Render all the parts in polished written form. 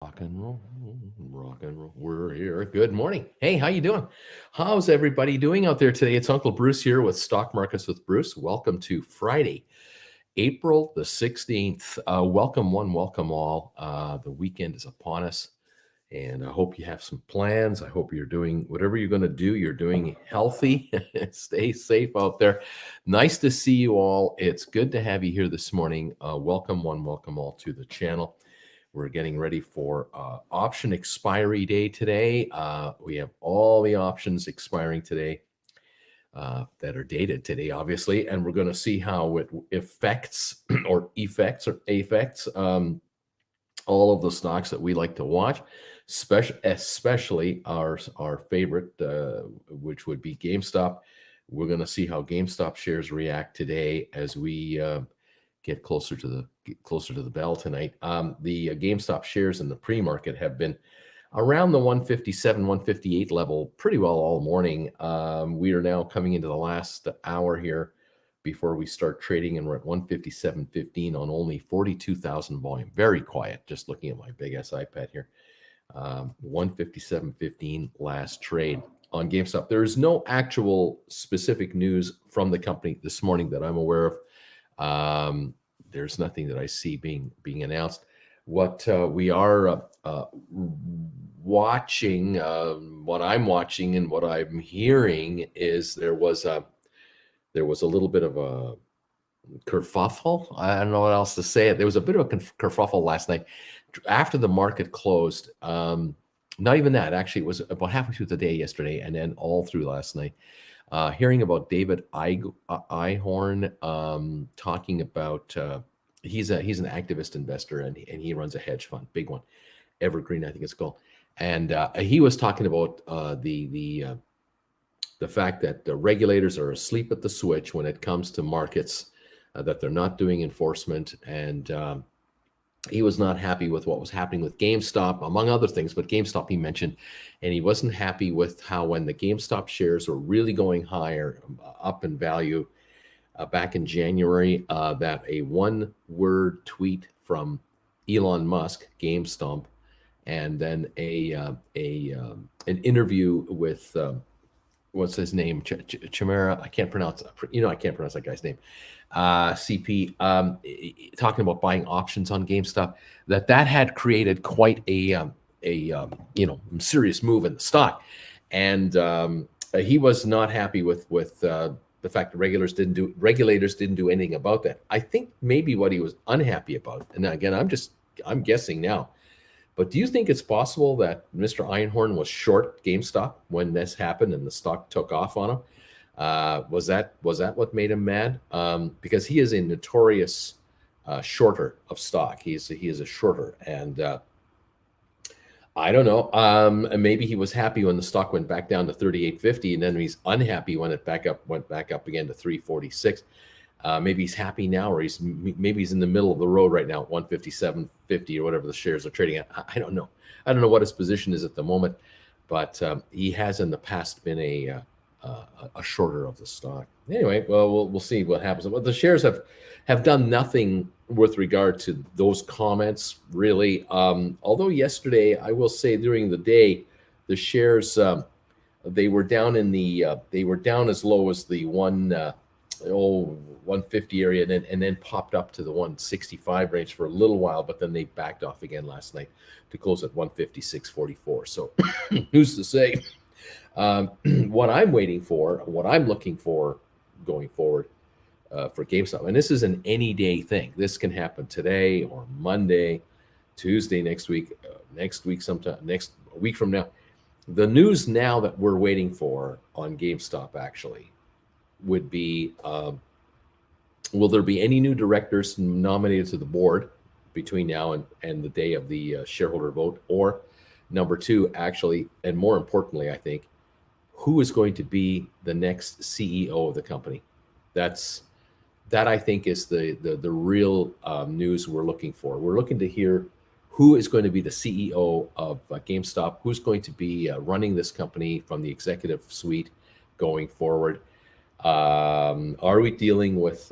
Rock and roll, rock and roll. We're here. Good morning. Hey, how you doing? How's everybody doing out there today? It's Uncle Bruce here with Stock Markets with Bruce. Welcome to Friday, April the 16th. Welcome one, welcome all. The weekend is upon us, and I hope you have some plans. I hope you're doing whatever you're going to do. You're doing healthy. Stay safe out there. Nice to see you all. It's good to have you here this morning. Welcome one, welcome all to the channel. We're getting ready for option expiry day today. We have all the options expiring today that are dated today, obviously, and we're going to see how it affects or affects all of the stocks that we like to watch, especially our favorite, which would be GameStop. We're going to see how GameStop shares react today as we get closer to the bell tonight. The GameStop shares in the pre-market have been around the 157, 158 level pretty well all morning. We are now coming into the last hour here before we start trading, and we're at 157.15 on only 42,000 volume. Very quiet, just looking at my big ass iPad here. 157.15 last trade on GameStop. There is no actual specific news from the company this morning that I'm aware of. There's nothing that I see being announced. What we are watching, what I'm watching and what I'm hearing is there was a little bit of a kerfuffle. I don't know what else to say. There was a bit of a kerfuffle last night after the market closed. Not even that. Actually, it was about halfway through the day yesterday and then all through last night. Hearing about David Ihorn talking about he's an activist investor and he runs a hedge fund, big one, Evergreen, I think it's called, and he was talking about the fact that the regulators are asleep at the switch when it comes to markets, that they're not doing enforcement, and he was not happy with what was happening with GameStop, among other things, but GameStop he mentioned, and he wasn't happy with how when the GameStop shares were really going higher, up in value back in January, that a one-word tweet from Elon Musk, GameStop, and then an interview with what's his name, Chimera. I can't pronounce that guy's name. CP talking about buying options on GameStop, that had created quite a serious move in the stock, and he was not happy with the fact that regulators didn't do anything about that. I think maybe what he was unhappy about, and again I'm guessing now, but do you think it's possible that Mr. Einhorn was short GameStop when this happened and the stock took off on him? Was that what made him mad? Because he is a notorious shorter of stock. He is a shorter, and I don't know. Maybe he was happy when the stock went back down to 38.50, and then he's unhappy when it went back up again to 346. Maybe he's happy now, or maybe he's in the middle of the road right now at 157.50 or whatever the shares are trading at. I don't know. I don't know what his position is at the moment, but he has in the past been a shorter of the stock. Anyway, well, we'll see what happens. Well, the shares have done nothing with regard to those comments, really. Although yesterday, I will say during the day, the shares they were down as low as the 150 area, and then popped up to the 165 range for a little while, but then they backed off again last night to close at 156.44. So who's to say? What I'm waiting for, what I'm looking for going forward for GameStop, and this is an any day thing. This can happen today or Monday, Tuesday next week, sometime next week from now. The news now that we're waiting for on GameStop actually would be, will there be any new directors nominated to the board between now and the day of the shareholder vote? Or number two, actually, and more importantly, I think, who is going to be the next CEO of the company? That I think is the real news we're looking for. We're looking to hear who is going to be the CEO of GameStop, who's going to be running this company from the executive suite going forward. Are we dealing with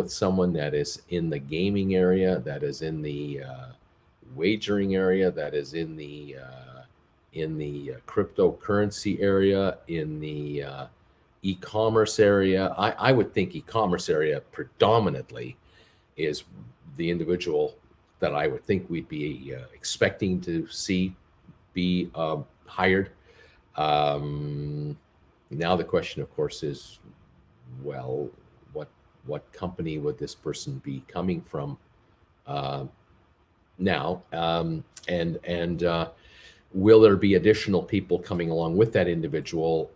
someone that is in the gaming area, that is in the wagering area, that is in the cryptocurrency area, in the e-commerce area. I would think e-commerce area predominantly is the individual that I would think we'd be expecting to see be hired. Now the question, of course, is, well, what company would this person be coming from now? And will there be additional people coming along with that individual,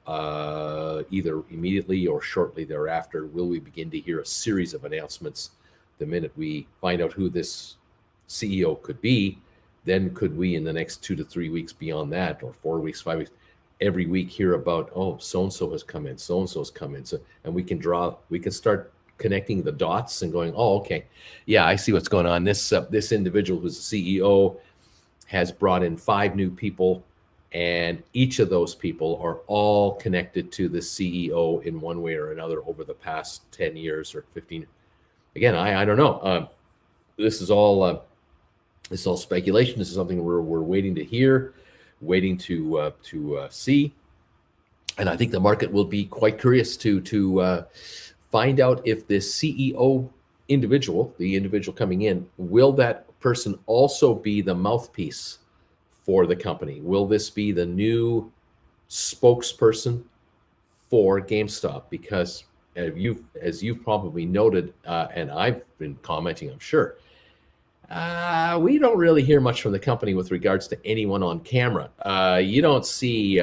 either immediately or shortly thereafter? Will we begin to hear a series of announcements the minute we find out who this CEO could be? Then could we, in the next 2 to 3 weeks beyond that, or 4 weeks, 5 weeks, every week hear about, oh, so-and-so has come in, so-and-so's come in. So, and we can start connecting the dots and going, oh, okay, yeah, I see what's going on. This individual who's the CEO has brought in 5 new people, and each of those people are all connected to the CEO in one way or another over the past 10 years or 15. Again, I don't know. This is all speculation. This is something we're waiting to hear, waiting to see, and I think the market will be quite curious to find out if this CEO individual, the individual coming in, will that person also be the mouthpiece for the company? Will this be the new spokesperson for GameStop? Because as you've probably noted, and I've been commenting, I'm sure, we don't really hear much from the company with regards to anyone on camera. You don't see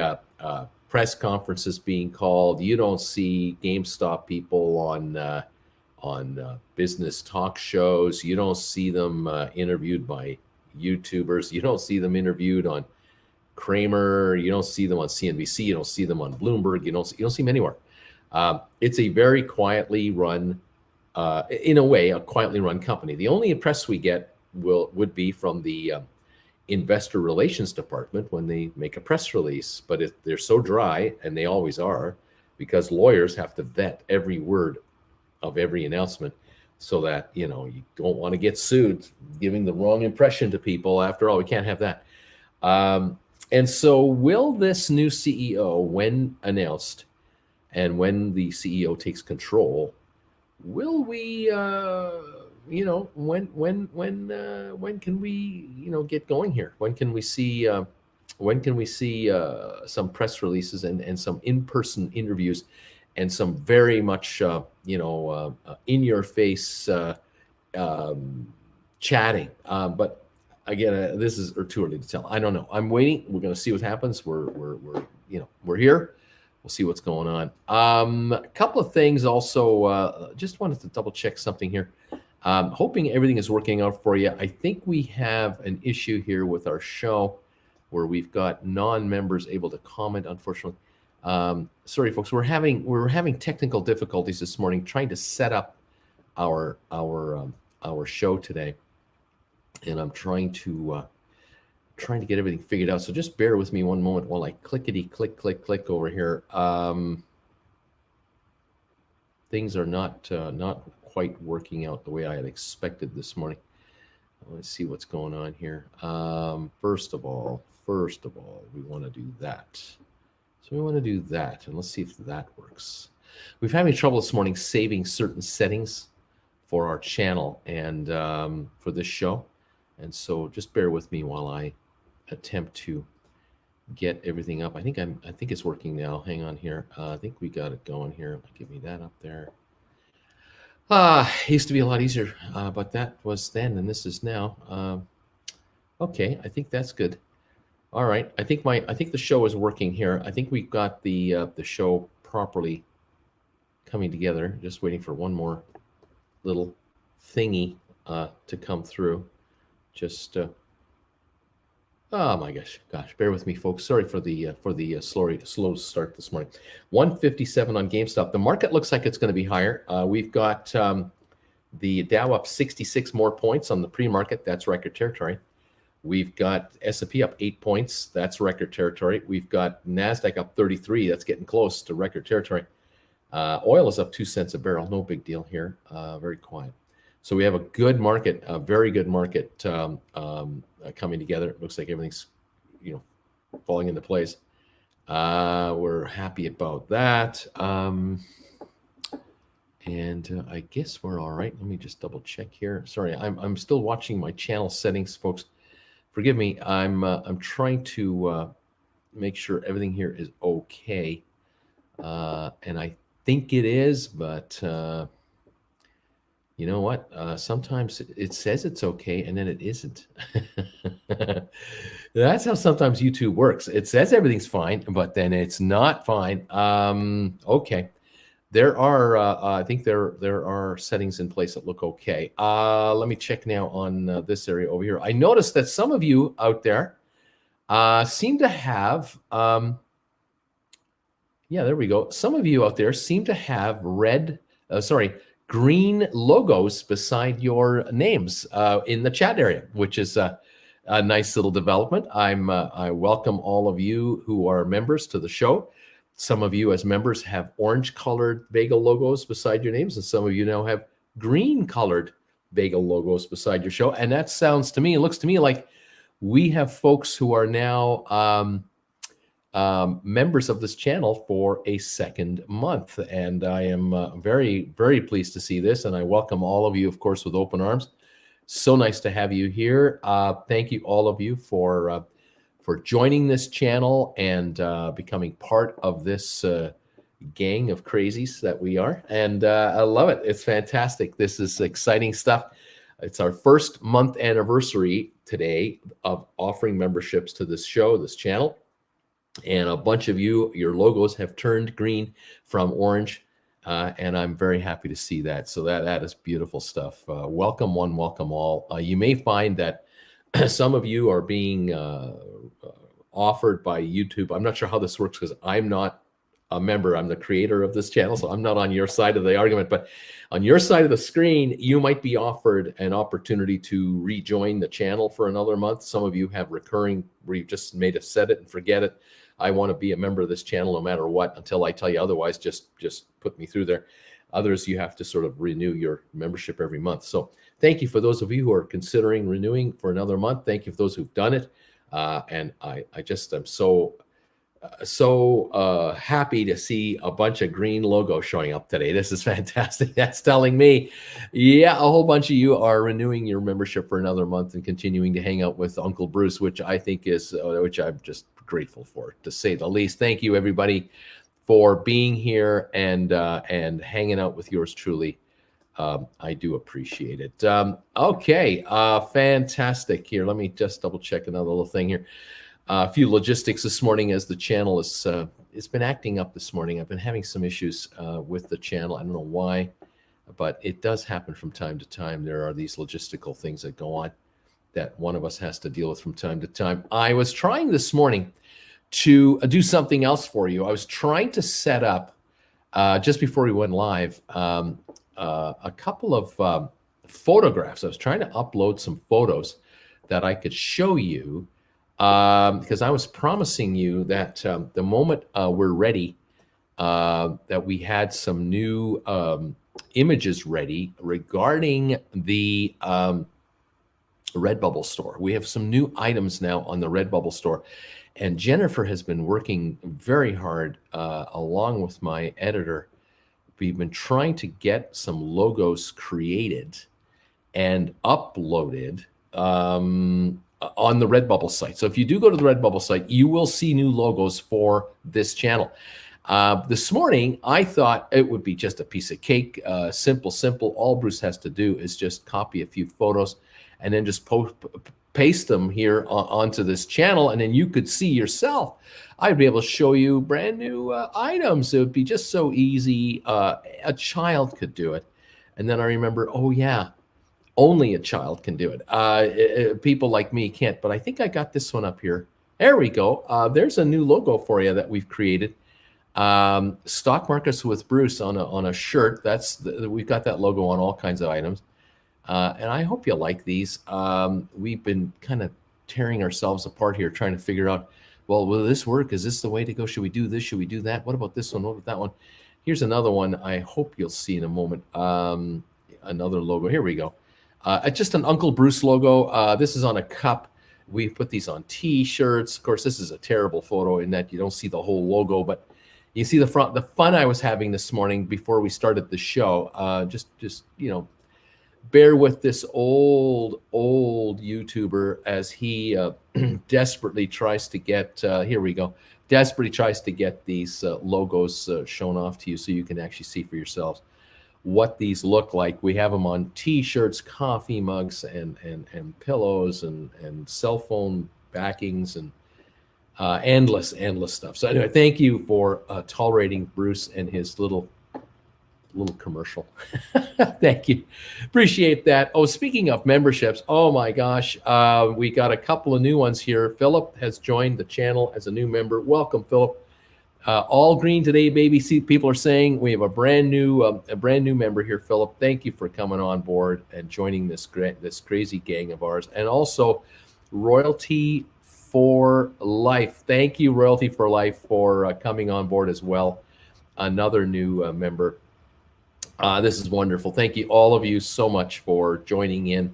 press conferences being called. You don't see GameStop people on business talk shows. You don't see them interviewed by YouTubers. You don't see them interviewed on Kramer. You don't see them on CNBC. You don't see them on Bloomberg. You don't see them anywhere. It's a very quietly run, in a way, a quietly run company. The only press we get would be from the investor relations department when they make a press release, but they're so dry, and they always are, because lawyers have to vet every word of every announcement, so that you don't want to get sued giving the wrong impression to people. After all, we can't have that. And so will this new CEO, when announced and when the CEO takes control, will we when can we get going here? When can we see some press releases and some in-person interviews and some very much in your face chatting? But again, this is too early to tell. I don't know. I'm waiting. We're going to see what happens. We're here. We'll see what's going on. A couple of things also. Just wanted to double check something here. Hoping everything is working out for you. I think we have an issue here with our show where we've got non-members able to comment, unfortunately. Sorry, folks. We're having technical difficulties this morning trying to set up our show today, and I'm trying to get everything figured out. So just bear with me one moment while I click over here. Things are not quite working out the way I had expected this morning. Let's see what's going on here. First of all, we want to do that. So we want to do that, and let's see if that works. We've had trouble this morning saving certain settings for our channel and for this show, and so just bear with me while I attempt to get everything up. I think it's working now. Hang on here. I think we got it going here. Give me that up there. It used to be a lot easier, but that was then, and this is now. Okay, I think that's good. All right, I think the show is working here. I think we've got the show properly coming together. Just waiting for one more little thingy to come through. Just oh my gosh, bear with me, folks. Sorry for the slow start this morning. 157 on GameStop. The market looks like it's going to be higher. We've got the Dow up 66 more points on the pre-market. That's record territory. We've got S&P up 8 points. That's record territory. We've got NASDAQ up 33. That's getting close to record territory. Oil is up 2 cents a barrel. No big deal here. Very quiet. So we have a good market, a very good market coming together. It looks like everything's, falling into place. We're happy about that. And I guess we're all right. Let me just double check here. Sorry, I'm still watching my channel settings, folks. Forgive me. I'm trying to make sure everything here is okay, and I think it is. But you know what? Sometimes it says it's okay, and then it isn't. That's how sometimes YouTube works. It says everything's fine, but then it's not fine. Okay. There are, I think there are settings in place that look okay. Let me check now on this area over here. I noticed that some of you out there seem to have, yeah, there we go. Some of you out there seem to have green logos beside your names in the chat area, which is a nice little development. I welcome all of you who are members to the show. Some of you as members have orange-colored bagel logos beside your names, and some of you now have green-colored bagel logos beside your show. And that sounds to me, it looks to me like we have folks who are now members of this channel for a second month. And I am very, very pleased to see this, and I welcome all of you, of course, with open arms. So nice to have you here. Thank you, all of you, for joining this channel and becoming part of this gang of crazies that we are. And I love it. It's fantastic. This is exciting stuff. It's our first month anniversary today of offering memberships to this show, this channel. And a bunch of you, your logos have turned green from orange. And I'm very happy to see that. So that is beautiful stuff. Welcome one, welcome all. You may find that some of you are being offered by YouTube. I'm not sure how this works because I'm not a member. I'm the creator of this channel, so I'm not on your side of the argument. But on your side of the screen, you might be offered an opportunity to rejoin the channel for another month. Some of you have recurring where you've just made a set it and forget it. I want to be a member of this channel no matter what until I tell you otherwise. Just put me through there. Others, you have to sort of renew your membership every month. So thank you for those of you who are considering renewing for another month. Thank you for those who've done it. And I just am so happy to see a bunch of green logos showing up today. This is fantastic. That's telling me, yeah, a whole bunch of you are renewing your membership for another month and continuing to hang out with Uncle Bruce, which I think is, which I'm just grateful for, to say the least. Thank you, everybody, for being here and hanging out with yours truly. I do appreciate it. Okay, fantastic. Here, let me just double check another little thing here. A few logistics this morning as the channel is it's been acting up this morning. I've been having some issues with the channel. I don't know why, but it does happen from time to time. There are these logistical things that go on that one of us has to deal with from time to time. I was trying this morning to do something else for you. I was trying to set up, just before we went live, a couple of photographs. I was trying to upload some photos that I could show you because I was promising you that the moment we're ready, that we had some new images ready regarding the Redbubble store. We have some new items now on the Redbubble store. And Jennifer has been working very hard along with my editor. We've been trying to get some logos created and uploaded on the Redbubble site. So if you do go to the Redbubble site, you will see new logos for this channel. This morning, I thought it would be just a piece of cake, simple. All Bruce has to do is just copy a few photos and then just paste them here onto this channel, and then you could see yourself. I'd be able to show you brand new items. It would be just so easy. A child could do it. And then I remember, oh yeah, only a child can do it. People like me can't, but I think I got this one up here. There we go. There's a new logo for you that we've created. Stock Markets with Bruce on a shirt. We've got that logo on all kinds of items. And I hope you like these. We've been kind of tearing ourselves apart here, trying to figure out, well, will this work? Is this the way to go? Should we do this? Should we do that? What about this one? What about that one? Here's another one I hope you'll see in a moment. Another logo. Here we go. Just an Uncle Bruce logo. This is on a cup. We put these on T-shirts. Of course, this is a terrible photo in that you don't see the whole logo, but you see the front. The fun I was having this morning before we started the show. Just bear with this old YouTuber as he desperately tries to get. Here we go. Desperately tries to get these logos shown off to you so you can actually see for yourselves what these look like. We have them on T-shirts, coffee mugs, and pillows, and cell phone backings, and endless stuff. So anyway, thank you for tolerating Bruce and his little commercial. Thank you, appreciate that. Oh, speaking of memberships, oh my gosh, we got a couple of new ones here. Philip has joined the channel as a new member. Welcome, Philip. All green today, baby. See, people are saying we have a brand new member here, Philip. Thank you for coming on board and joining this crazy gang of ours. And also, Royalty for Life. Thank you, Royalty for Life, for coming on board as well. Another new member. This is wonderful. Thank you, all of you, so much for joining in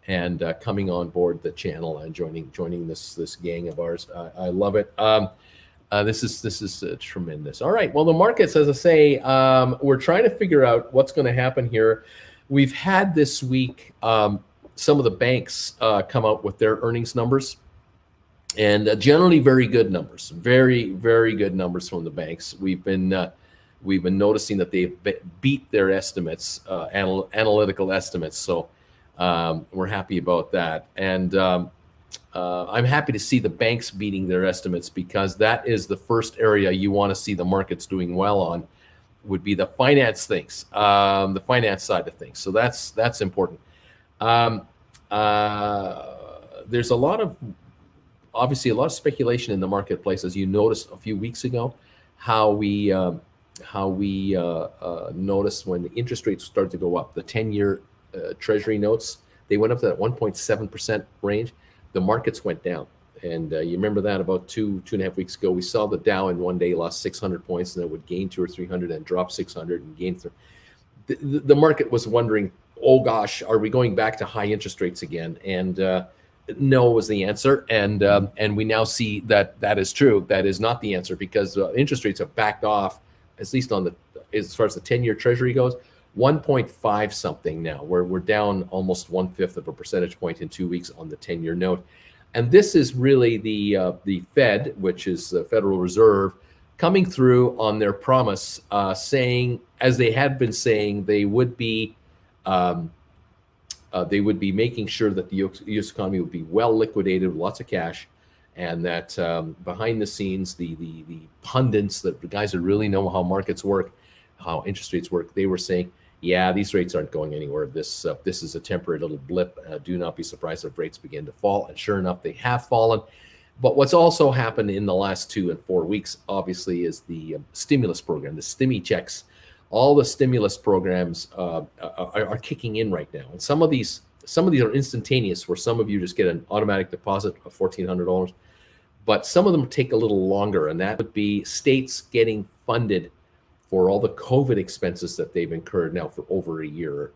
and coming on board the channel and joining this gang of ours. I love it. This is tremendous. All right. Well, the markets, as I say, we're trying to figure out what's going to happen here. We've had this week some of the banks come out with their earnings numbers, and generally very good numbers, very good numbers from the banks. We've been noticing that they've beat their estimates, analytical estimates. So we're happy about that. And I'm happy to see the banks beating their estimates, because that is the first area you want to see the markets doing well on, would be the finance things, the finance side of things. So that's important. There's obviously a lot of speculation in the marketplace, as you noticed a few weeks ago, how we noticed when the interest rates started to go up. The 10-year Treasury notes, they went up to that 1.7% range. The markets went down. And you remember that about two and a half weeks ago, we saw the Dow in one day lost 600 points, and then would gain 200 or 300 and drop 600 and gain. The market was wondering, oh gosh, are we going back to high interest rates again? And no was the answer. And we now see that is true. That is not the answer, because interest rates have backed off, at least as far as the 10-year Treasury goes, 1.5 something now. We're down almost 1/5 of a percentage point in 2 weeks on the 10-year note. And this is really the Fed, which is the Federal Reserve, coming through on their promise, saying, as they had been saying, they would be making sure that the U.S. economy would be well liquidated with lots of cash, and that behind the scenes, the pundits, the guys that really know how markets work, how interest rates work, they were saying, yeah, these rates aren't going anywhere. This is a temporary little blip. Do not be surprised if rates begin to fall. And sure enough, they have fallen. But what's also happened in the last 2 and 4 weeks, obviously, is the stimulus program, the stimmy checks. All the stimulus programs are kicking in right now. And some of these are instantaneous, where some of you just get an automatic deposit of $1,400. But some of them take a little longer, and that would be states getting funded for all the COVID expenses that they've incurred now for over a year.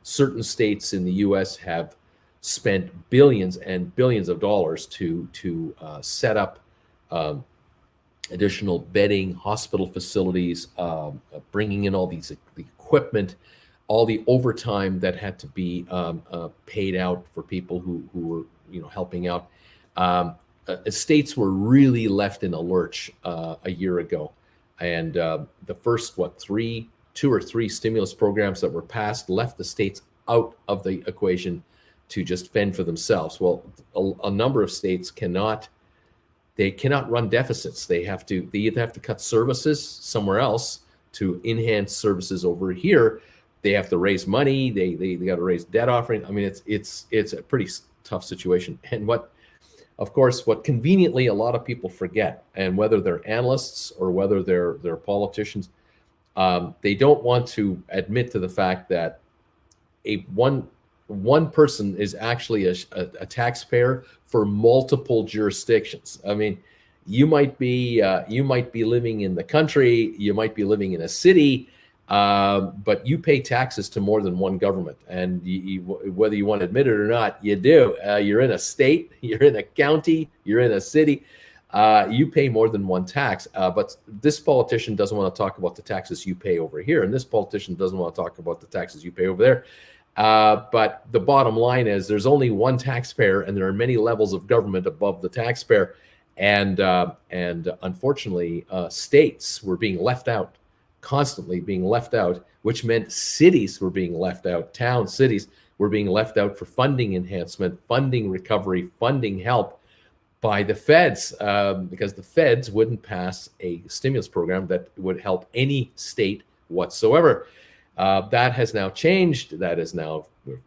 Certain states in the U.S. have spent billions and billions of dollars to set up additional bedding, hospital facilities, bringing in all these equipment, all the overtime that had to be paid out for people who were helping out. States were really left in a lurch a year ago. And the first, 2 or 3 stimulus programs that were passed left the states out of the equation to just fend for themselves. Well, a number of states cannot run deficits. They either have to cut services somewhere else to enhance services over here. They have to raise money. They got to raise debt offering. I mean, it's a pretty tough situation. And what conveniently a lot of people forget, and whether they're analysts or whether they're politicians, they don't want to admit to the fact that one person is actually a taxpayer for multiple jurisdictions. I mean, you might be living in the country, you might be living in a city, But you pay taxes to more than one government, and whether you want to admit it or not, you do. You're in a state, you're in a county, you're in a city. You pay more than one tax. But this politician doesn't want to talk about the taxes you pay over here, and this politician doesn't want to talk about the taxes you pay over there. But the bottom line is there's only one taxpayer, and there are many levels of government above the taxpayer. And unfortunately, states were being left out, constantly being left out, which meant cities were being left out. Towns, cities were being left out for funding enhancement, funding recovery, funding help by the feds, because the feds wouldn't pass a stimulus program that would help any state whatsoever. That has now changed. That is now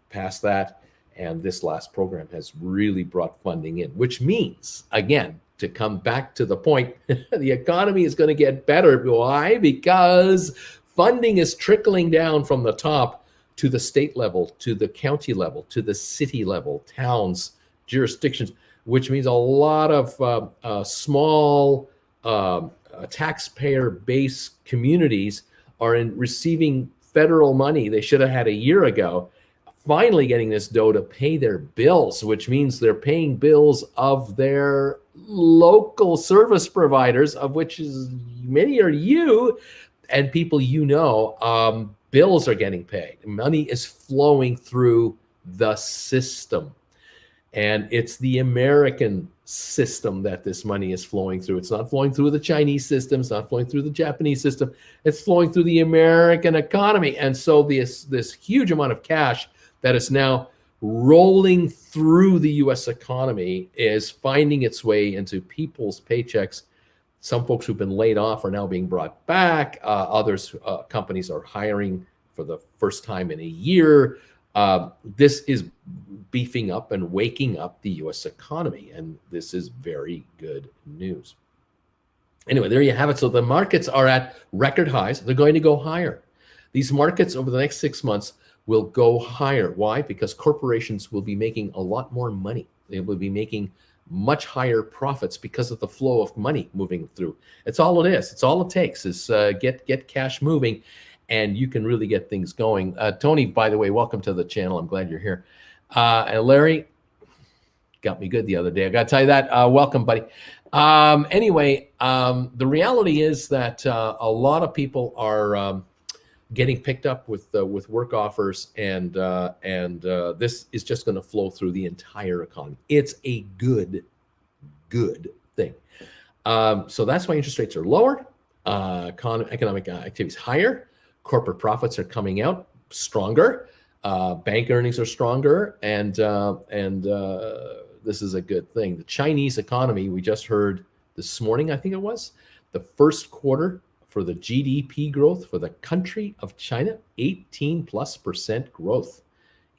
past that. And this last program has really brought funding in, which means, again, to come back to the point, the economy is going to get better. Why? Because funding is trickling down from the top to the state level, to the county level, to the city level, towns, jurisdictions, which means a lot of small taxpayer-based communities are receiving federal money they should have had a year ago, finally getting this dough to pay their bills, which means they're paying bills of their local service providers, of which is many are you and people you know. Bills are getting paid. Money is flowing through the system. And it's the American system that this money is flowing through. It's not flowing through the Chinese system. It's not flowing through the Japanese system. It's flowing through the American economy. And so this huge amount of cash that is now rolling through the U.S. economy is finding its way into people's paychecks. Some folks who've been laid off are now being brought back. Others, companies are hiring for the first time in a year. This is beefing up and waking up the U.S. economy, and this is very good news. Anyway, there you have it. So the markets are at record highs. They're going to go higher. These markets over the next 6 months will go higher. Why? Because corporations will be making a lot more money. They will be making much higher profits because of the flow of money moving through. It's all it is. It's all it takes is get cash moving, and you can really get things going. Tony, by the way, welcome to the channel. I'm glad you're here. And Larry got me good the other day. I got to tell you that. Welcome, buddy. Anyway, the reality is that a lot of people are getting picked up with work offers, and this is just going to flow through the entire economy. It's a good thing. So that's why interest rates are lower, economic activity is higher, corporate profits are coming out stronger, bank earnings are stronger, and this is a good thing. The Chinese economy, we just heard this morning, I think it was, the first quarter for the GDP growth for the country of China, 18+% growth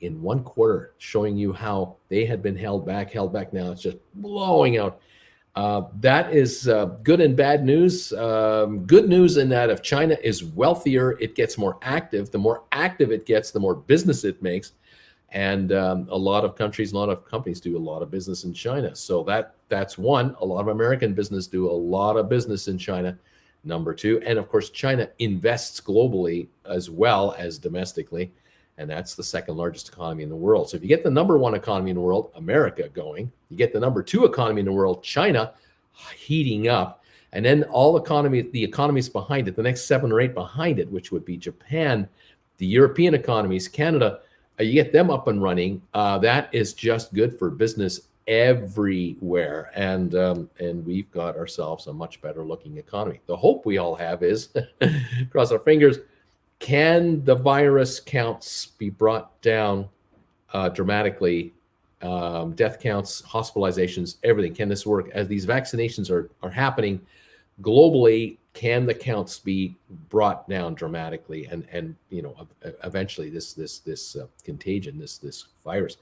in one quarter, showing you how they had been held back. Now it's just blowing out. That is good and bad news. Good news in that if China is wealthier, it gets more active. The more active it gets, the more business it makes. And a lot of countries, a lot of companies do a lot of business in China. So that's one. A lot of American business do a lot of business in China. Number two, and of course, China invests globally as well as domestically, and that's the second largest economy in the world. So if you get the number one economy in the world, America, going, you get the number two economy in the world, China, heating up, and then the economies behind it, the next 7 or 8 behind it, which would be Japan, the European economies, Canada, you get them up and running. That is just good for business everywhere, and we've got ourselves a much better looking economy. The hope we all have is, cross our fingers, can the virus counts be brought down dramatically? Death counts, hospitalizations, everything. Can this work? As these vaccinations are happening globally, can the counts be brought down dramatically? And eventually this contagion, this virus,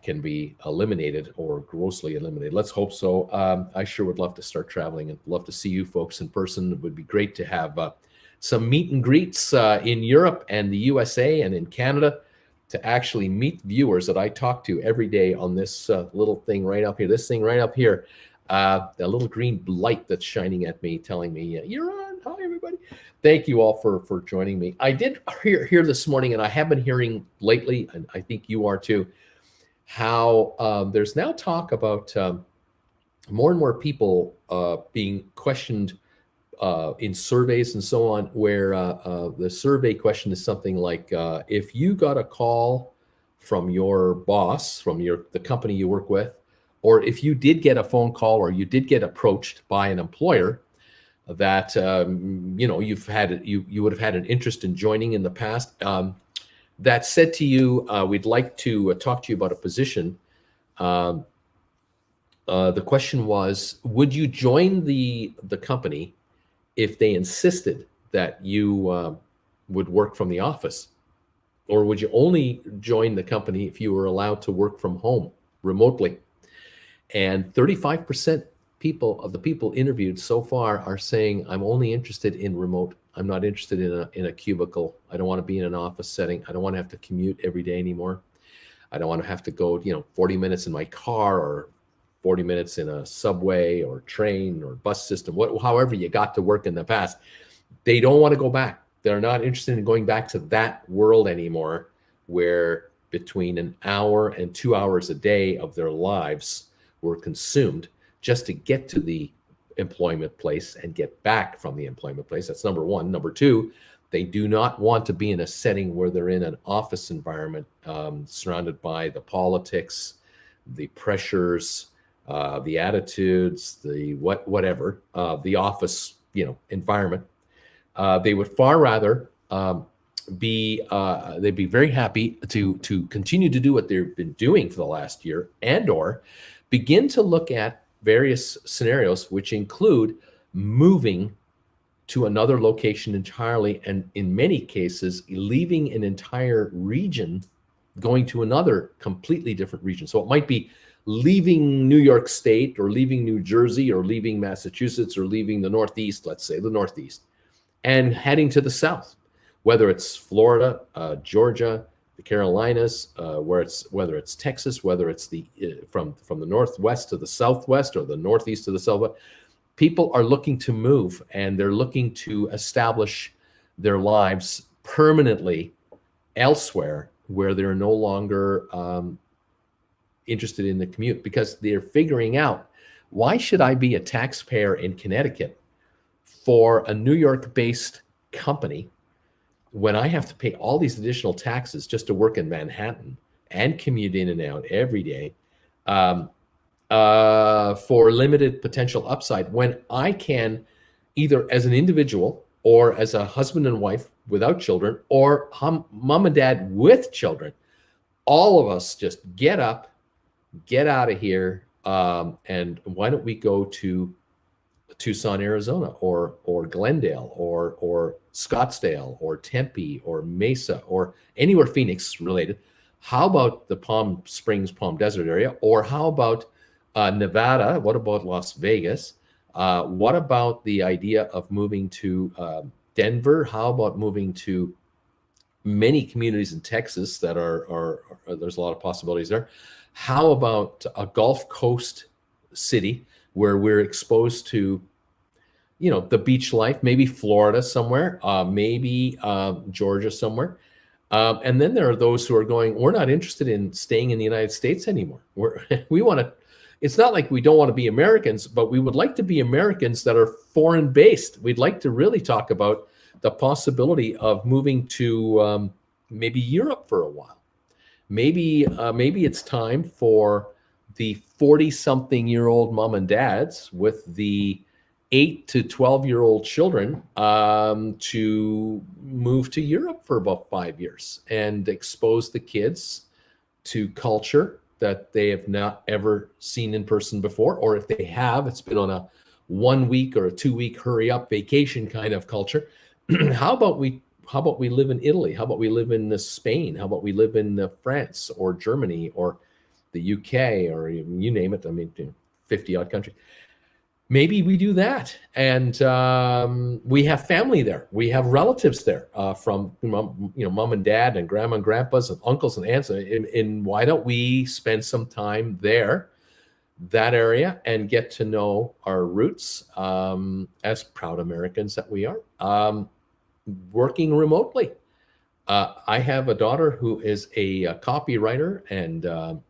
can be eliminated or grossly eliminated. Let's hope so. I sure would love to start traveling and love to see you folks in person. It would be great to have some meet and greets in Europe and the USA and in Canada, to actually meet viewers that I talk to every day on this little thing right up here. This thing right up here, the little green light that's shining at me, telling me you're on. Hi, everybody. Thank you all for joining me. I did hear this morning, and I have been hearing lately, and I think you are too, how there's now talk about more and more people being questioned in surveys and so on, where the survey question is something like, if you got a call from your boss, from the company you work with, or if you did get a phone call or you did get approached by an employer that you would have had an interest in joining in the past, that said to you, we'd like to talk to you about a position. The question was, would you join the company if they insisted that you would work from the office? Or would you only join the company if you were allowed to work from home remotely? And 35% of the people interviewed so far are saying, I'm only interested in remote. I'm not interested in a cubicle. I don't want to be in an office setting. I don't want to have to commute every day anymore. I don't want to have to go, 40 minutes in my car or 40 minutes in a subway or train or bus system, however you got to work in the past. They don't want to go back. They're not interested in going back to that world anymore, where between an hour and 2 hours a day of their lives were consumed just to get to the employment place and get back from the employment place. That's number one. Number two, they do not want to be in a setting where they're in an office environment, surrounded by the politics, the pressures, the attitudes, the whatever, the office, environment. They would far rather they'd be very happy to continue to do what they've been doing for the last year, and or begin to look at various scenarios, which include moving to another location entirely, and in many cases, leaving an entire region, going to another completely different region. So it might be leaving New York State, or leaving New Jersey, or leaving Massachusetts, or leaving the Northeast, let's say the Northeast, and heading to the South, whether it's Florida, Georgia, the Carolinas, whether it's Texas, whether it's from the Northwest to the Southwest, or the Northeast to the Southwest. People are looking to move, and they're looking to establish their lives permanently elsewhere, where they're no longer interested in the commute, because they're figuring out, why should I be a taxpayer in Connecticut for a New York-based company when I have to pay all these additional taxes just to work in Manhattan and commute in and out every day, for limited potential upside, when I can, either as an individual or as a husband and wife without children, or mom and dad with children, all of us just get up, get out of here, and why don't we go to Tucson, Arizona, or Glendale, or Scottsdale, or Tempe, or Mesa, or anywhere Phoenix related. How about the Palm Springs, Palm Desert area? Or how about Nevada? What about Las Vegas? What about the idea of moving to Denver? How about moving to many communities in Texas that are there's a lot of possibilities there. How about a Gulf Coast city where we're exposed to, the beach life, maybe Florida somewhere, maybe Georgia somewhere. And then there are those who are going, we're not interested in staying in the United States anymore. We want to, it's not like we don't want to be Americans, but we would like to be Americans that are foreign based. We'd like to really talk about the possibility of moving to maybe Europe for a while. Maybe it's time for the 40-something-year-old mom and dads with the 8 to 12-year-old children to move to Europe for about 5 years and expose the kids to culture that they have not ever seen in person before, or if they have, it's been on a 1 week or a 2 week hurry up vacation kind of culture. How about we live in Italy? How about we live in Spain? How about we live in France or Germany or the UK, or you name it? I mean, 50 odd countries. Maybe we do that, and we have family there. We have relatives there from mom and dad and grandma and grandpas and uncles and aunts. And why don't we spend some time there that area and get to know our roots as proud Americans that we are, working remotely. I have a daughter who is a copywriter, and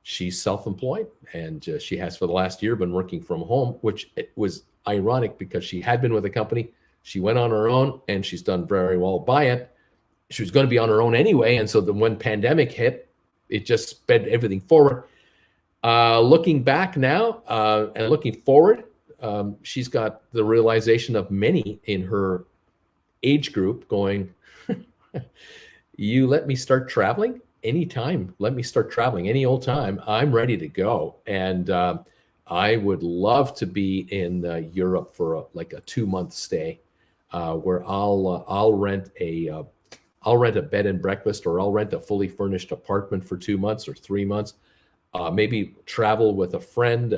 she's self-employed, and she has for the last year been working from home, which it was ironic because she had been with a company. She went on her own, and she's done very well by it. She was going to be on her own anyway, and so when pandemic hit, it just sped everything forward. Looking back now and looking forward, she's got the realization of many in her age group going, you let me start traveling anytime. Let me start traveling any old time. I'm ready to go. And I would love to be in Europe for like a 2-month stay, where I'll rent a bed and breakfast, or I'll rent a fully furnished apartment for 2 months or 3 months. Maybe travel with a friend,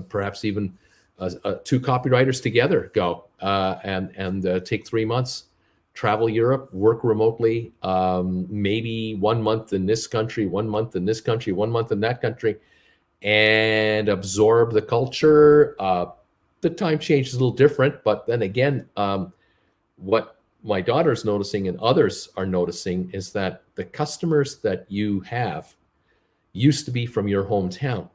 perhaps even 2 copywriters together go and take 3 months, travel Europe, work remotely, maybe 1 month in this country, 1 month in this country, 1 month in that country, and absorb the culture. The time change is a little different, but then again, what my daughter's noticing and others are noticing is that the customers that you have used to be from your hometown,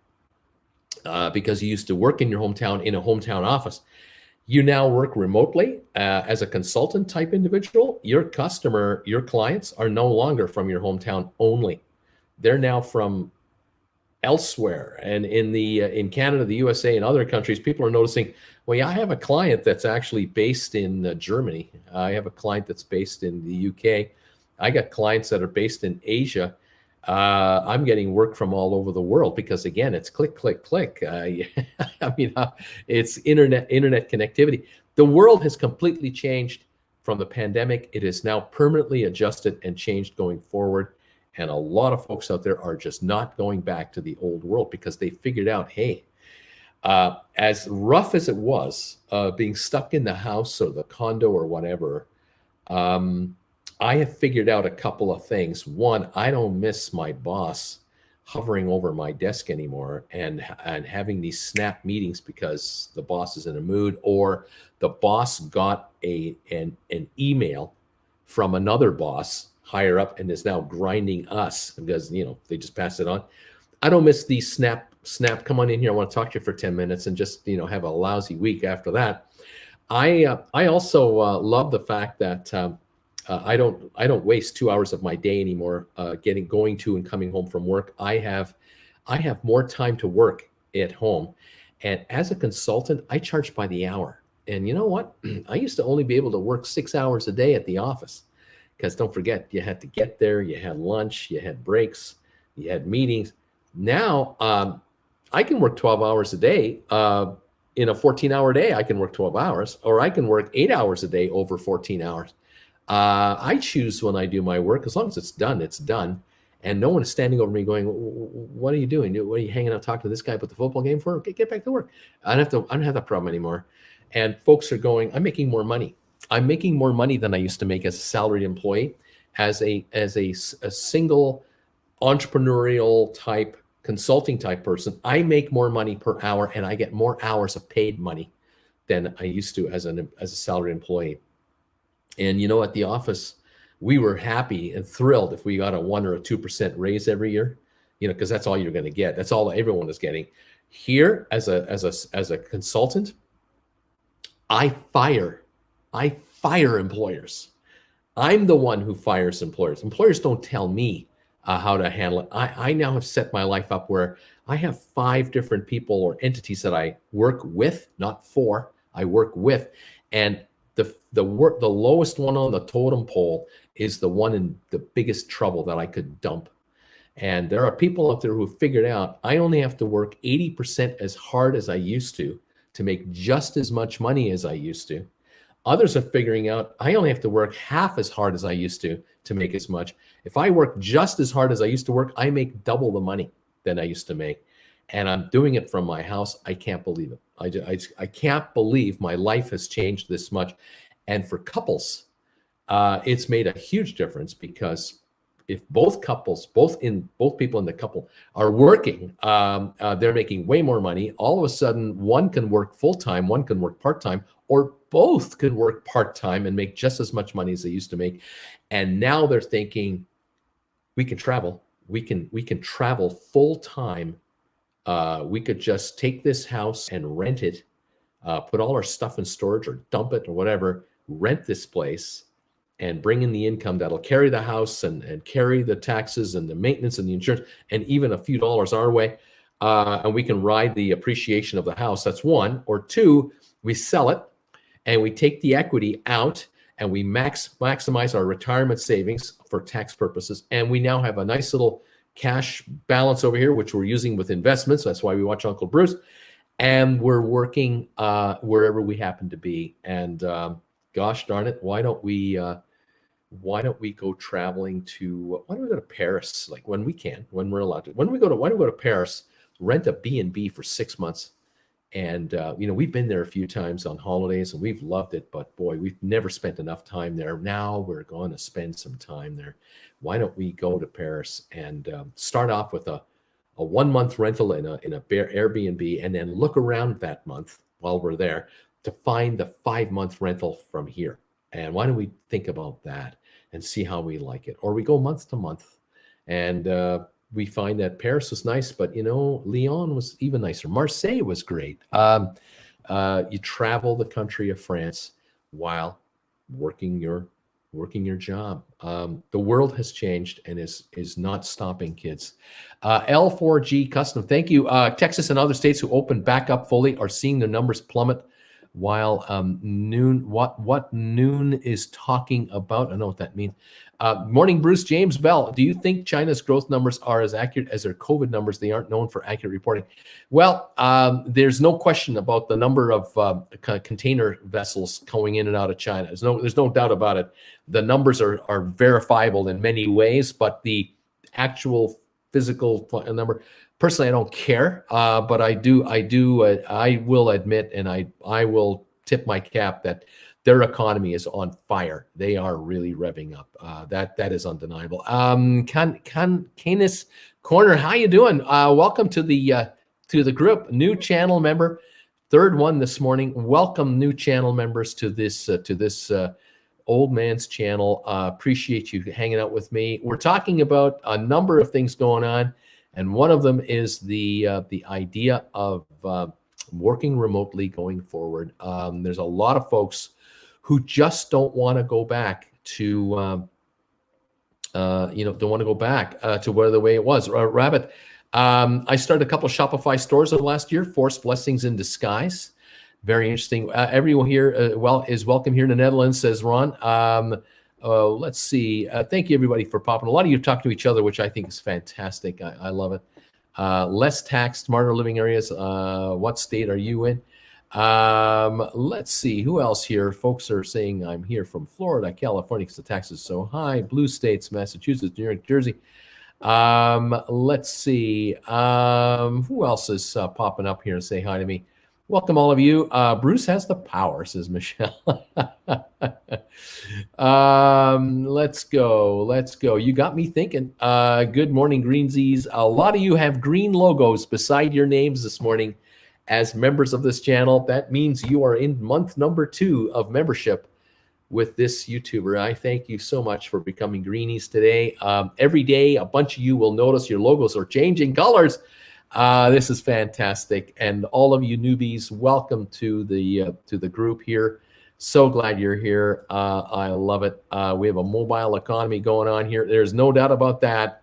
because you used to work in your hometown in a hometown office. You now work remotely as a consultant type individual. Your clients are no longer from your hometown only. They're now from elsewhere. And in Canada, the USA, and other countries, people are noticing, well, yeah, I have a client that's actually based in Germany. I have a client that's based in the UK. I got clients that are based in Asia. I'm getting work from all over the world because, again, it's click, click, click. It's internet connectivity. The world has completely changed from the pandemic. It is now permanently adjusted and changed going forward. And a lot of folks out there are just not going back to the old world because they figured out, hey, as rough as it was, being stuck in the house or the condo or whatever, I have figured out a couple of things. One, I don't miss my boss hovering over my desk anymore and having these snap meetings because the boss is in a mood, or the boss got an email from another boss higher up and is now grinding us because, they just pass it on. I don't miss these snap, come on in here, I want to talk to you for 10 minutes and just, have a lousy week after that. I also love the fact that I don't waste 2 hours of my day anymore going to and coming home from work. I have more time to work at home. And as a consultant, I charge by the hour. And you know what? I used to only be able to work 6 hours a day at the office. Because don't forget, you had to get there, you had lunch, you had breaks, you had meetings. Now, I can work 12 hours a day. In a 14-hour day, I can work 12 hours, or I can work 8 hours a day over 14 hours. I choose when I do my work. As long as it's done, it's done. And no one is standing over me going, what are you doing? What are you hanging out talking to this guy about the football game for? Okay, get back to work. I don't have that problem anymore. And folks are going, I'm making more money. I'm making more money than I used to make as a salaried employee. As a single entrepreneurial type, consulting type person, I make more money per hour, and I get more hours of paid money than I used to as a salaried employee. And at the office, we were happy and thrilled if we got a 1 or a 2% raise every year, because that's all you're going to get. That's all everyone is getting. Here, as a consultant, I fire employers. I'm the one who fires employers. Employers don't tell me how to handle it. I now have set my life up where I have 5 different people or entities that I work with, not for. I work with, and the lowest one on the totem pole is the one in the biggest trouble that I could dump. And there are people out there who have figured out I only have to work 80% as hard as I used to make just as much money as I used to. Others are figuring out I only have to work half as hard as I used to make as much. If I work just as hard as I used to work, I make double the money than I used to make. And I'm doing it from my house. I can't believe it. I can't believe my life has changed this much. And for couples, it's made a huge difference because if both couples, both people in the couple are working, they're making way more money. All of a sudden, one can work full time, one can work part time, or both can work part time and make just as much money as they used to make. And now they're thinking, we can travel. We can travel full time. We could just take this house and rent it, put all our stuff in storage or dump it or whatever, rent this place and bring in the income that'll carry the house and carry the taxes and the maintenance and the insurance and even a few dollars our way. And we can ride the appreciation of the house. That's one. Or two, we sell it and we take the equity out and we maximize our retirement savings for tax purposes. And we now have a nice little cash balance over here, which we're using with investments. That's why we watch Uncle Bruce. And we're working wherever we happen to be. And gosh darn it, why don't we go traveling to, why don't we go to Paris? Like when we can, when we're allowed to, why don't we go to Paris, rent a B&B for 6 months. And, we've been there a few times on holidays and we've loved it, but boy, we've never spent enough time there. Now we're going to spend some time there. Why don't we go to Paris and start off with a 1 month rental in a Airbnb, and then look around that month while we're there to find the 5 month rental from here. And why don't we think about that and see how we like it? Or we go month to month and we find that Paris was nice, but Lyon was even nicer. Marseille was great. You travel the country of France while working your job. The world has changed and is not stopping, kids. L4G Custom, thank you. Texas and other states who opened back up fully are seeing their numbers plummet, while Noon, what Noon is talking about, I know what that means. Morning, Bruce. James Bell, do you think China's growth numbers are as accurate as their COVID numbers? They aren't known for accurate reporting. Well, there's no question about the number of container vessels going in and out of China. There's no doubt about it. The numbers are verifiable in many ways, but the actual physical number, personally, I don't care. But I will admit, and I will tip my cap that their economy is on fire. They are really revving up. That is undeniable. Canis Corner, how you doing? Welcome to the group. New channel member, third one this morning. Welcome, new channel members to this old man's channel. Appreciate you hanging out with me. We're talking about a number of things going on, and one of them is the idea of working remotely going forward. There's a lot of folks who just don't want to go back to, don't want to go back to where the way it was. Rabbit, I started a couple of Shopify stores over the last year. Forced blessings in disguise. Very interesting. Everyone here is welcome here in the Netherlands, says Ron. Let's see. Thank you, everybody, for popping. A lot of you talk to each other, which I think is fantastic. I love it. Less tax, smarter living areas. What state are you in? Let's see. Who else here? Folks are saying I'm here from Florida, California, because the tax is so high. Blue states, Massachusetts, New York, Jersey. Let's see. Who else is popping up here and say hi to me? Welcome, all of you. Bruce has the power, says Michelle. Let's go. You got me thinking. Good morning, Greensies. A lot of you have green logos beside your names this morning as members of this channel. That means you are in month number 2 of membership with this YouTuber. I thank you so much for becoming greenies today. Every day, a bunch of you will notice your logos are changing colors. This is fantastic, and all of you newbies, welcome to the group here. So glad you're here. I love it. We have a mobile economy going on here. There's no doubt about that.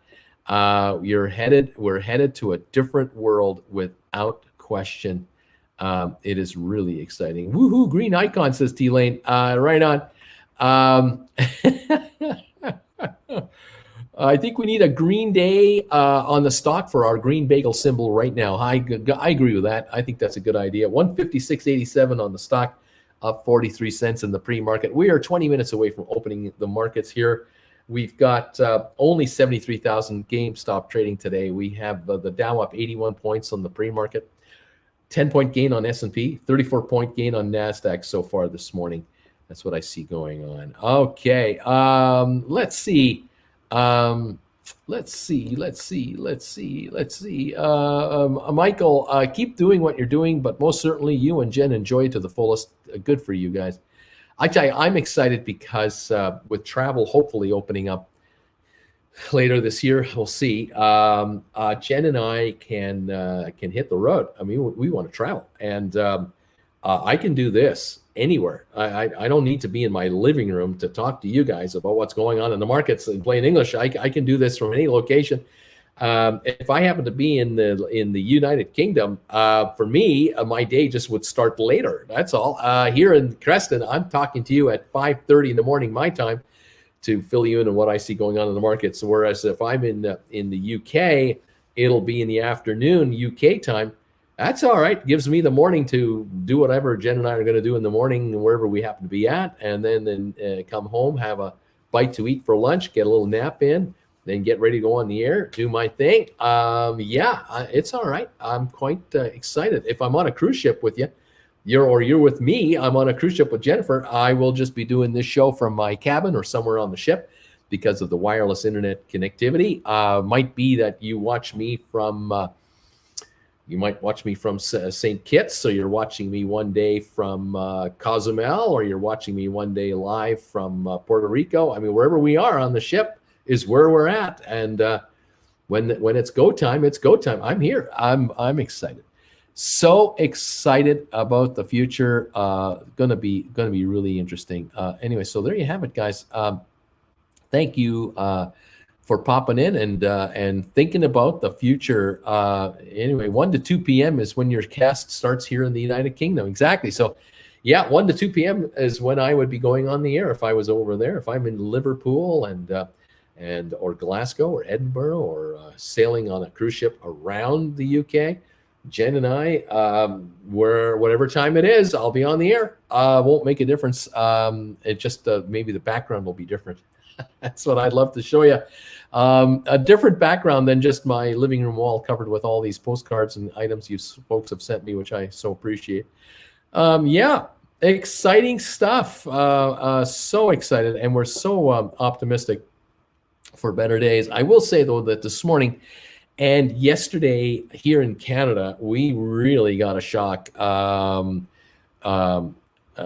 We're headed to a different world without question. It is really exciting. Woohoo! Green icon, says T Lane. Right on. I think we need a green day on the stock for our green bagel symbol right now. I agree with that. I think that's a good idea. 156.87 on the stock, up 43 cents in the pre-market. We are 20 minutes away from opening the markets here. We've got only 73,000 GameStop trading today. We have the Dow up 81 points on the pre-market, 10-point gain on S&P, 34-point gain on NASDAQ so far this morning. That's what I see going on. Okay, let's see. Let's see. Michael, keep doing what you're doing, but most certainly you and Jen enjoy it to the fullest. Good for you guys. I tell you, I'm excited because with travel hopefully opening up later this year, we'll see. Jen and I can hit the road. I mean, we want to travel, and I can do this anywhere. I don't need to be in my living room to talk to you guys about what's going on in the markets in plain English. I can do this from any location. If I happen to be in the United Kingdom, for me, my day just would start later. That's all. Here in Creston, I'm talking to you at 5:30 in the morning, my time, to fill you in on what I see going on in the markets. Whereas if I'm in the UK, it'll be in the afternoon UK time. That's all right. It gives me the morning to do whatever Jen and I are going to do in the morning, wherever we happen to be at, and then come home, have a bite to eat for lunch, get a little nap in, then get ready to go on the air, do my thing. It's all right. I'm quite excited. If I'm on a cruise ship with you, you're with me, I'm on a cruise ship with Jennifer, I will just be doing this show from my cabin or somewhere on the ship because of the wireless internet connectivity. Might be that you watch me from... you might watch me from St. Kitts, so you're watching me one day from Cozumel, or you're watching me one day live from Puerto Rico. I mean, wherever we are on the ship is where we're at. And when it's go time, it's go time. I'm here. I'm excited. So excited about the future. Gonna be really interesting. Anyway, so there you have it, guys. Thank you for popping in and thinking about the future. Anyway, 1 to 2 p.m. is when your cast starts here in the United Kingdom. Exactly. So, yeah, 1 to 2 p.m. is when I would be going on the air if I was over there. If I'm in Liverpool or Glasgow or Edinburgh or sailing on a cruise ship around the UK, Jen and I, whatever time it is, I'll be on the air. Won't make a difference. It just maybe the background will be different. That's what I'd love to show you. A different background than just my living room wall covered with all these postcards and items you folks have sent me, which I so appreciate. Yeah, exciting stuff. So excited, and we're so optimistic for better days. I will say, though, that this morning and yesterday here in Canada, we really got a shock.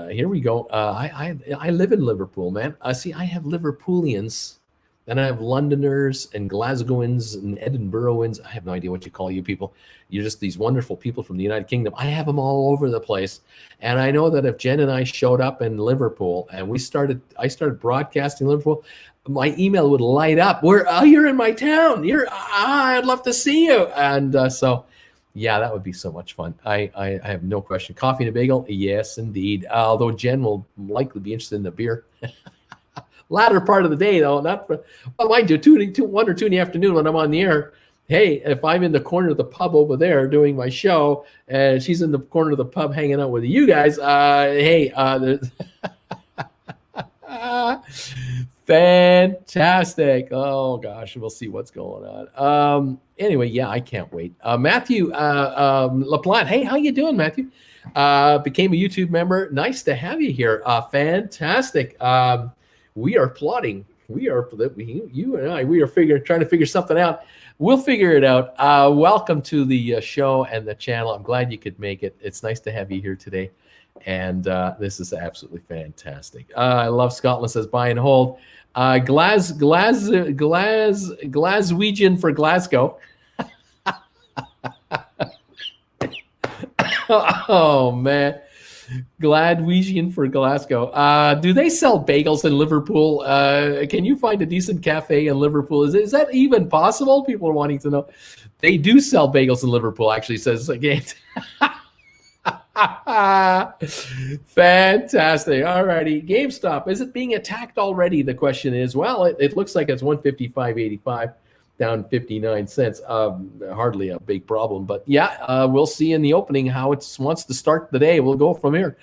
Here we go. I live in Liverpool, man. See, I have Liverpoolians, and I have Londoners and Glasgowans and Edinburghans. I have no idea what you call you people. You're just these wonderful people from the United Kingdom. I have them all over the place. And I know that if Jen and I showed up in Liverpool and I started broadcasting Liverpool, my email would light up. You're in my town. I'd love to see you. And so, yeah, that would be so much fun. I have no question. Coffee and a bagel? Yes, indeed. Although Jen will likely be interested in the beer. Latter part of the day, though. Mind you, 1 or 2 in the afternoon when I'm on the air. Hey, if I'm in the corner of the pub over there doing my show, and she's in the corner of the pub hanging out with you guys, fantastic. Oh gosh, we'll see what's going on. Anyway, yeah, I can't wait. Matthew LaPlante, hey, how you doing, Matthew? Became a YouTube member. Nice to have you here. Fantastic. We are plotting. You and I, we are trying to figure something out. We'll figure it out. Welcome to the show and the channel. I'm glad you could make it. It's nice to have you here today. And this is absolutely fantastic. I love Scotland, says buy and hold. Glaswegian for Glasgow. Oh, man. Gladwegian for Glasgow. Do they sell bagels in Liverpool? Can you find a decent cafe in Liverpool? Is that even possible? People are wanting to know. They do sell bagels in Liverpool, actually, says again. Fantastic. All righty. GameStop, is it being attacked already? The question is, well, it looks like it's 155.85, down 59 cents. Hardly a big problem, but yeah, we'll see in the opening how it wants to start the day. We'll go from here.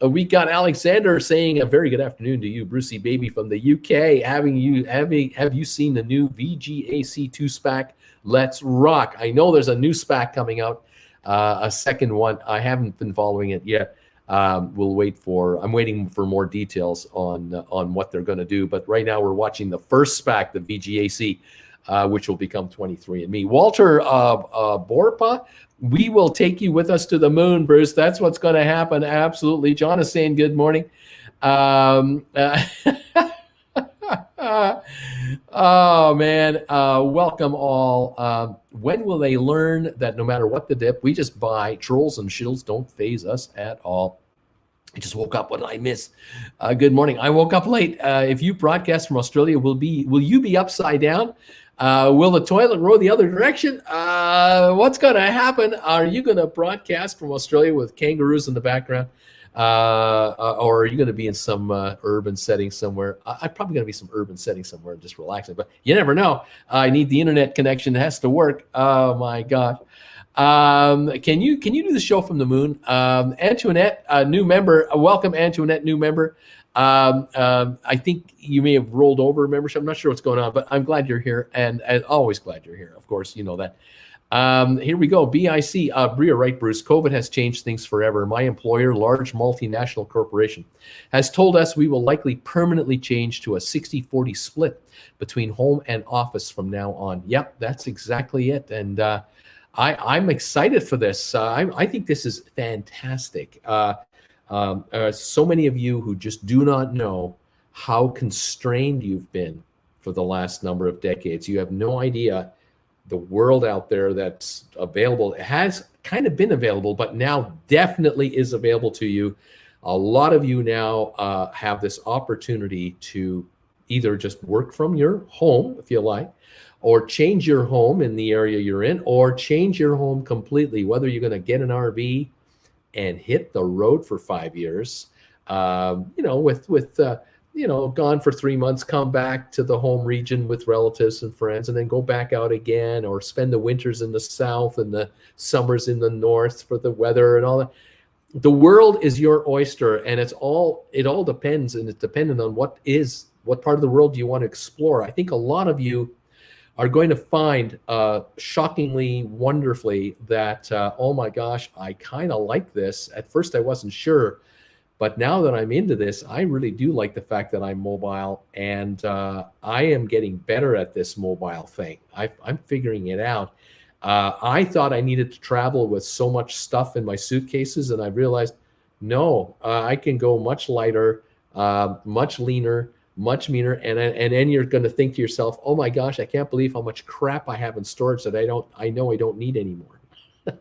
We got Alexander saying a very good afternoon to you, Brucey baby from the UK. Have you seen the new VGAC2 SPAC? Let's rock. I know there's a new SPAC coming out. A second one. I haven't been following it yet. I'm waiting for more details on what they're going to do. But right now we're watching the first SPAC, the VGAC, which will become 23andMe. Walter Borpa, we will take you with us to the moon, Bruce. That's what's going to happen. Absolutely. John is saying good morning. Oh man, welcome all. When will they learn that no matter what the dip, we just buy? Trolls and shills don't phase us at all. I just woke up. What did I miss? Good morning. I woke up late. If you broadcast from Australia, will you be upside down? Will the toilet roll the other direction? What's going to happen? Are you going to broadcast from Australia with kangaroos in the background? Or are you going to be in some urban setting somewhere? I'm probably going to be some urban setting somewhere, just relaxing. But you never know. I need the internet connection. It has to work. Oh my God. Can you do the show from the moon? Antoinette, a new member. Welcome, Antoinette, new member. I think you may have rolled over membership. I'm not sure what's going on, but I'm glad you're here, and always glad you're here. Of course, you know that. Here we go. BIC, Bria Wright, Bruce. COVID has changed things forever. My employer, large multinational corporation, has told us we will likely permanently change to a 60-40 split between home and office from now on. Yep, that's exactly it. And I'm excited for this. I think this is fantastic. So many of you who just do not know how constrained you've been for the last number of decades. You have no idea the world out there that's available. It has kind of been available, but now definitely is available to you. A lot of you now have this opportunity to either just work from your home, if you like, or change your home in the area you're in, or change your home completely, whether you're going to get an RV and hit the road for 5 years, gone for 3 months, come back to the home region with relatives and friends, and then go back out again, or spend the winters in the south and the summers in the north for the weather and all that. The world is your oyster, and it all depends, and it's dependent on what part of the world you want to explore. I think a lot of you are going to find shockingly, wonderfully that, oh my gosh, I kind of like this. At first I wasn't sure, but now that I'm into this, I really do like the fact that I'm mobile, and I am getting better at this mobile thing. I'm figuring it out. I thought I needed to travel with so much stuff in my suitcases, and I realized, no, I can go much lighter, much leaner, much meaner, and then you're going to think to yourself, oh my gosh, I can't believe how much crap I have in storage that I know I don't need anymore.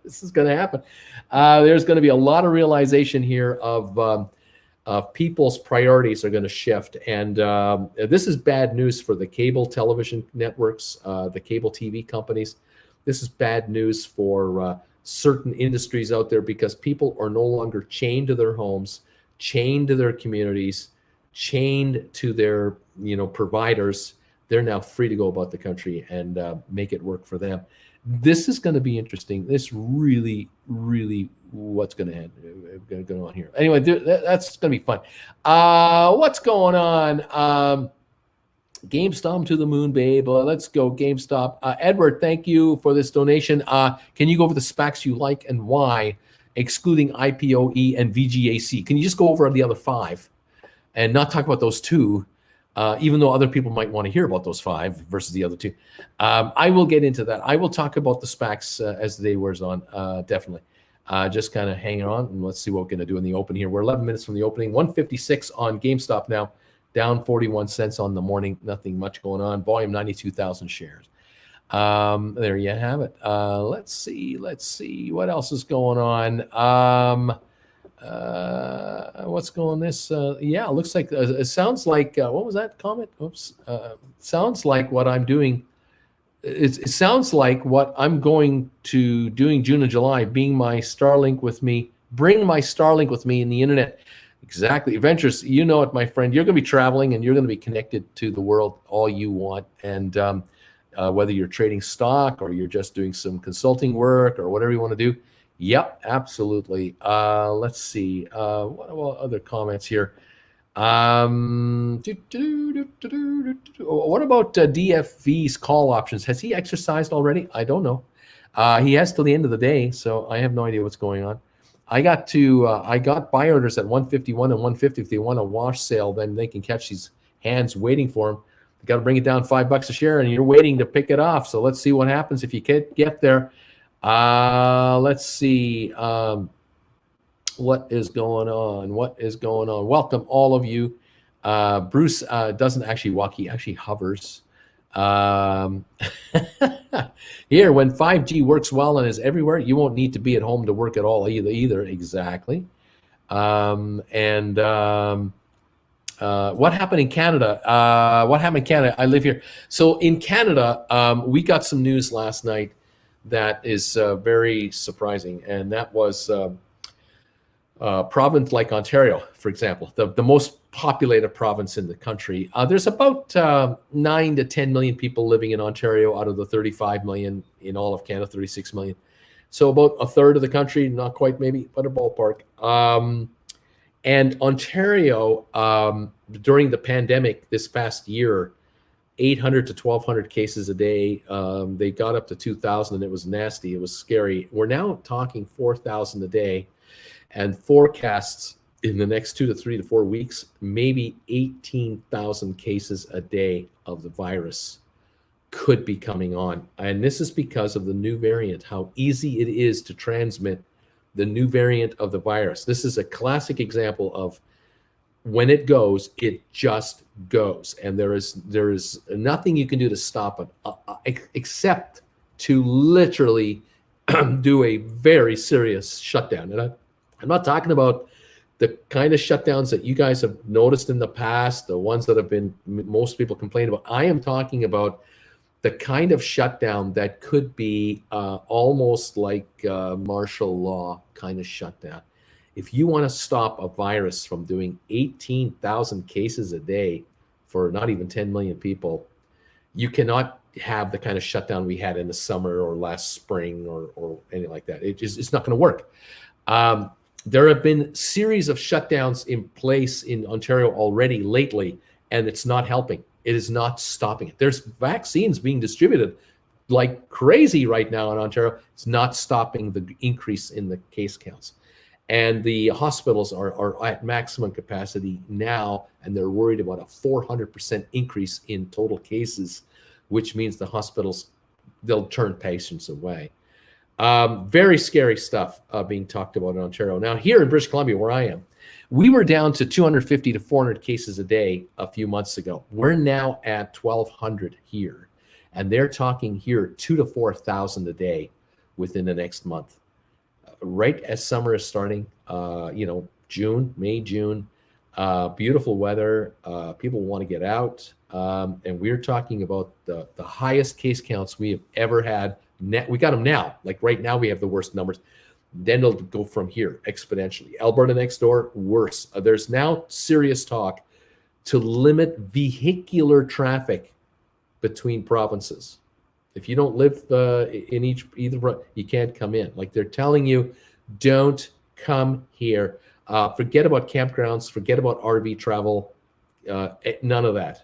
This is going to happen. There's going to be a lot of realization here of people's priorities are going to shift, and this is bad news for the cable television networks, the cable TV companies. This is bad news for certain industries out there, because people are no longer chained to their homes, chained to their communities, chained to their providers. They're now free to go about the country and make it work for them. This is going to be interesting. This really, really what's going to go on here. Anyway, that's going to be fun. What's going on? GameStop to the moon, babe. Let's go, GameStop. Edward, thank you for this donation. Can you go over the SPACs you like and why, excluding IPOE and VGAC? Can you just go over the other 5 and not talk about those 2, even though other people might want to hear about those 5 versus the other 2? I will get into that. I will talk about the SPACs as the day wears on, definitely. Just kind of hang on, and let's see what we're going to do in the open here. We're 11 minutes from the opening. 156 on GameStop now. Down 41 cents on the morning. Nothing much going on. Volume 92,000 shares. There you have it. Let's see what else is going on. What's going this? Yeah, it looks like it sounds like what was that comment? Oops. Sounds like what I'm doing. It sounds like what I'm going to doing June and July, being my Starlink with me, bring my Starlink with me in the internet. Exactly. Ventures, you know it, my friend. You're going to be traveling, and you're going to be connected to the world all you want. And whether you're trading stock or you're just doing some consulting work or whatever you want to do, yep, absolutely. Let's see. What about other comments here? What about DFV's call options? Has he exercised already? I don't know. He has till the end of the day, so I have no idea what's going on. I got buy orders at 151 and 150 if they want a wash sale. Then they can catch these hands waiting for them. You got to bring it down $5 a share, and you're waiting to pick it off. So let's see what happens if you can't get there. Let's see what is going on. Welcome all of you. Bruce doesn't actually walk; he actually hovers. Here, when 5G works well and is everywhere, you won't need to be at home to work at all either. Exactly. What happened in Canada? I live here. So in Canada, we got some news last night that is very surprising, and that was province like Ontario, for example, the most populated province in the country. There's about 9 to 10 million people living in Ontario out of the 35 million in all of Canada, 36 million. So about a third of the country, not quite maybe, but a ballpark. And Ontario, during the pandemic this past year, 800 to 1,200 cases a day. They got up to 2,000 and it was nasty. It was scary. We're now talking 4,000 a day, and forecasts in the next 2 to 3 to 4 weeks, maybe 18,000 cases a day of the virus could be coming on. And this is because of the new variant, how easy it is to transmit the new variant of the virus. This is a classic example of when it goes, it just goes. And there is nothing you can do to stop it except to literally do a very serious shutdown. And I'm not talking about the kind of shutdowns that you guys have noticed in the past, the ones that have been most people complain about. I am talking about the kind of shutdown that could be almost like martial law kind of shutdown. If you want to stop a virus from doing 18,000 cases a day for not even 10 million people, you cannot have the kind of shutdown we had in the summer or last spring or anything like that. It's not going to work. There have been series of shutdowns in place in Ontario already lately, and it's not helping. It is not stopping it. There's vaccines being distributed like crazy right now in Ontario. It's not stopping the increase in the case counts. And the hospitals are at maximum capacity now, and they're worried about a 400% increase in total cases, which means the hospitals, they'll turn patients away. Very scary stuff being talked about in Ontario. Now, here in British Columbia, where I am, we were down to 250 to 400 cases a day a few months ago. We're now at 1,200 here, and they're talking here 2,000 to 4,000 a day within the next month. Right as summer is starting, June, May, June, beautiful weather. People want to get out, and we're talking about the highest case counts we have ever had. We got them now. Like right now, we have the worst numbers. Then it'll go from here exponentially. Alberta next door, worse. There's now serious talk to limit vehicular traffic between provinces. If you don't live in either, you can't come in. Like they're telling you, don't come here. Forget about campgrounds. Forget about RV travel. None of that.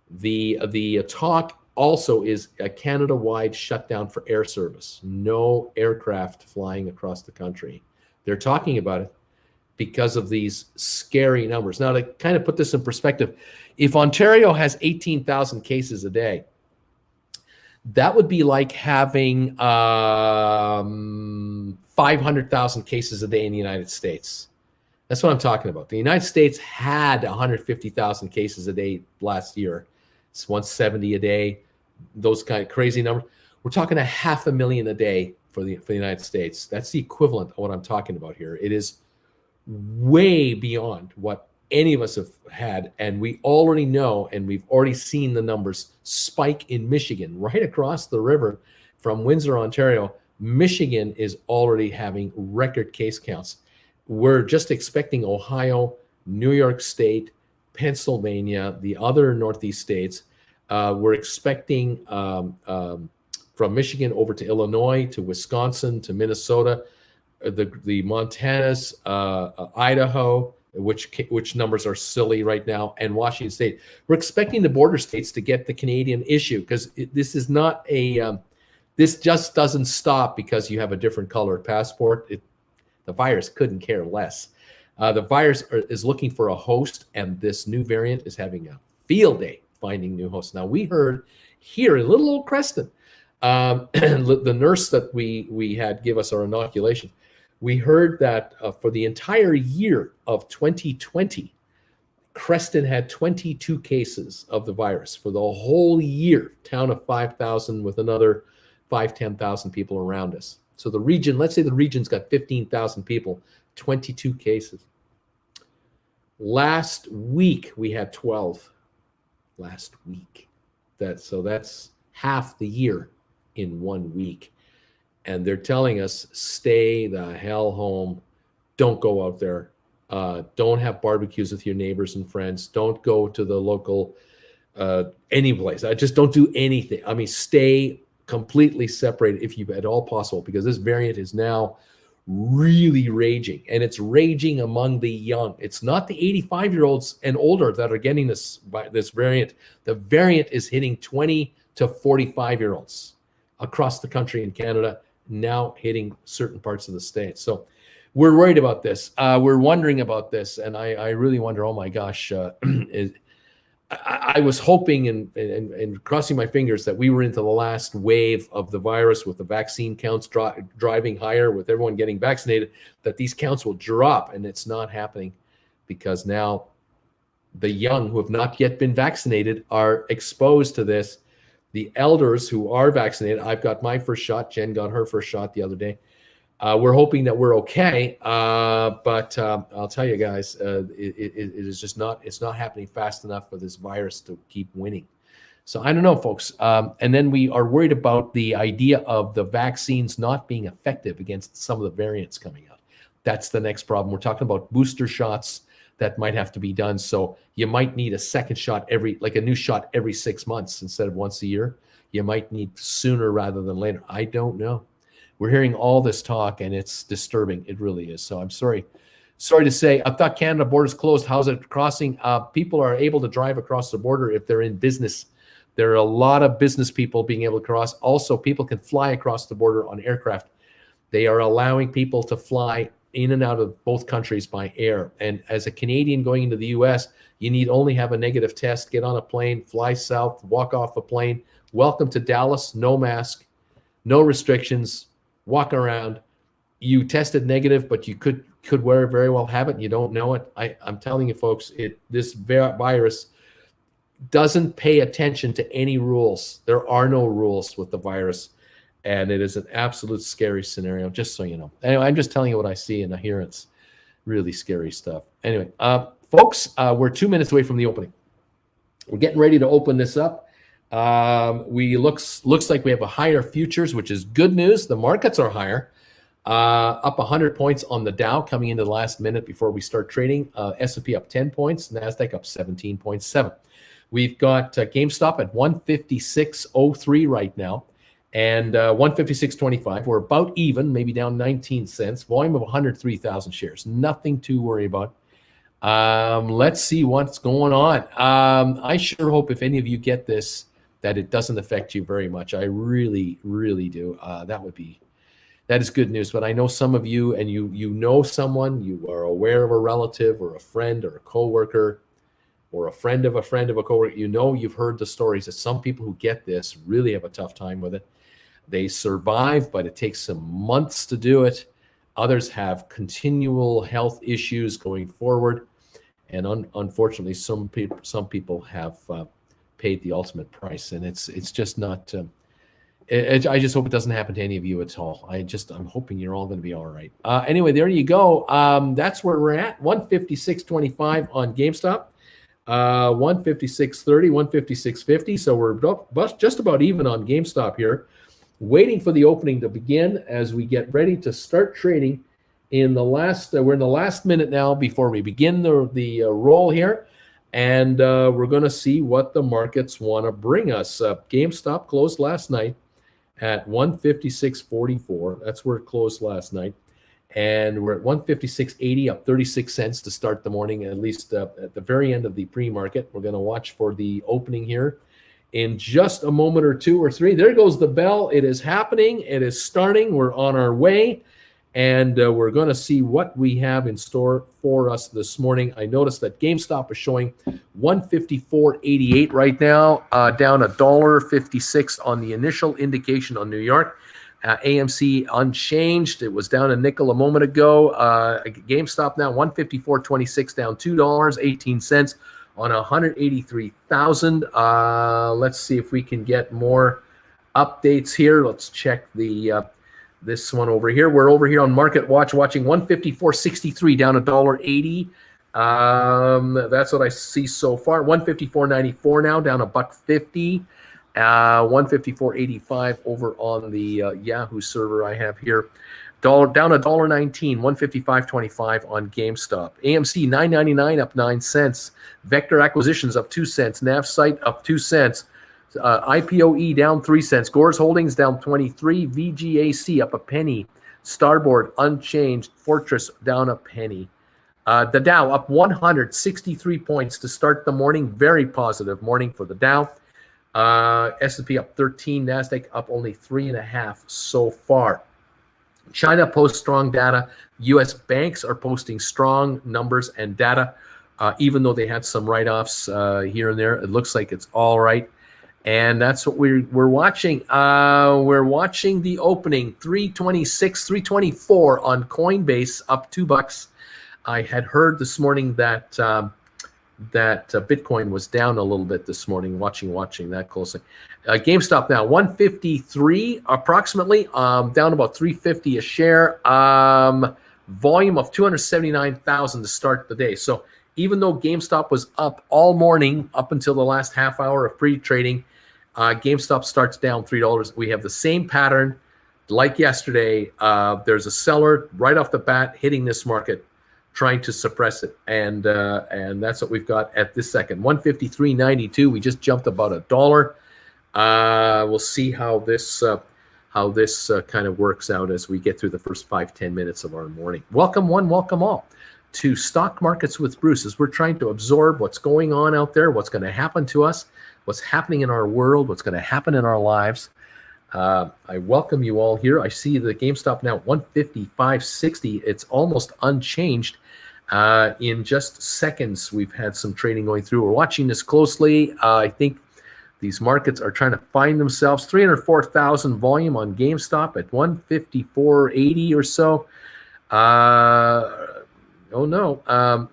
The talk also is a Canada-wide shutdown for air service. No aircraft flying across the country. They're talking about it because of these scary numbers. Now, to kind of put this in perspective, if Ontario has 18,000 cases a day, that would be like having 500,000 cases a day in the United States. That's what I'm talking about. The United States had 150,000 cases a day last year. It's 170 a day, those kind of crazy numbers. We're talking 500,000 a day for the United States. That's the equivalent of what I'm talking about here. It is way beyond what any of us have had, and we already know, and we've already seen the numbers spike in Michigan, right across the river from Windsor, Ontario. Michigan is already having record case counts. We're just expecting Ohio, New York State, Pennsylvania, the other Northeast states. We're expecting from Michigan over to Illinois, to Wisconsin, to Minnesota, the Montanas, Idaho, which numbers are silly right now, and Washington State. We're expecting the border states to get the Canadian issue, because this is not a this just doesn't stop because you have a different colored passport. The virus couldn't care less. The virus is looking for a host, and this new variant is having a field day finding new hosts. Now, we heard here in little old Creston, the nurse that we had give us our inoculation, we heard that for the entire year of 2020, Creston had 22 cases of the virus for the whole year, town of 5,000 with another 10,000 people around us. So the region, let's say the region's got 15,000 people, 22 cases. Last week, we had 12. Last week. So that's half the year in 1 week. And they're telling us, stay the hell home. Don't go out there. Don't have barbecues with your neighbors and friends. Don't go to the local any place. Just don't do anything. I mean, stay completely separated if you at all possible, because this variant is now really raging, and it's raging among the young. It's not the 85-year-olds and older that are getting this variant. The variant is hitting 20 to 45-year-olds across the country in Canada, now hitting certain parts of the state. So we're worried about this. We're wondering about this, and I really wonder, oh my gosh, I was hoping and crossing my fingers that we were into the last wave of the virus, with the vaccine counts driving higher, with everyone getting vaccinated, that these counts will drop, and it's not happening, because now the young who have not yet been vaccinated are exposed to this. The elders who are vaccinated, I've got my first shot, Jen got her first shot the other day. We're hoping that we're okay, but I'll tell you guys, it is just not. It's not happening fast enough for this virus to keep winning. So I don't know, folks. And then we are worried about the idea of the vaccines not being effective against some of the variants coming out. That's the next problem. We're talking about booster shots that might have to be done. So you might need a second shot a new shot every 6 months instead of once a year. You might need sooner rather than later. I don't know. We're hearing all this talk, and it's disturbing. It really is. So I'm sorry to say. I thought Canada borders closed. How's it crossing? People are able to drive across the border if they're in business. There are a lot of business people being able to cross. Also, people can fly across the border on aircraft. They are allowing people to fly in and out of both countries by air. And as a Canadian going into the U.S., you need only have a negative test, get on a plane, fly south, walk off a plane. Welcome to Dallas. No mask, no restrictions. Walk around. You tested negative, but you could very well have it, and you don't know it. I'm telling you, folks, this virus doesn't pay attention to any rules. There are no rules with the virus, and it is an absolute scary scenario, just so you know. Anyway, I'm just telling you what I see and I hear. It's really scary stuff. Anyway, folks, we're 2 minutes away from the opening. We're getting ready to open this up. Looks like we have a higher futures, which is good news. The markets are higher, up 100 points on the Dow coming into the last minute before we start trading. S&P up 10 points, NASDAQ up 17.7. We've got GameStop at 156.03 right now, and 156.25. We're about even, maybe down 19 cents. Volume of 103,000 shares. Nothing to worry about. Let's see what's going on. I sure hope if any of you get this, that it doesn't affect you very much. I really, really do. That is good news. But I know some of you, and you know someone, you are aware of a relative or a friend or a coworker or a friend of a coworker. You've heard the stories that some people who get this really have a tough time with it. They survive, but it takes some months to do it. Others have continual health issues going forward. And unfortunately, some people have paid the ultimate price, and it's just not. I just hope it doesn't happen to any of you at all. I'm hoping you're all going to be all right. Anyway, there you go. That's where we're at. 156.25 on GameStop, 156.30, 156.50. So we're just about even on GameStop here, waiting for the opening to begin as we get ready to start trading. We're in the last minute now before we begin the roll here, and we're going to see what the markets want to bring us. GameStop closed last night at 156.44. That's where it closed last night, and we're at 156.80, up 36 cents to start the morning, at least at the very end of the pre-market. We're going to watch for the opening here in just a moment or two or three. There goes the bell. It is happening. It is starting. We're on our way. and we're going to see what we have in store for us this morning. I noticed that GameStop is showing 154.88 right now, down $1.56 on the initial indication on New York. AMC unchanged. It was down a nickel a moment ago. GameStop now 154.26, down $2.18 on 183,000. Let's see if we can get more updates here. Let's check the this one over here. We're over here on Market Watch watching 154.63, down $1.80. That's what I see so far. 154.94 now, down $1.50. 154.85 over on the Yahoo server I have here. Down $1.19, 155.25 on GameStop. AMC 9.99 up 9 cents. Vector Acquisitions up 2 cents. NavSite up 2 cents. IPOE down 3 cents. Gores Holdings down 23. VGAC up a penny. Starboard unchanged. Fortress down a penny. The Dow up 163 points to start the morning. Very positive morning for the Dow. S&P up 13. NASDAQ up only 3.5 so far. China posts strong data. U.S. banks are posting strong numbers and data, even though they had some write-offs here and there. It looks like it's all right. And that's what we're watching. We're watching the opening, 326, 324 on Coinbase, up $2. I had heard this morning that Bitcoin was down a little bit this morning. Watching that closely. GameStop now 153 approximately, down about 350 a share. Volume of 279,000 to start the day. So even though GameStop was up all morning up until the last half hour of pre-trading, GameStop starts down $3. We have the same pattern like yesterday. There's a seller right off the bat hitting this market, trying to suppress it, and that's what we've got at this second. 153.92. We just jumped about $1. We'll see how this kind of works out as we get through the first 5-10 minutes of our morning. Welcome one, welcome all to Stock Markets with Bruce, as we're trying to absorb what's going on out there, what's going to happen to us, what's happening in our world, what's going to happen in our lives. I welcome you all here. I see the GameStop now 155.60. It's almost unchanged. In just seconds, we've had some trading going through. We're watching this closely. I think these markets are trying to find themselves. 304,000 volume on GameStop at 154.80 or so. Oh no,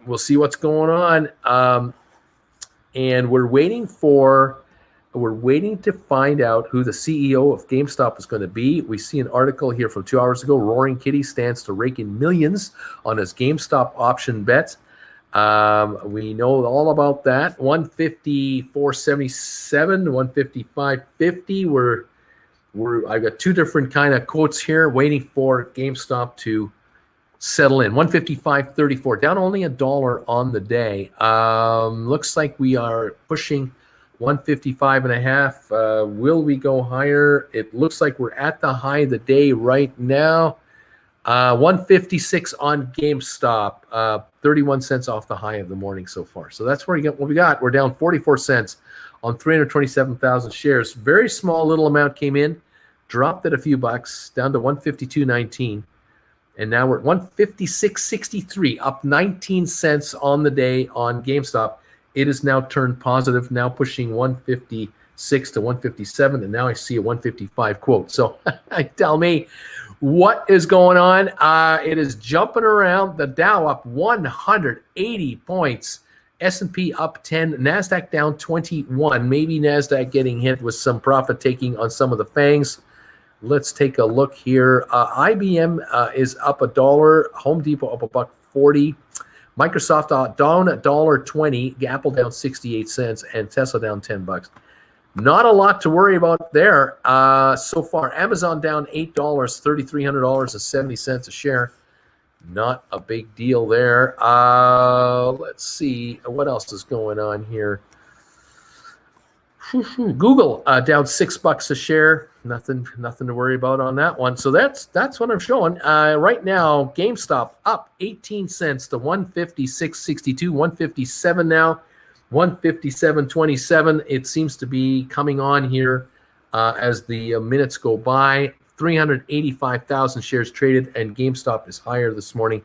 we'll see what's going on. And we're waiting to find out who the CEO of GameStop is going to be. We see an article here from 2 hours ago. Roaring Kitty stands to rake in millions on his GameStop option bet. We know all about that. 154.77, 155.50. I've got two different kind of quotes here, waiting for GameStop to settle in. 155.34, down only $1 on the day. Looks like we are pushing 155.5. Will we go higher? It looks like we're at the high of the day right now. 156 on GameStop, 31 cents off the high of the morning so far. So that's where what we got. We're down 44 cents on 327,000 shares. Very small little amount came in, dropped it a few bucks, down to 152.19. And now we're at 156.63, up 19 cents on the day on GameStop. It is now turned positive, now pushing 156 to 157, and now I see a 155 quote. So tell me, what is going on? It is jumping around. The Dow up 180 points. S&P up 10. NASDAQ down 21. Maybe NASDAQ getting hit with some profit taking on some of the FANGs. Let's take a look here. IBM is up $1. Home Depot up $1.40. Microsoft down $1.20. Apple down 68 cents, and Tesla down $10. Not a lot to worry about there so far. Amazon down $8, $3,300.70 a share. Not a big deal there. Let's see what else is going on here. Google down $6 a share. Nothing to worry about on that one. So that's what I'm showing. Right now, GameStop up 18 cents to 156.62, 157 now, 157.27. It seems to be coming on here as the minutes go by. 385,000 shares traded, and GameStop is higher this morning,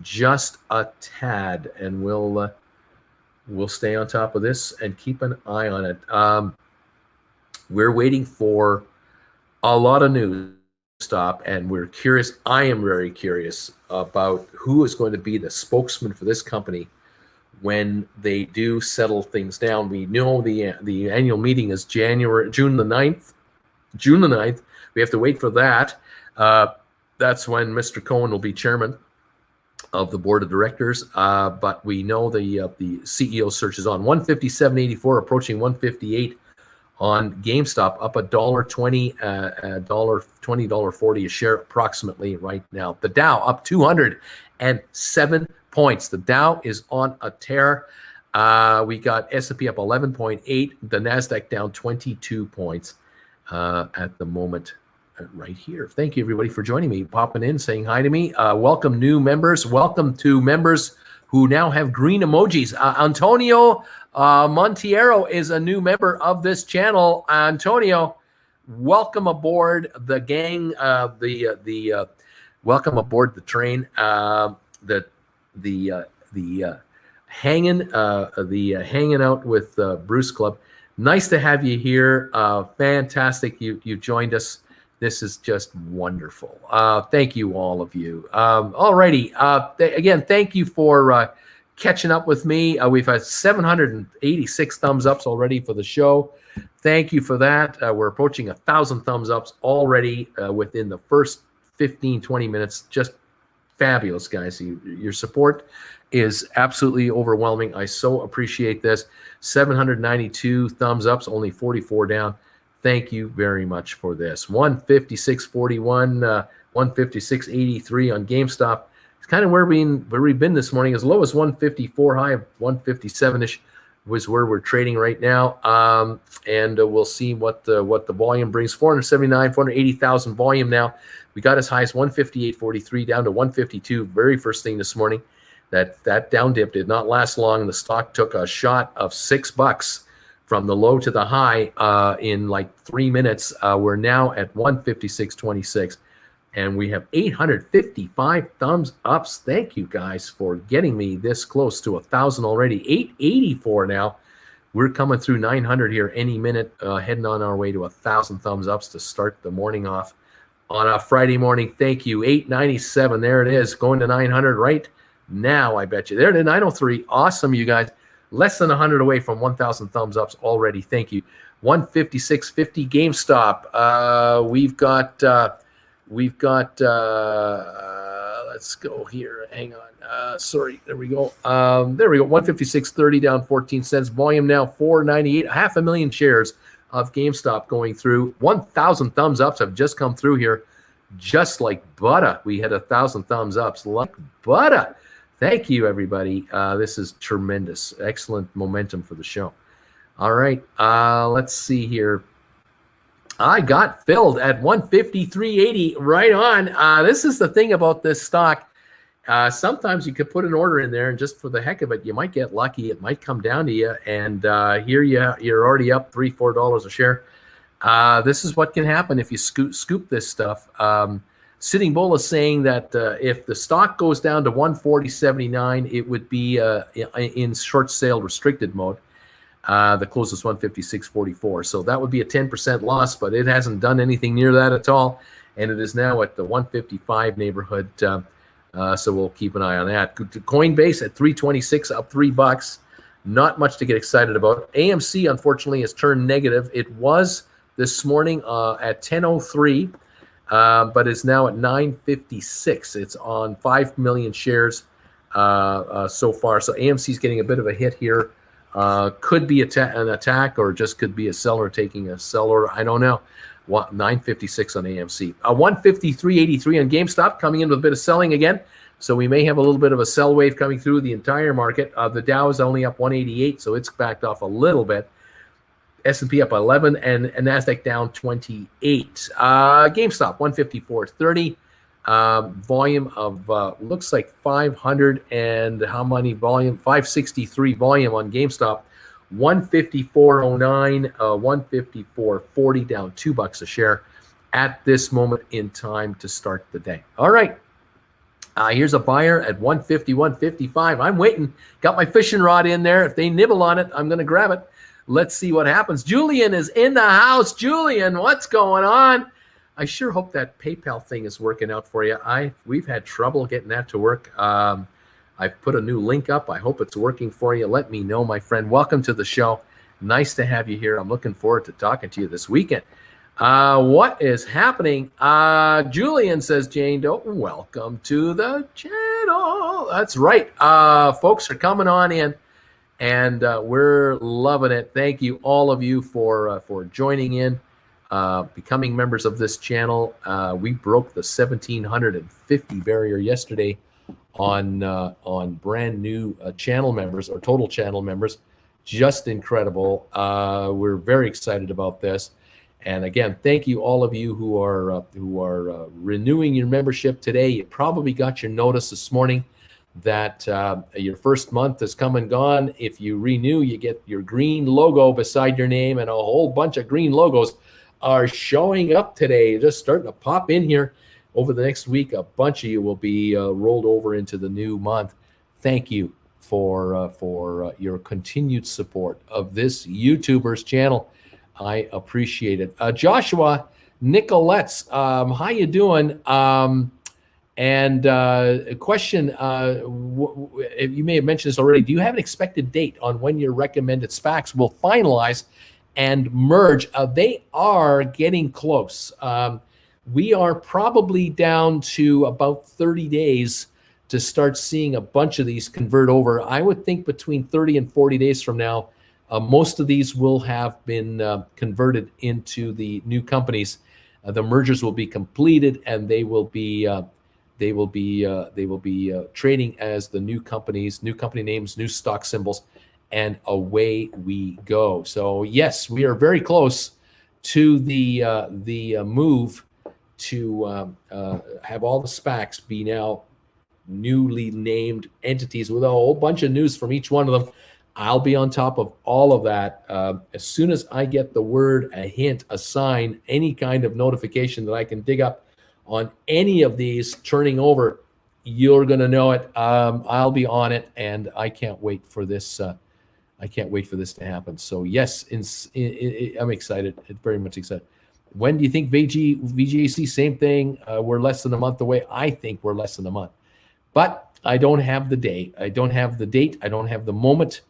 just a tad, and we'll stay on top of this and keep an eye on it. We're waiting for a lot of news, Stop, and we're curious. I am very curious about who is going to be the spokesman for this company when they do settle things down. We know the annual meeting is June the 9th. June the 9th. We have to wait for that. That's when Mr. Cohen will be chairman of the board of directors. But we know the CEO search is on 157.84, approaching 158 on GameStop, up $1.20, $20.40 a share approximately right now. The Dow up 207 points. The Dow is on a tear. We got S&P up 11.8. The NASDAQ down 22 points at the moment right here. Thank you, everybody, for joining me, popping in, saying hi to me. Welcome new members. Welcome to members who now have green emojis. Antonio Montiero is a new member of this channel. Antonio, welcome aboard the gang. Welcome aboard the train. Hanging out with Bruce Club. Nice to have you here. Fantastic. You joined us. This is just wonderful. Thank you, all of you. Alrighty. Again, thank you for catching up with me. We've had 786 thumbs ups already for the show. Thank you for that. We're approaching 1,000 thumbs ups already within the first 15, 20 minutes. Just fabulous, guys. Your support is absolutely overwhelming. I so appreciate this. 792 thumbs ups, only 44 down. Thank you very much for this. 156.41, 156.83 on GameStop. It's kind of where we've been this morning. As low as 154, high of 157-ish was where we're trading right now. And we'll see what the volume brings. 480,000 volume now. We got as high as 158.43 down to 152. Very first thing this morning. That down dip did not last long. The stock took a shot of $6 from the low to the high in like 3 minutes. We're now at 156.26, and we have 855 thumbs ups. Thank you guys for getting me this close to 1,000 already. 884 now. We're coming through 900 here any minute, heading on our way to 1,000 thumbs ups to start the morning off on a Friday morning. Thank you. 897. There it is, going to 900 right now. I bet you there it is. 903. Awesome, you guys. Less than 100 away from 1,000 thumbs ups already. Thank you. 156.50 GameStop. We've got. Let's go here. Hang on. Sorry. There we go. There we go. 156.30 down 14 cents. Volume now 498. 500,000 shares of GameStop going through. 1,000 thumbs ups have just come through here, just like butter. We had 1,000 thumbs ups like butter. Thank you, everybody. This is tremendous. Excellent momentum for the show. All right. Let's see here. I got filled at 153.80. Right on. This is the thing about this stock. Sometimes you could put an order in there, and just for the heck of it, you might get lucky. It might come down to you, and here you're already up $3-4 a share. This is what can happen if you scoop this stuff. Sitting Bull is saying that if the stock goes down to 140.79, it would be in short sale restricted mode. The close is 156.44. So that would be a 10% loss, but it hasn't done anything near that at all. And it is now at the 155 neighborhood. So we'll keep an eye on that. Coinbase at 326, up $3. Not much to get excited about. AMC, unfortunately, has turned negative. It was this morning at 10.03. But it's now at 956. It's on 5 million shares so far. So AMC is getting a bit of a hit here. Could be an attack, or just could be a seller taking a seller. I don't know. 956 on AMC. 153.83 on GameStop, coming in with a bit of selling again. So we may have a little bit of a sell wave coming through the entire market. The Dow is only up 188, so it's backed off a little bit. S&P up 11 and NASDAQ down 28. GameStop 154.30. Volume of looks like 500 and how many volume? 563 volume on GameStop. 154.09. 154.40 down $2 a share. at this moment in time to start the day. All right. Here's a buyer at 150, 155. I'm waiting. Got my fishing rod in there. If they nibble on it, I'm going to grab it. Let's see what happens. Julian is in the house. Julian, what's going on? I sure hope that PayPal thing is working out for you. We've had trouble getting that to work. I've put a new link up. I hope it's working for you. Let me know, my friend. Welcome to the show. Nice to have you here. I'm looking forward to talking to you this weekend. What is happening? Julian says, Jane Doe, welcome to the channel. That's right. Folks are coming on in, and we're loving it. Thank you, all of you, for joining in, becoming members of this channel. We broke the 1,750 barrier yesterday on brand new channel members, or total channel members. Just incredible. We're very excited about this. And again, thank you, all of you who are renewing your membership today. You probably got your notice this morning that your first month has come and gone. If you renew, you get your green logo beside your name, and a whole bunch of green logos are showing up today, just starting to pop in here. Over the next week, a bunch of you will be rolled over into the new month. Thank you for your continued support of this YouTuber's channel. I appreciate it. Joshua Nicolettes, how you doing? And a question, you may have mentioned this already. Do you have an expected date on when your recommended SPACs will finalize and merge? They are getting close. We are probably down to about 30 days to start seeing a bunch of these convert over. I would think between 30 and 40 days from now, most of these will have been converted into the new companies. The mergers will be completed, and they will be trading as the new companies, new company names, new stock symbols, and away we go. So yes, we are very close to the move to have all the SPACs be now newly named entities with a whole bunch of news from each one of them. I'll be on top of all of that. As soon as I get the word, a hint, a sign, any kind of notification that I can dig up on any of these turning over, you're going to know it. I'll be on it, and I can't wait for this. I can't wait for this to happen. So yes, I'm excited, very much excited. When do you think VGAC? Same thing. We're less than a month away. I think we're less than a month, but I don't have the date. I don't have the date. I don't have the moment.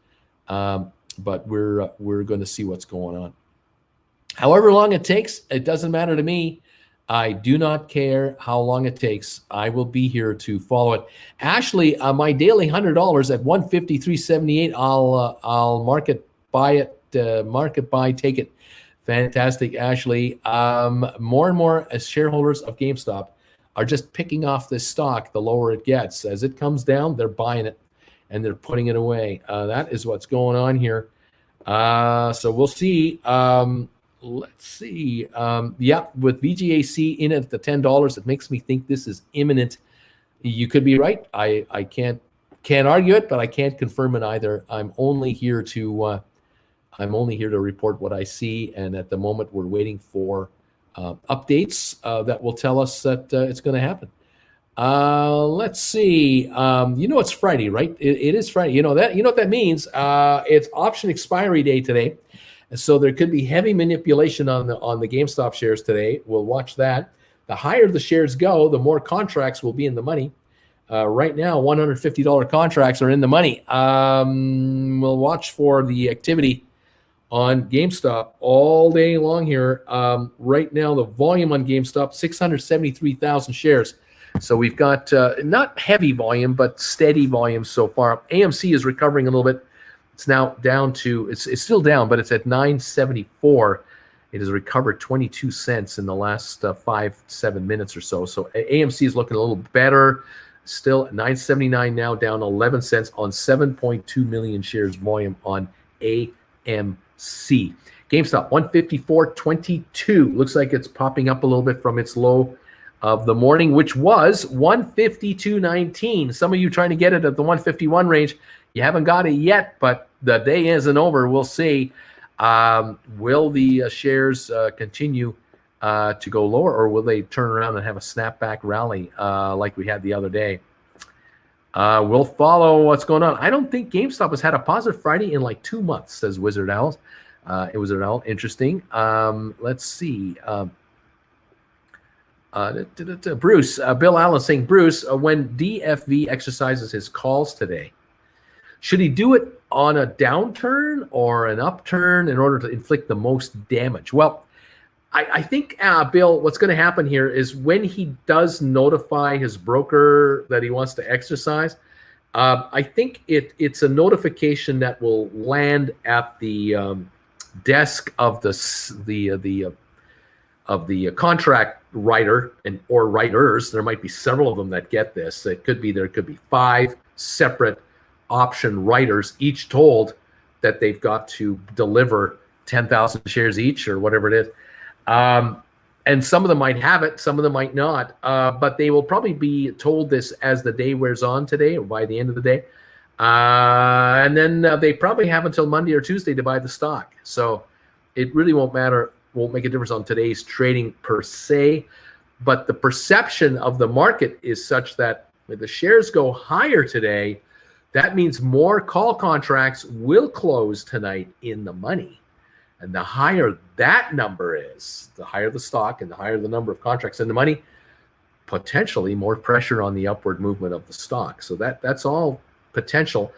But we're going to see what's going on. However long it takes, it doesn't matter to me. I do not care how long it takes. I will be here to follow it. Ashley, my daily $100 at 153.78. I'll market buy it. Market buy, take it. Fantastic, Ashley. More and more as shareholders of GameStop are just picking off this stock the lower it gets. As it comes down, they're buying it and they're putting it away. That is what's going on here. So we'll see. Let's see. Yeah, with VGAC in at the $10, it makes me think this is imminent. You could be right. I can't argue it, but I can't confirm it either. I'm only here to report what I see, and at the moment we're waiting for updates that will tell us that it's going to happen. Let's see. It's Friday, right? It is Friday. You know what that means. It's option expiry day today, so there could be heavy manipulation on the GameStop shares today. We'll watch that. The higher the shares go, the more contracts will be in the money. Right now, $150 contracts are in the money. We'll watch for the activity on GameStop all day long here. Right now, the volume on GameStop, 673,000 shares. So we've got not heavy volume, but steady volume so far. AMC is recovering a little bit. It's now down to, it's still down, but it's at 974. It has recovered 22 cents in the last 5-7 minutes or so. So AMC is looking a little better. Still at 979 now, down 11 cents on 7.2 million shares volume on AMC. GameStop 154.22. Looks like it's popping up a little bit from its low of the morning, which was 152.19. Some of you trying to get it at the 151 range. You haven't got it yet, but the day isn't over. We'll see. Will the shares continue to go lower, or will they turn around and have a snapback rally like we had the other day? We'll follow what's going on. I don't think GameStop has had a positive Friday in like 2 months, says Wizard Owl. Wizard Owl, interesting. Let's see. Bruce, Bill Allen saying, Bruce, when DFV exercises his calls today, should he do it on a downturn or an upturn in order to inflict the most damage? Well, I think, Bill, what's going to happen here is when he does notify his broker that he wants to exercise, I think it's a notification that will land at the desk of the contract writer or writers. There might be several of them that get this. There could be 5 separate option writers, each told that they've got to deliver 10,000 shares each or whatever it is. And some of them might have it, some of them might not, but they will probably be told this as the day wears on today or by the end of the day. And then they probably have until Monday or Tuesday to buy the stock. So it really won't make a difference on today's trading per se. But the perception of the market is such that if the shares go higher today, that means more call contracts will close tonight in the money. And the higher that number is, the higher the stock and the higher the number of contracts in the money, potentially more pressure on the upward movement of the stock. So that's all potential.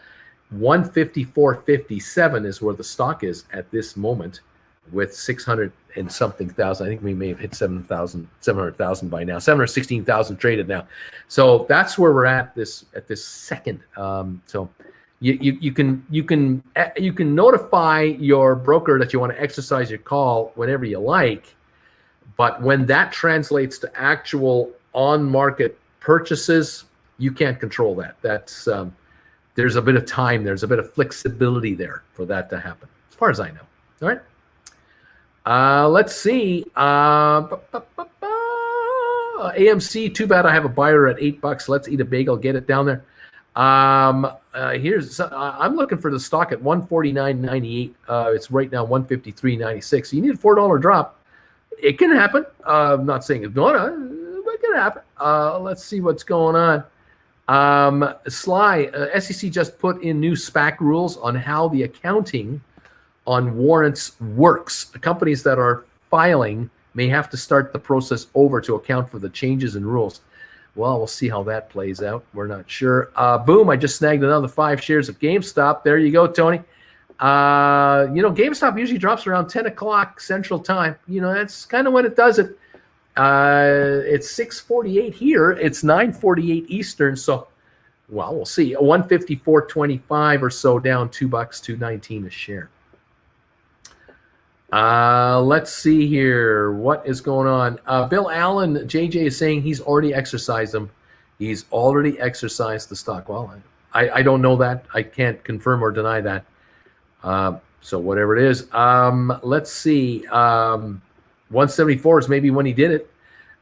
154.57 is where the stock is at this moment with 600 and something thousand. I think we may have hit 700,000 by now, 716,000 traded now. So that's where we're at this second. So you can notify your broker that you want to exercise your call whenever you like, but when that translates to actual on-market purchases, you can't control that. That's there's a bit of time, there's a bit of flexibility there for that to happen, as far as I know. All right. Let's see. AMC, too bad I have a buyer at $8. Let's eat a bagel, get it down there. I'm looking for the stock at 149.98. It's right now 153.96. You need a $4 drop. It can happen. I'm not saying it's gonna, but it can happen. Let's see what's going on. Sly, SEC just put in new SPAC rules on how the accounting on warrants works. The companies that are filing may have to start the process over to account for the changes in rules. Well, we'll see how that plays out. We're not sure. Boom, I just snagged another 5 shares of GameStop. There you go, Tony. GameStop usually drops around 10 o'clock Central Time. That's kind of when it does it. It's 6:48 here. It's 9:48 Eastern. So, well, we'll see. 154.25 or so down, $2, $2.19 a share. Let's see here. What is going on? Bill Allen, JJ is saying he's already exercised them. He's already exercised the stock. Well, I don't know that. I can't confirm or deny that. So whatever it is. Let's see. 174 is maybe when he did it.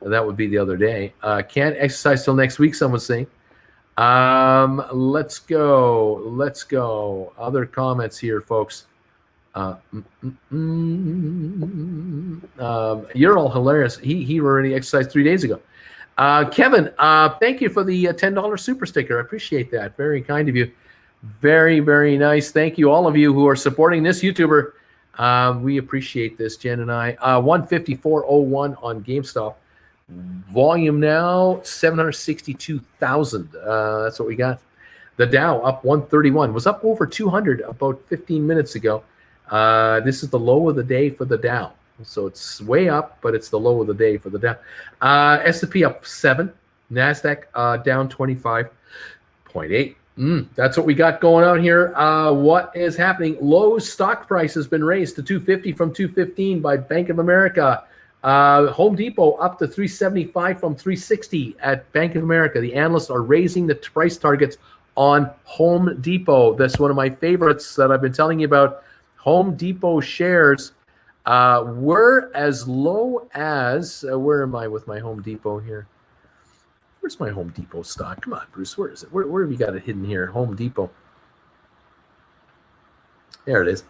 That would be the other day. Can't exercise till next week, someone's saying. Let's go. Other comments here, folks. You're all hilarious. He already exercised 3 days ago. Kevin, thank you for the $10 super sticker. I appreciate that. Very kind of you. Very, very nice. Thank you, all of you who are supporting this YouTuber. We appreciate this, Jen and I. 154.01 on GameStop. Volume now 762,000. That's what we got. The Dow up 131. Was up over 200 about 15 minutes ago. This is the low of the day for the Dow. So it's way up, but it's the low of the day for the Dow. S&P up 7. NASDAQ down 25.8. That's what we got going on here. What is happening? Lowe's stock price has been raised to $250 from $215 by Bank of America. Home Depot up to $375 from $360 at Bank of America. The analysts are raising the price targets on Home Depot. That's one of my favorites that I've been telling you about. Home Depot shares were as low as, where am I with my Home Depot here? Where's my Home Depot stock? Come on, Bruce, where is it? Where have you got it hidden here? Home Depot. There it is.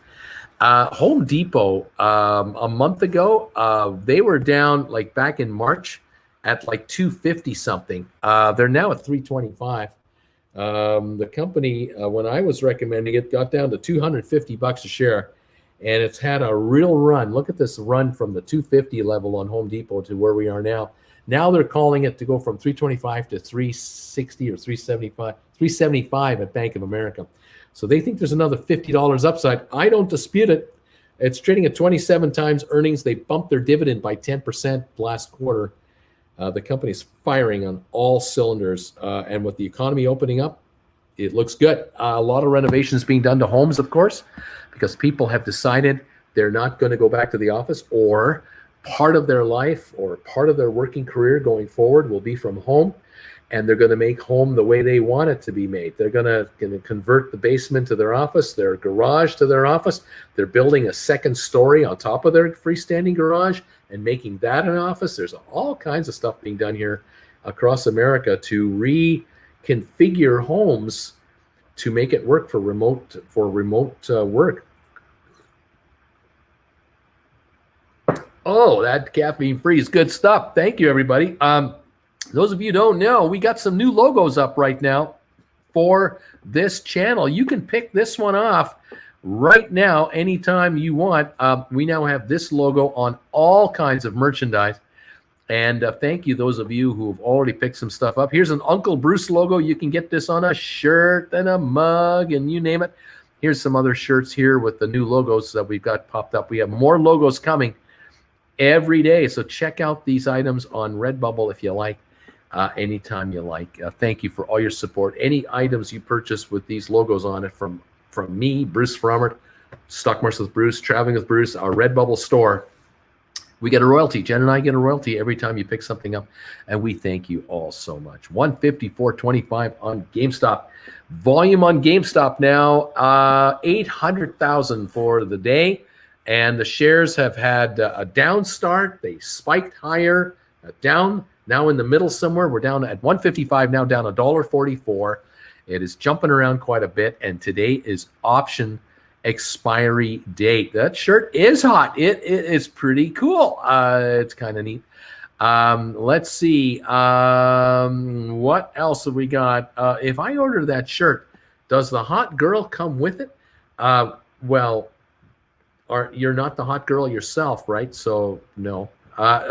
Home Depot, a month ago, they were down like back in March at like 250 something. They're now at 325. The company, when I was recommending it, got down to $250 a share, and it's had a real run. Look at this run from the 250 level on Home Depot to where we are now. Now they're calling it to go from 325 to 360 or 375 at Bank of America. So they think there's another $50 upside. I don't dispute it. It's trading at 27 times earnings. They bumped their dividend by 10% last quarter. The company's firing on all cylinders. And with the economy opening up, it looks good. A lot of renovations being done to homes, of course, because people have decided they're not going to go back to the office, or part of their life or part of their working career going forward will be from home. And they're going to make home the way they want it to be made. They're going to convert the basement to their office, their garage to their office. They're building a second story on top of their freestanding garage and making that an office. There's all kinds of stuff being done here across America to reconfigure homes to make it work for remote work. Oh, that caffeine-free is good stuff. Thank you, everybody. Those of you who don't know, we got some new logos up right now for this channel. You can pick this one off right now anytime you want. We now have this logo on all kinds of merchandise. And thank you, those of you who have already picked some stuff up. Here's an Uncle Bruce logo. You can get this on a shirt and a mug and you name it. Here's some other shirts here with the new logos that we've got popped up. We have more logos coming every day. So check out these items on Redbubble if you like. Anytime you like. Thank you for all your support. Any items you purchase with these logos on it from me, Bruce Frommert, Stock Markets with Bruce, Traveling with Bruce, our Redbubble store, we get a royalty. Jen and I get a royalty every time you pick something up, and we thank you all so much. 154.25 on GameStop. Volume on GameStop now, 800,000 for the day, and the shares have had a down start. They spiked higher, down. Now in the middle somewhere, we're down at 155, now down $1.44. It is jumping around quite a bit, and today is option expiry date. That shirt is hot. It is pretty cool. It's kind of neat. Let's see. What else have we got? If I order that shirt, does the hot girl come with it? Well, you're not the hot girl yourself, right? So no.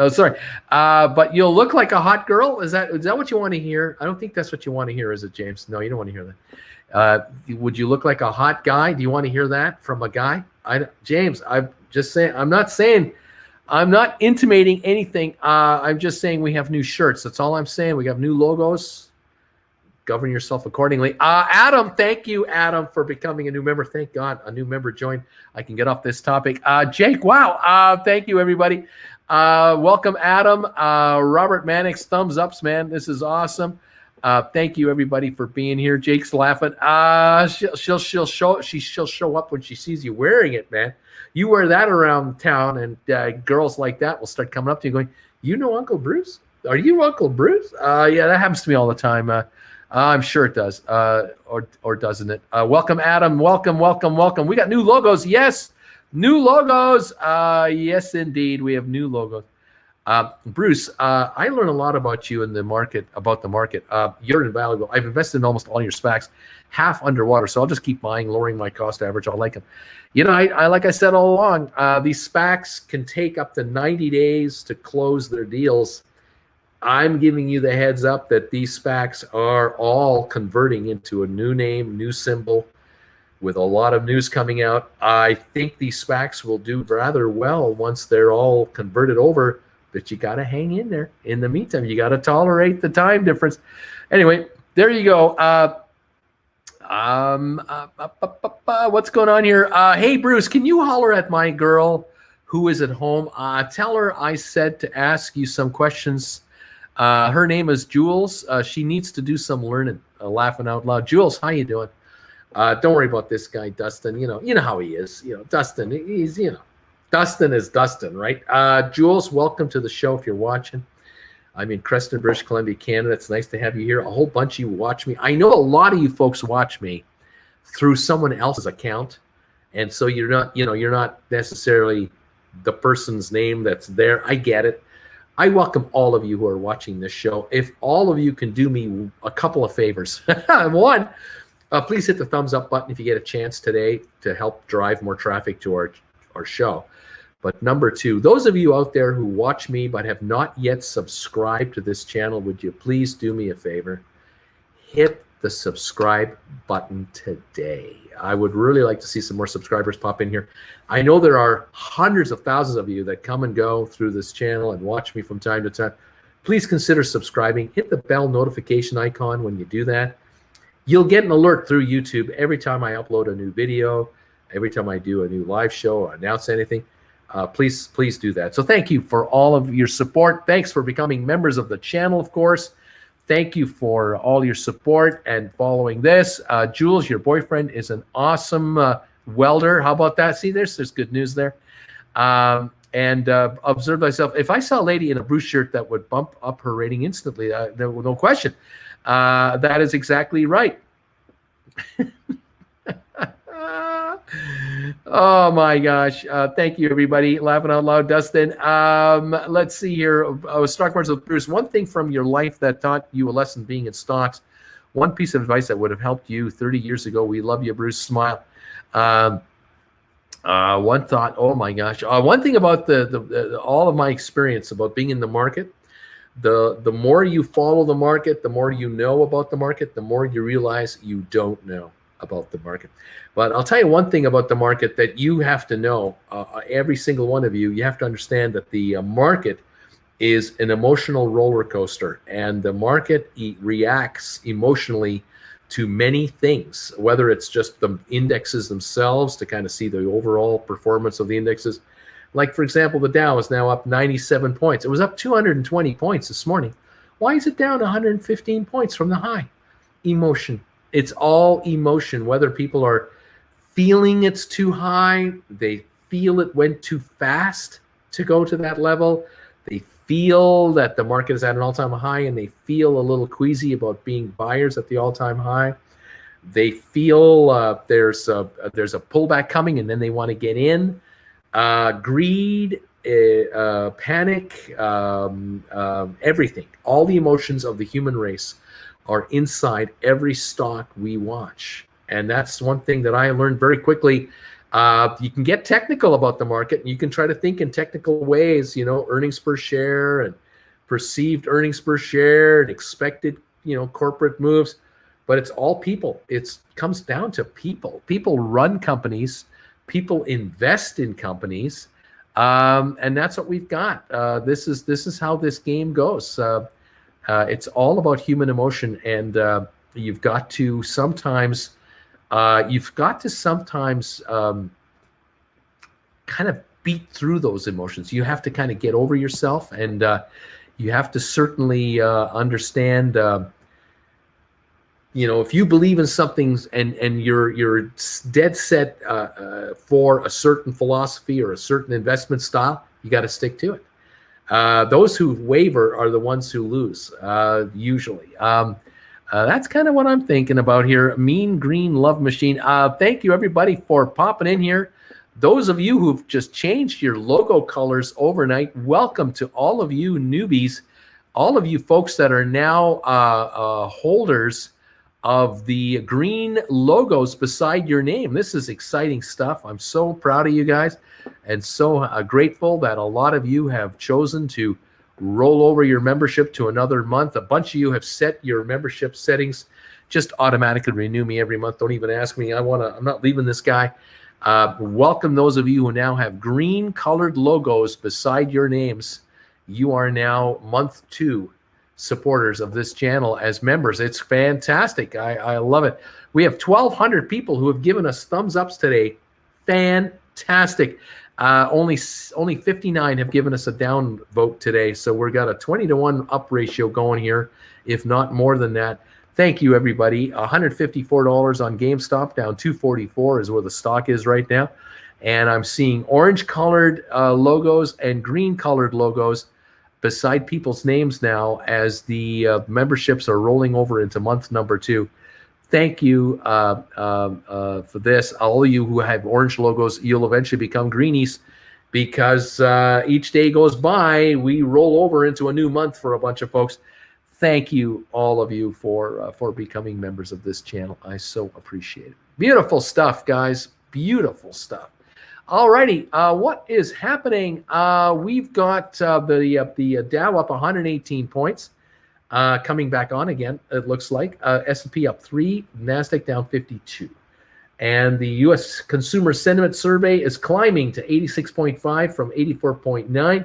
Sorry, but you'll look like a hot girl. Is that what you want to hear? I don't think that's what you want to hear, is it, James? No, you don't want to hear that. Would you look like a hot guy? Do you want to hear that from a guy? James, I'm just saying. I'm not intimating anything. I'm just saying we have new shirts. That's all I'm saying. We have new logos. Govern yourself accordingly. Adam, thank you, Adam, for becoming a new member. Thank God a new member joined. I can get off this topic. Jake, wow. Thank you, everybody. Welcome, Adam. Robert Mannix, thumbs ups, man. This is awesome. Thank you, everybody, for being here. Jake's laughing. She'll show up when she sees you wearing it, man. You wear that around town, and girls like that will start coming up to you going, "You know Uncle Bruce? Are you Uncle Bruce?" Yeah, that happens to me all the time. I'm sure it does, or doesn't it? Welcome, Adam. Welcome. We got new logos. Yes. New logos. Yes, indeed. We have new logos. Bruce, I learn a lot about you in the market, You're invaluable. I've invested in almost all your SPACs, half underwater. So I'll just keep buying, lowering my cost average. I like them. You know, I like I said all along, these SPACs can take up to 90 days to close their deals. I'm giving you the heads up that these SPACs are all converting into a new name, new symbol, with a lot of news coming out. I think these SPACs will do rather well once they're all converted over, but you got to hang in there. In the meantime, you got to tolerate the time difference. Anyway, there you go. What's going on here? Hey, Bruce, can you holler at my girl who is at home? Tell her I said to ask you some questions. Her name is Jules. She needs to do some learning. Laughing out loud. Jules, how you doing? Don't worry about this guy, Dustin. You know how he is. Dustin. Dustin is Dustin, right? Jules, welcome to the show. If you're watching, I'm in Creston, British Columbia, Canada. It's nice to have you here. A whole bunch of you watch me. I know a lot of you folks watch me through someone else's account, And so you're not necessarily the person's name that's there. I get it. I welcome all of you who are watching this show. If all of you can do me a couple of favors. One, please hit the thumbs up button if you get a chance today to help drive more traffic to our show. But number two, those of you out there who watch me but have not yet subscribed to this channel, would you please do me a favor? Hit the subscribe button today. I would really like to see some more subscribers pop in here. I know there are hundreds of thousands of you that come and go through this channel and watch me from time to time. Please consider subscribing. Hit the bell notification icon when you do that. You'll get an alert through YouTube every time I upload a new video, every time I do a new live show or announce anything. Please do that. So thank you for all of your support. Thanks for becoming members of the channel, of course. Thank you for all your support and following this. Jules, your boyfriend is an awesome welder. How about that? See, there's good news there. And observe myself. If I saw a lady in a Bruce shirt, that would bump up her rating instantly. There was no question. That is exactly right. Oh my gosh. Thank you, everybody. Laughing out loud, Dustin. Let's see here. Stock markets with Bruce. One thing from your life that taught you a lesson being in stocks. One piece of advice that would have helped you 30 years ago. We love you, Bruce. Smile. One thought. Oh my gosh. One thing about the all of my experience about being in the market. The more you follow the market, the more you know about the market, the more you realize you don't know about the market. But I'll tell you one thing about the market that you have to know, every single one of you, you have to understand that the market is an emotional roller coaster, and the market reacts emotionally to many things, whether it's just the indexes themselves to kind of see the overall performance of the indexes. Like, for example, the Dow is now up 97 points. It was up 220 points this morning. Why is it down 115 points from the high? Emotion. It's all emotion, whether people are feeling it's too high, they feel it went too fast to go to that level, they feel that the market is at an all-time high and they feel a little queasy about being buyers at the all-time high. They feel there's a pullback coming and then they want to get in. Greed, panic, everything, all the emotions of the human race are inside every stock we watch. And that's one thing that I learned very quickly. You can get technical about the market and you can try to think in technical ways, earnings per share and perceived earnings per share and expected, corporate moves, but it's all people. It comes down to people. People run companies, people invest in companies, and that's what we've got. This is how this game goes. It's all about human emotion, and you've got to sometimes kind of beat through those emotions. You have to kind of get over yourself, and you have to certainly understand. If you believe in something and you're dead set for a certain philosophy or a certain investment style, you got to stick to it. Those who waver are the ones who lose, usually. That's kind of what I'm thinking about here. Mean Green Love Machine. Thank you, everybody, for popping in here. Those of you who've just changed your logo colors overnight, welcome to all of you newbies, all of you folks that are now holders of the green logos beside your name. This is exciting stuff. I'm so proud of you guys and so grateful that a lot of you have chosen to roll over your membership to another month. A bunch of you have set your membership settings. Just automatically renew me every month. Don't even ask me. I'm not leaving this guy. Welcome those of you who now have green colored logos beside your names. You are now month 2 supporters of this channel as members. It's fantastic. I love it. We have 1,200 people who have given us thumbs ups today. Fantastic. Only 59 have given us a down vote today. So we've got a 20-to-1 up ratio going here, if not more than that. Thank you, everybody. $154 on GameStop, down $244 is where the stock is right now. And I'm seeing orange-colored logos and green-colored logos beside people's names now as the memberships are rolling over into month number 2. thank you for this. All of you who have orange logos, you'll eventually become greenies, because each day goes by, we roll over into a new month for a bunch of folks. Thank you, all of you, for becoming members of this channel. I so appreciate it. Beautiful stuff, guys. Beautiful stuff. All righty, what is happening? We've got the Dow up 118 points, coming back on again. It looks like S&P up 3, Nasdaq down 52, and the U.S. Consumer Sentiment Survey is climbing to 86.5 from 84.9.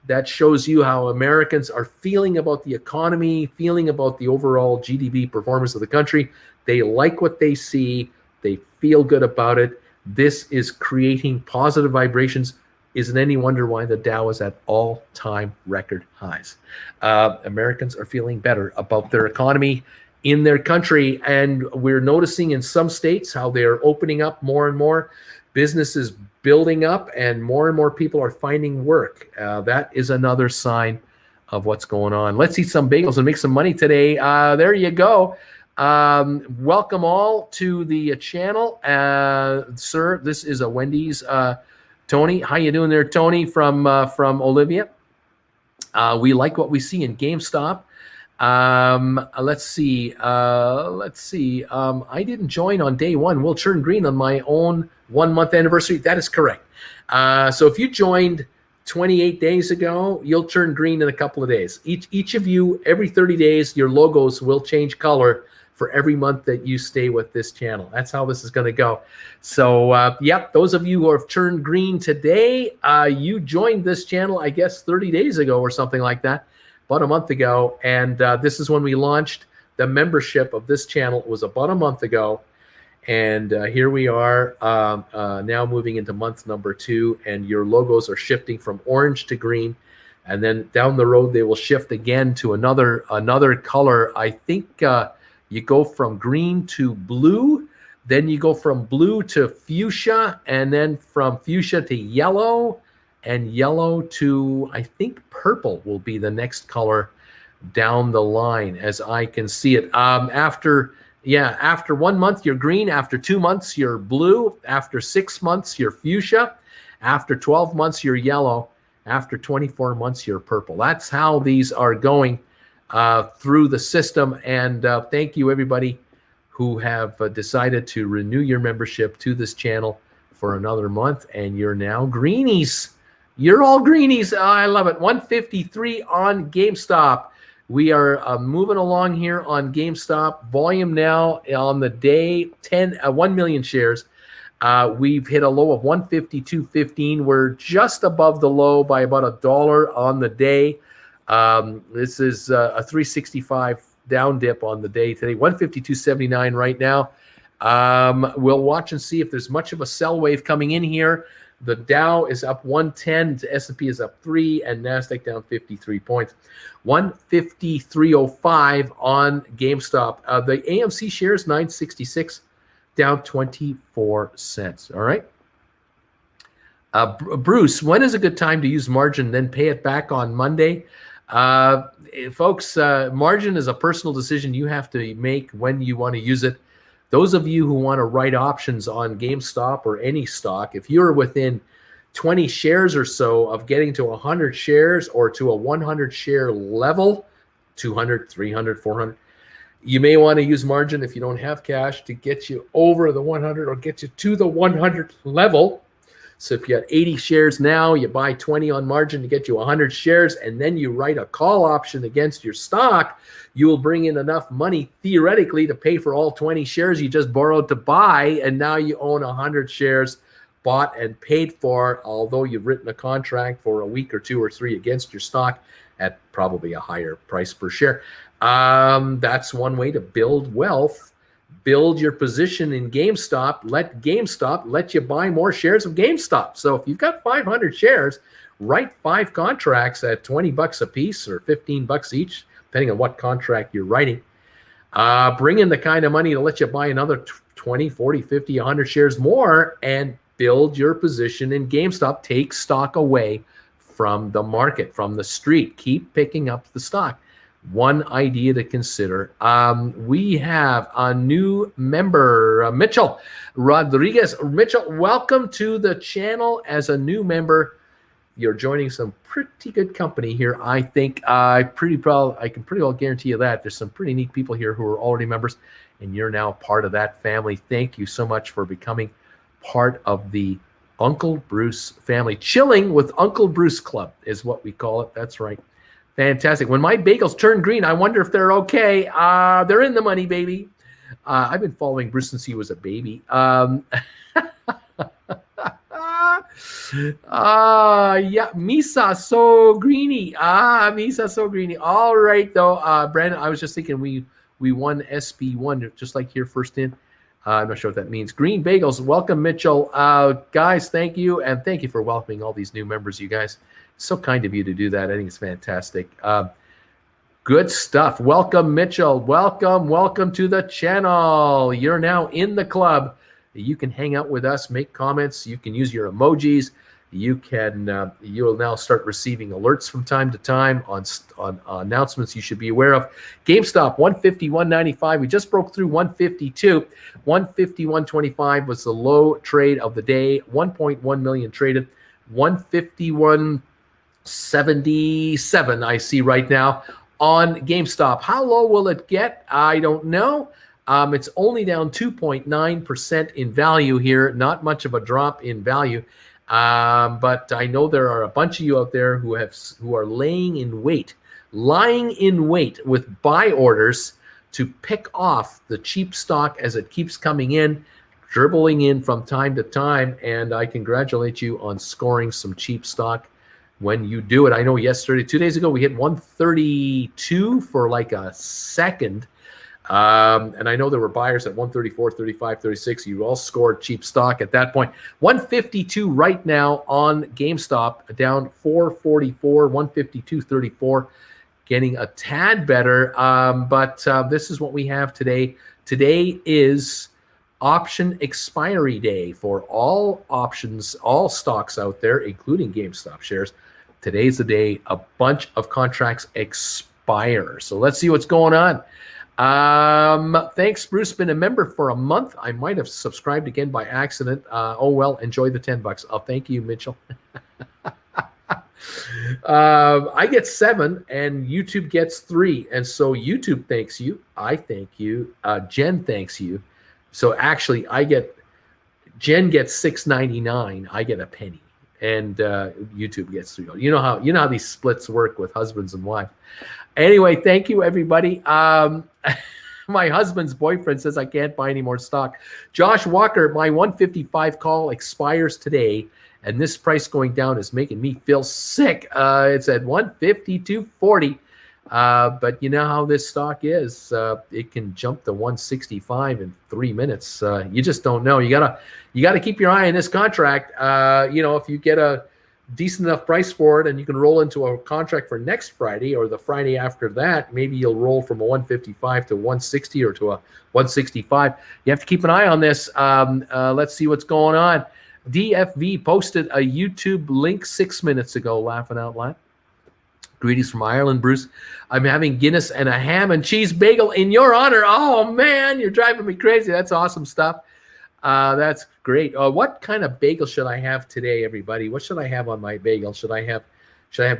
That shows you how Americans are feeling about the economy, feeling about the overall GDP performance of the country. They like what they see. They feel good about it. This is creating positive vibrations. Isn't any wonder why the Dow is at all-time record highs. Americans are feeling better about their economy in their country, and we're noticing in some states how they're opening up more and more. Businesses building up, and more people are finding work. That is another sign of what's going on. Let's eat some bagels and make some money today. There you go. Welcome all to the channel. Sir, this is a Wendy's. Tony, how you doing there, Tony, from Olivia? We like what we see in GameStop. Let's see. I didn't join on day one. We'll turn green on my own 1 month anniversary. That is correct. So if you joined 28 days ago, you'll turn green in a couple of days. Each of you, every 30 days, your logos will change color for every month that you stay with this channel. That's how this is going to go. So, yep, those of you who have turned green today, you joined this channel, I guess, 30 days ago or something like that, about a month ago. And this is when we launched the membership of this channel. It was about a month ago. And here we are now moving into month number 2, and your logos are shifting from orange to green. And then down the road, they will shift again to another color. I think you go from green to blue, then you go from blue to fuchsia, and then from fuchsia to yellow, and yellow to, I think, purple will be the next color down the line, as I can see it. After 1 month, you're green. After 2 months, you're blue. After 6 months, you're fuchsia. After 12 months, you're yellow. After 24 months, you're purple. That's how these are going through the system. And thank you, everybody who have decided to renew your membership to this channel for another month. And you're now greenies. You're all greenies. Oh, I love it. 153 on GameStop. We are moving along here on GameStop volume now on the day, 1 million shares. We've hit a low of 152.15. We're just above the low by about $1 on the day. This is a 365 down dip on the day today. 152.79 right now. We'll watch and see if there's much of a sell wave coming in here. The Dow is up 110, the S&P is up 3, and Nasdaq down 53 points. 153.05 on GameStop. The AMC shares 966, down 24 cents. All right. Bruce, when is a good time to use margin, then pay it back on Monday? Folks, margin is a personal decision you have to make when you want to use it. Those of you who want to write options on GameStop or any stock, if you're within 20 shares or so of getting to 100 shares or to a 100 share level, 200, 300, 400, you may want to use margin if you don't have cash to get you over the 100 or get you to the 100 level. So if you have 80 shares now, you buy 20 on margin to get you 100 shares, and then you write a call option against your stock, you will bring in enough money theoretically to pay for all 20 shares you just borrowed to buy, and now you own 100 shares bought and paid for, although you've written a contract for a week or 2 or 3 against your stock at probably a higher price per share. That's one way to build wealth. Build your position in GameStop. Let GameStop let you buy more shares of GameStop. So if you've got 500 shares, write 5 contracts at $20 a piece or $15 each, depending on what contract you're writing. Bring in the kind of money to let you buy another 20, 40, 50, 100 shares more and build your position in GameStop. Take stock away from the market, from the street. Keep picking up the stock. One idea to consider. We have a new member, Mitchell Rodriguez. Mitchell, welcome to the channel as a new member. You're joining some pretty good company here. I think I can pretty well guarantee you that there's some pretty neat people here who are already members, and you're now part of that family. Thank you so much for becoming part of the Uncle Bruce family. Chilling with Uncle Bruce Club is what we call it. That's right. Fantastic. When my bagels turn green, I wonder if they're okay. They're in the money, baby. I've been following Bruce since he was a baby. Yeah, Misa so greeny. Misa so greeny. All right, though, Brandon. I was just thinking we won SB1 just like here first in. I'm not sure what that means. Green bagels. Welcome, Mitchell. Guys, thank you, and thank you for welcoming all these new members. You guys, so kind of you to do that. I think it's fantastic. Good stuff. Welcome, Mitchell. Welcome to the channel. You're now in the club. You can hang out with us, make comments. You can use your emojis. You can. You will now start receiving alerts from time to time on announcements you should be aware of. GameStop 151.95. We just broke through 152. 151.25 was the low trade of the day. 1.1 million traded. 151.77 I see right now on GameStop. How low will it get? I don't know. It's only down 2.9% in value here. Not much of a drop in value. But I know there are a bunch of you out there who are lying in wait with buy orders to pick off the cheap stock as it keeps coming in, dribbling in from time to time. And I congratulate you on scoring some cheap stock when you do it. I know 2 days ago, we hit 132 for like a second. And I know there were buyers at 134, 35, 36. You all scored cheap stock at that point. 152 right now on GameStop, down 444, 152.34, getting a tad better. But this is what we have today. Today is option expiry day for all options, all stocks out there, including GameStop shares. Today's the day a bunch of contracts expire. So let's see what's going on. Thanks, Bruce. Been a member for a month. I might have subscribed again by accident. Oh well, enjoy the $10. Oh, thank you, Mitchell. I get 7 and YouTube gets 3. And so YouTube thanks you. I thank you. Jen thanks you. So actually Jen gets $6.99. I get a penny. And YouTube gets 3. You know how these splits work with husbands and wives. Anyway, thank you, everybody. My husband's boyfriend says I can't buy any more stock. Josh Walker, my 155 call expires today, and this price going down is making me feel sick. It's at 152.40. But you know how this stock is. It can jump to 165 in 3 minutes. You just don't know. You gotta keep your eye on this contract. If you get a decent enough price for it and you can roll into a contract for next Friday or the Friday after that, maybe you'll roll from a 155 to 160 or to a 165. You have to keep an eye on this. Let's see what's going on. DFV posted a YouTube link 6 minutes ago, laughing out loud. Greetings from Ireland, Bruce. I'm having Guinness and a ham and cheese bagel in your honor. Oh, man, you're driving me crazy. That's awesome stuff. That's great. What kind of bagel should I have today, everybody? What should I have on my bagel? Should I have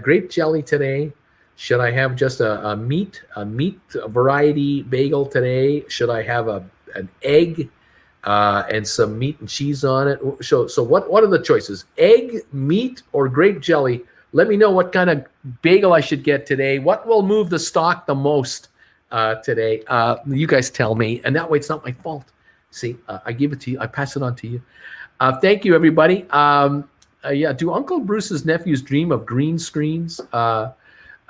grape jelly today? Should I have just a meat variety bagel today? Should I have an egg and some meat and cheese on it? So what are the choices? Egg, meat, or grape jelly? Let me know what kind of bagel I should get today. What will move the stock the most today? You guys tell me, and that way it's not my fault. See, I give it to you. I pass it on to you. Thank you, everybody. Do Uncle Bruce's nephews dream of green screens?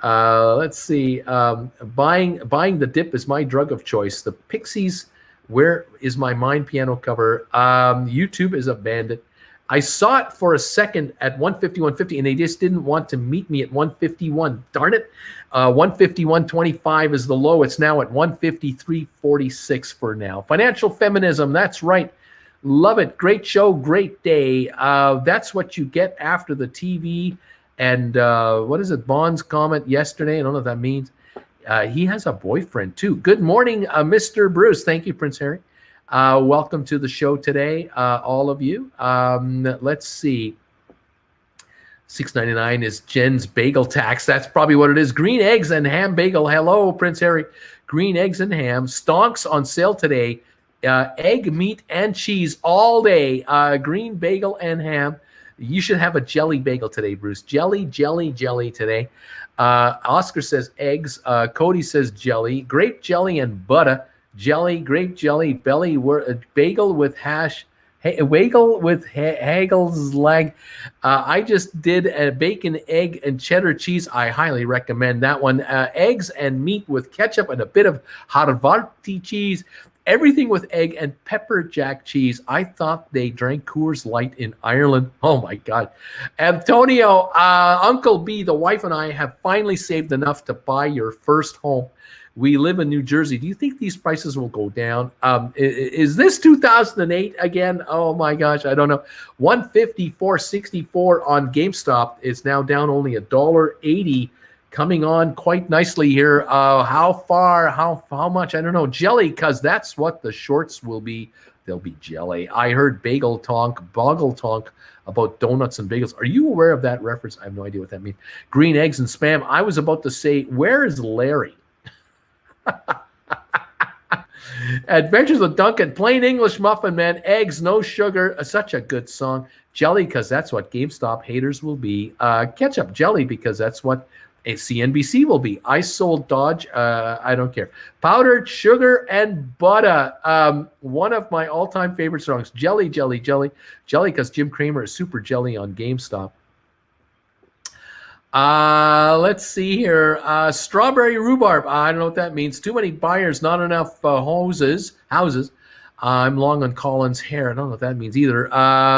Let's see. Buying the dip is my drug of choice. The Pixies, where is my Mind piano cover? YouTube is a bandit. I saw it for a second at 151.50, and they just didn't want to meet me at 151. Darn it. 151.25 is the low. It's now at 153.46 for now. Financial feminism, that's right. Love it. Great show, great day. That's what you get after the TV. And what is it? Bond's comment yesterday. I don't know what that means. He has a boyfriend too. Good morning, Mr. Bruce. Thank you, Prince Harry. Welcome to the show today, all of you. Let's see. $6.99 is Jen's bagel tax. That's probably what it is. Green eggs and ham bagel. Hello, Prince Harry. Green eggs and ham. Stonks on sale today. Egg, meat, and cheese all day. Green bagel and ham. You should have a jelly bagel today, Bruce. Jelly today. Oscar says eggs. Cody says jelly. Grape jelly and butter. Jelly, grape jelly, bagel with hash. Hey, waggle with Hagel's leg. I just did a bacon, egg, and cheddar cheese. I highly recommend that one. Eggs and meat with ketchup and a bit of Havarti cheese. Everything with egg and pepper jack cheese. I thought they drank Coors Light in Ireland. Oh, my God. Antonio, Uncle B, the wife and I have finally saved enough to buy your first home. We live in New Jersey. Do you think these prices will go down? Is this 2008 again? Oh my gosh, I don't know. $154.64 on GameStop is now down only $1.80, coming on quite nicely here. How far? How much? I don't know. Jelly, because that's what the shorts will be. They'll be jelly. I heard boggle tonk about donuts and bagels. Are you aware of that reference? I have no idea what that means. Green eggs and spam. I was about to say, where is Larry? Adventures of Duncan, plain English muffin man, eggs, no sugar. Such a good song. Jelly, because that's what GameStop haters will be. Ketchup, jelly, because that's what CNBC will be. I sold Dodge. I don't care. Powdered sugar and butter. One of my all-time favorite songs. Jelly, because Jim Cramer is super jelly on GameStop. Let's see here. Strawberry rhubarb. I don't know what that means. Too many buyers, not enough houses. I'm long on Colin's hair. I don't know what that means either.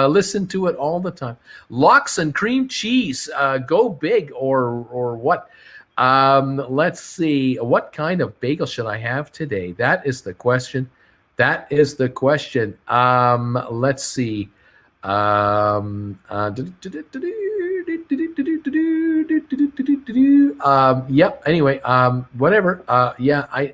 Listen to it all the time. Lox and cream cheese. Go big or what? Let's see. What kind of bagel should I have today? That is the question. Let's see. Yep. Anyway, whatever. Yeah, I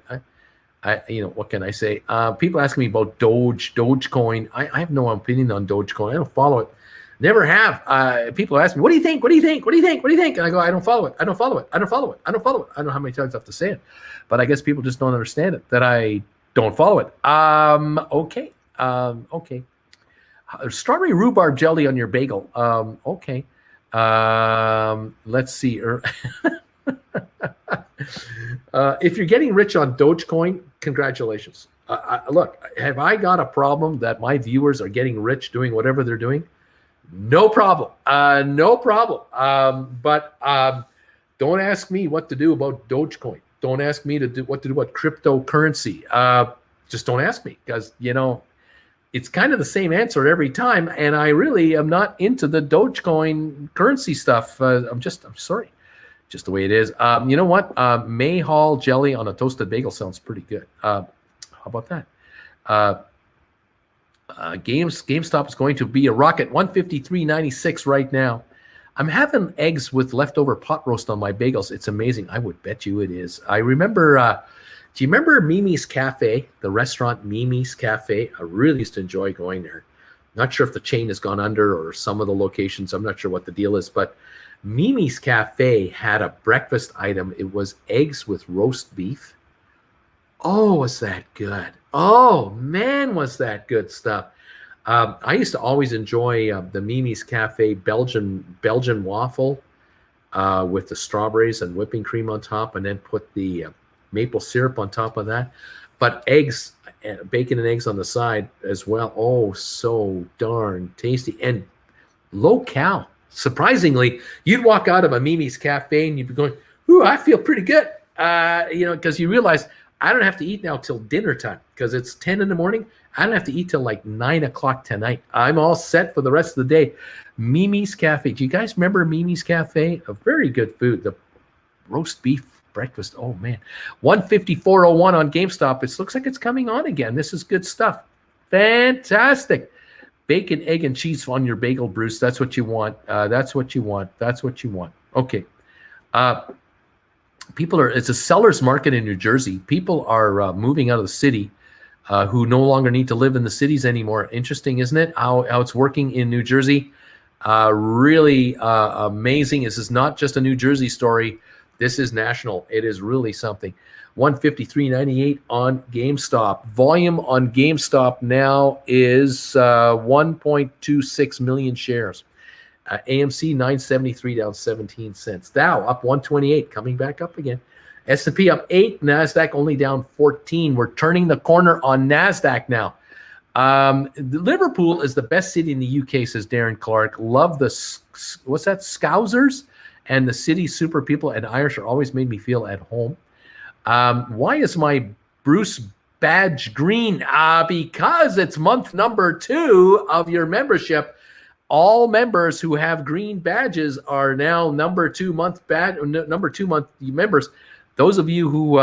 what can I say? People asking me about Dogecoin. I have no opinion on Dogecoin. I don't follow it. Never have. People ask me, what do you think? And I go, I don't follow it. I don't know how many times I have to say it, but I guess people just don't understand it, that I don't follow it. Okay. Okay. Strawberry rhubarb jelly on your bagel. Okay. Let's see. If you're getting rich on Dogecoin, congratulations. Look, have I got a problem that my viewers are getting rich doing whatever they're doing? No problem. But don't ask me what to do about Dogecoin. Don't ask me what to do about cryptocurrency. Just don't ask me, because it's kind of the same answer every time, and I really am not into the Dogecoin currency stuff. I'm sorry, just the way it is. You know what? Mayhall jelly on a toasted bagel sounds pretty good. How about that? GameStop is going to be a rocket. $153.96 right now. I'm having eggs with leftover pot roast on my bagels. It's amazing. I would bet you it is. I remember. Do you remember Mimi's Cafe, the restaurant Mimi's Cafe? I really used to enjoy going there. Not sure if the chain has gone under or some of the locations. I'm not sure what the deal is, but Mimi's Cafe had a breakfast item. It was eggs with roast beef. Oh, was that good? Oh, man, was that good stuff. I used to always enjoy the Mimi's Cafe Belgian waffle with the strawberries and whipping cream on top, and then put the maple syrup on top of that, but eggs, bacon and eggs on the side as well. Oh, so darn tasty and low cal. Surprisingly, you'd walk out of a Mimi's Cafe and you'd be going, "Ooh, I feel pretty good," because you realize I don't have to eat now till dinner time, because it's 10 in the morning. I don't have to eat till like 9 o'clock tonight. I'm all set for the rest of the day. Mimi's Cafe. Do you guys remember Mimi's Cafe? A very good food. The roast beef breakfast. Oh man, 154.01 on GameStop. It looks like it's coming on again. This is good stuff. Fantastic. Bacon, egg, and cheese on your bagel, Bruce. That's what you want. That's what you want. Okay. it's a seller's market in New Jersey. People are moving out of the city who no longer need to live in the cities anymore. Interesting, isn't it? How it's working in New Jersey. Really amazing. This is not just a New Jersey story. This is national. It is really something. 153.98 on GameStop. Volume on GameStop now is 1.26 million shares. AMC 973 down 17 cents. Dow up 128, coming back up again. S&P up 8, NASDAQ only down 14. We're turning the corner on NASDAQ now. Liverpool is the best city in the UK, says Darren Clark. Love the, what's that, Scousers? And the city super people and Irish are always made me feel at home. Why is my Bruce badge green? Because it's month number 2 of your membership. All members who have green badges are now number 2 month members. Those of you who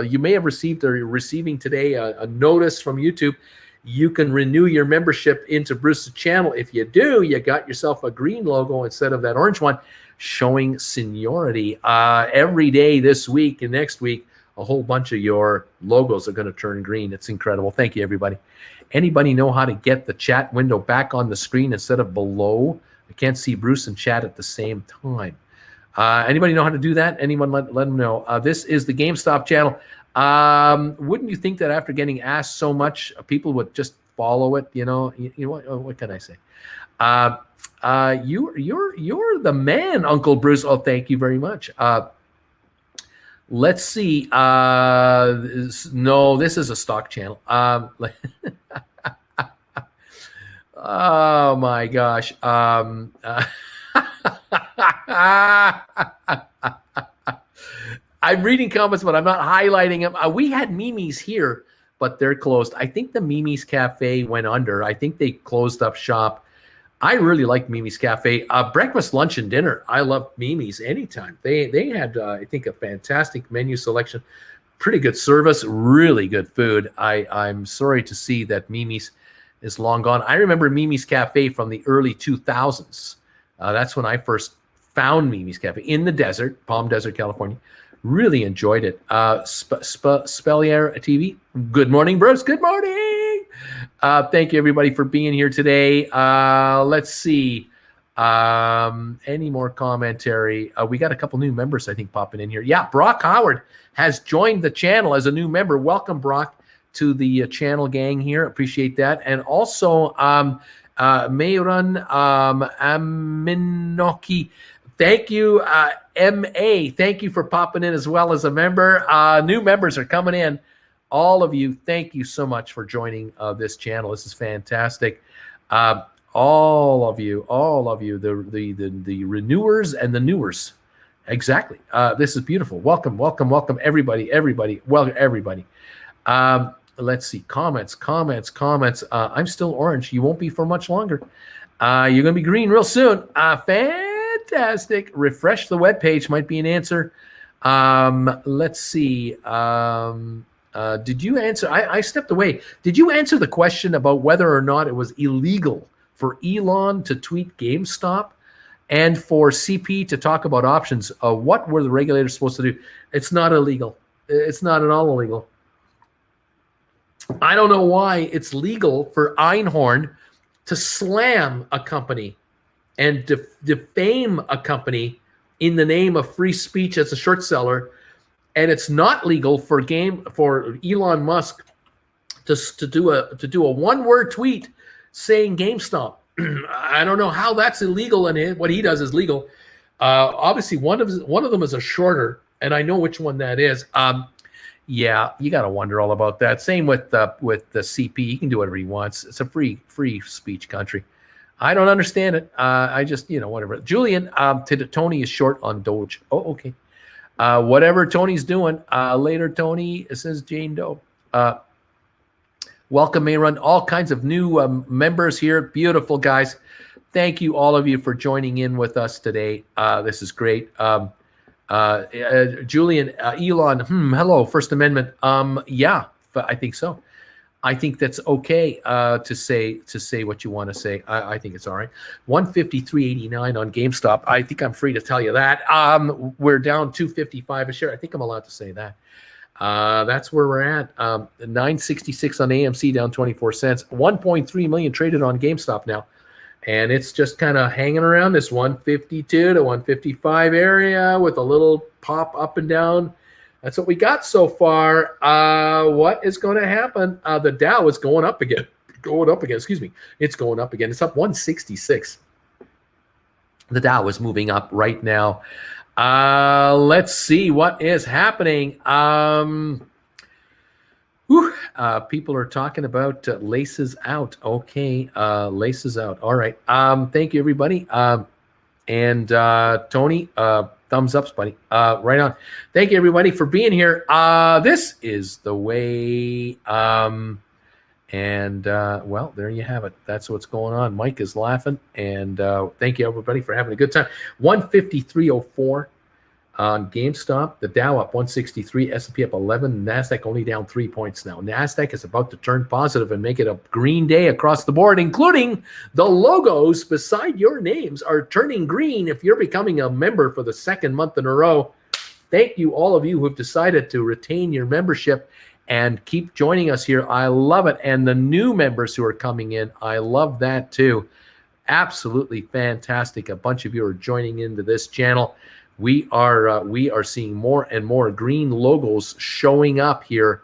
you may have received or you're receiving today a notice from YouTube, you can renew your membership into Bruce's channel. If you do, you got yourself a green logo instead of that orange one, showing seniority. Every day this week and next week, a whole bunch of your logos are going to turn green. It's incredible. Thank you, everybody. Anybody know how to get the chat window back on the screen instead of below? I can't see Bruce and chat at the same time. Anybody know how to do that? Anyone let them know. This is the GameStop channel. Wouldn't you think that after getting asked so much, people would just follow it? You know what can I say? You're the man, Uncle Bruce. Oh, thank you very much. Let's see. No, this is a stock channel. Oh my gosh. I'm reading comments, but I'm not highlighting them. We had Mimi's here, but they're closed. I think the Mimi's Cafe went under. I think they closed up shop. I really like Mimi's Cafe. Breakfast, lunch, and dinner. I love Mimi's anytime. They had, I think, a fantastic menu selection, pretty good service, really good food. I'm sorry to see that Mimi's is long gone. I remember Mimi's Cafe from the early 2000s. That's when I first found Mimi's Cafe in the desert, Palm Desert, California. Really enjoyed it. Spellier TV. Good morning, Bruce. Good morning. Thank you, everybody, for being here today. Let's see. Any more commentary? We got a couple new members, I think, popping in here. Yeah, Brock Howard has joined the channel as a new member. Welcome, Brock, to the channel gang here. Appreciate that. And also, Mayran Aminoki. Thank you, MA. Thank you for popping in as well as a member. New members are coming in. All of you, thank you so much for joining this channel. This is fantastic. All of you, the renewers and the newers. Exactly. This is beautiful. Welcome, everybody. Welcome, everybody. Let's see. Comments. I'm still orange. You won't be for much longer. You're going to be green real soon. Fantastic. Refresh the webpage might be an answer. Let's see. Did you answer? I stepped away. Did you answer the question about whether or not it was illegal for Elon to tweet GameStop and for CP to talk about options? What were the regulators supposed to do? It's not illegal. It's not at all illegal. I don't know why it's legal for Einhorn to slam a company and defame a company in the name of free speech as a short seller, and it's not legal for Elon Musk to do a one-word tweet saying GameStop. I don't know how that's illegal, and what he does is legal. Obviously, one of them is a shorter, and I know which one that is. Yeah, you got to wonder all about that. Same with the CP. He can do whatever he wants. It's a free speech country. I don't understand it. I just, whatever. Julian, Tony is short on Doge. Oh, okay. Whatever Tony's doing. Later, Tony, says Jane Doe. Welcome, may run all kinds of new members here. Beautiful, guys. Thank you, all of you, for joining in with us today. This is great. Julian, Elon, hello, First Amendment. Yeah, I think so. I think that's okay to say what you want to say. I think it's all right. 153.89 on GameStop. I think I'm free to tell you that. We're down 255 a share. I think I'm allowed to say that. That's where we're at. 966 on AMC, down 24 cents. 1.3 million traded on GameStop now. And it's just kind of hanging around this 152 to 155 area with a little pop up and down. That's what we got so far. What is going to happen? The Dow is going up again. Excuse me. It's going up again. It's up 166. The Dow is moving up right now. Let's see what is happening. People are talking about laces out. Okay, laces out. All right. Thank you, everybody. And Tony, thumbs ups, buddy. Right on. Thank you, everybody, for being here. This is the way. Well, there you have it. That's what's going on. Mike is laughing, and thank you, everybody, for having a good time. 153.04 on GameStop. The Dow up 163, S&P up 11, NASDAQ only down 3 points now. NASDAQ is about to turn positive and make it a green day across the board, including the logos beside your names are turning green if you're becoming a member for the second month in a row. Thank you, all of you who have decided to retain your membership and keep joining us here. I love it. And the new members who are coming in, I love that too. Absolutely fantastic. A bunch of you are joining into this channel. We are seeing more and more green logos showing up here.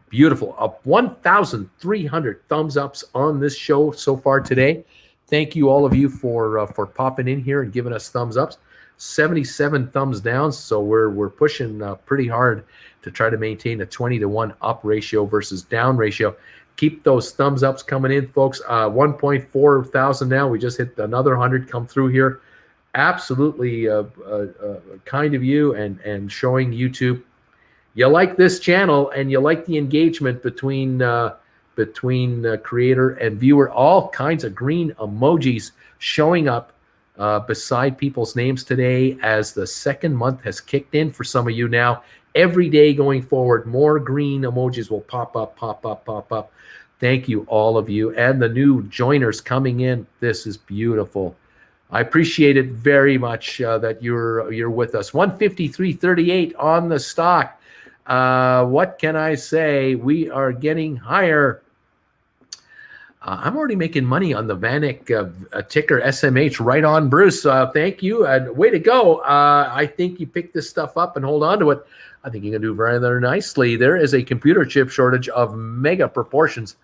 Beautiful. Up 1,300 thumbs ups on this show so far today. Thank you, all of you, for popping in here and giving us thumbs ups. 77 thumbs down. So we're pushing pretty hard to try to maintain a 20-to-1 up ratio versus down ratio. Keep those thumbs ups coming in, folks. 1.4 thousand now. We just hit another 100 come through here. Absolutely kind of you and showing YouTube you like this channel and you like the engagement between creator and viewer. All kinds of green emojis showing up beside people's names today as the second month has kicked in for some of you now. Every day going forward, more green emojis will pop up. Thank you, all of you, and the new joiners coming in. This is beautiful. I appreciate it very much that you're with us. 153.38 on the stock. What can I say? We are getting higher. I'm already making money on the Vanek ticker SMH. Right on, Bruce. Thank you. Way to go. I think you picked this stuff up and hold on to it. I think you can do very, very nicely. There is a computer chip shortage of mega proportions.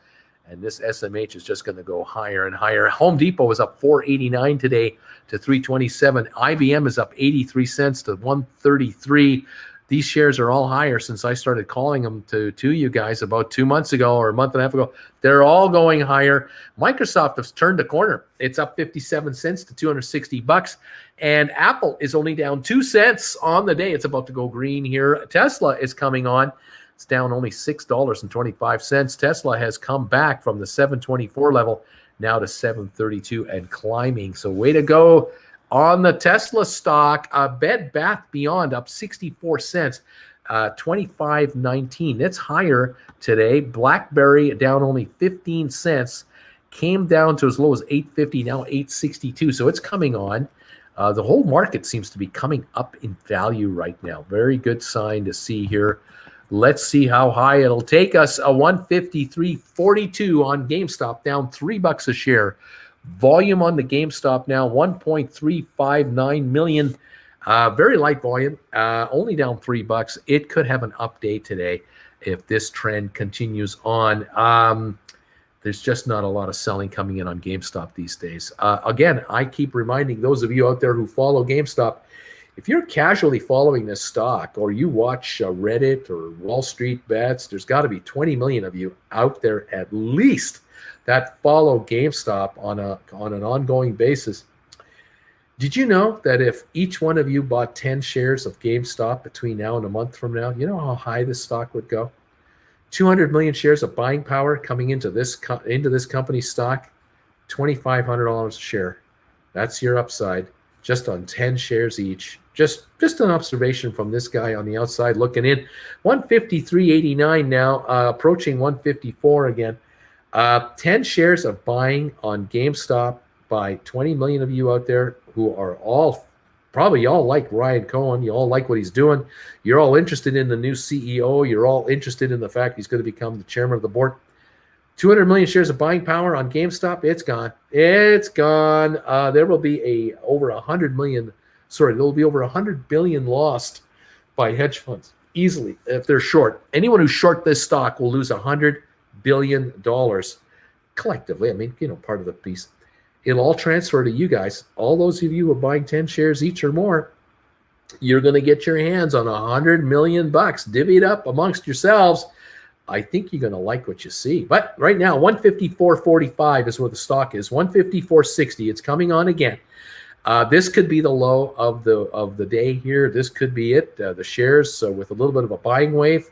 And this SMH is just going to go higher and higher. Home Depot is up $4.89 today to $3.27. IBM is up 83 cents to $1.33. These shares are all higher since I started calling them to you guys about 2 months ago or a month and a half ago. They're all going higher. Microsoft has turned a corner. It's up 57 cents to $260. And Apple is only down 2 cents on the day. It's about to go green here. Tesla is coming on. It's down only $6.25. Tesla has come back from the $724 level now to $732 and climbing. So way to go on the Tesla stock. Bed Bath Beyond up 64 cents, $25.19. That's higher today. BlackBerry down only 15 cents. Came down to as low as $8.50, now $8.62. So it's coming on. The whole market seems to be coming up in value right now. Very good sign to see here. Let's see how high it'll take us. A 153.42 on GameStop, down $3 a share. Volume on the GameStop now 1.359 million. Very light volume, only down $3. It could have an update today if this trend continues on. There's just not a lot of selling coming in on GameStop these days. Again, I keep reminding those of you out there who follow GameStop, if you're casually following this stock or you watch Reddit or Wall Street Bets, there's got to be 20 million of you out there at least that follow GameStop on an ongoing basis. Did you know that if each one of you bought 10 shares of GameStop between now and a month from now, you know how high this stock would go? 200 million shares of buying power coming into this company's stock, $2,500 a share. That's your upside. just on 10 shares each. Just an observation from this guy on the outside looking in. 153.89 now, approaching 154 again. 10 shares of buying on GameStop by 20 million of you out there who are probably all like Ryan Cohen. You all like what he's doing. You're all interested in the new CEO. You're all interested in the fact he's going to become the chairman of the board. 200 million shares of buying power on GameStop. It's gone. It's gone. There will be over 100 million. Sorry, there will be over 100 billion lost by hedge funds easily if they're short. Anyone who's short this stock will lose $100 billion collectively. I mean, part of the piece. It'll all transfer to you guys. All those of you who are buying 10 shares each or more, you're going to get your hands on $100 million, divvied up amongst yourselves. I think you're going to like what you see. But right now, 154.45 is where the stock is. 154.60. It's coming on again. This could be the low of the day here. This could be it. The shares with a little bit of a buying wave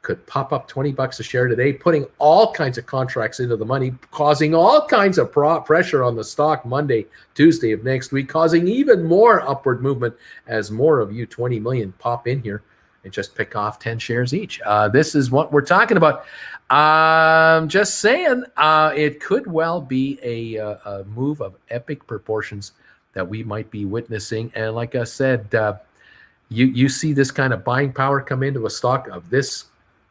could pop up $20 a share today, putting all kinds of contracts into the money, causing all kinds of pressure on the stock Monday, Tuesday of next week, causing even more upward movement as more of you 20 million pop in here and just pick off 10 shares each. This is what we're talking about. Just saying, it could well be a move of epic proportions that we might be witnessing. And like I said, you see this kind of buying power come into a stock of this,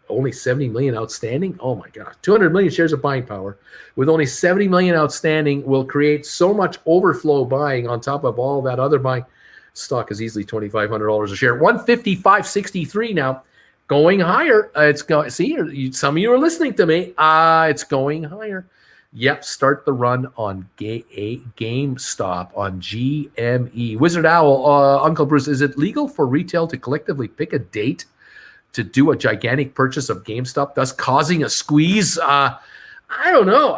only 70 million outstanding. Oh my gosh, 200 million shares of buying power with only 70 million outstanding will create so much overflow buying on top of all that other buying. Stock is easily $2,500 a share. 155.63 now, going higher. It's going. See, some of you are listening to me. It's going higher. Yep, start the run on GameStop on GME. Wizard Owl, Uncle Bruce, is it legal for retail to collectively pick a date to do a gigantic purchase of GameStop, thus causing a squeeze? I don't know.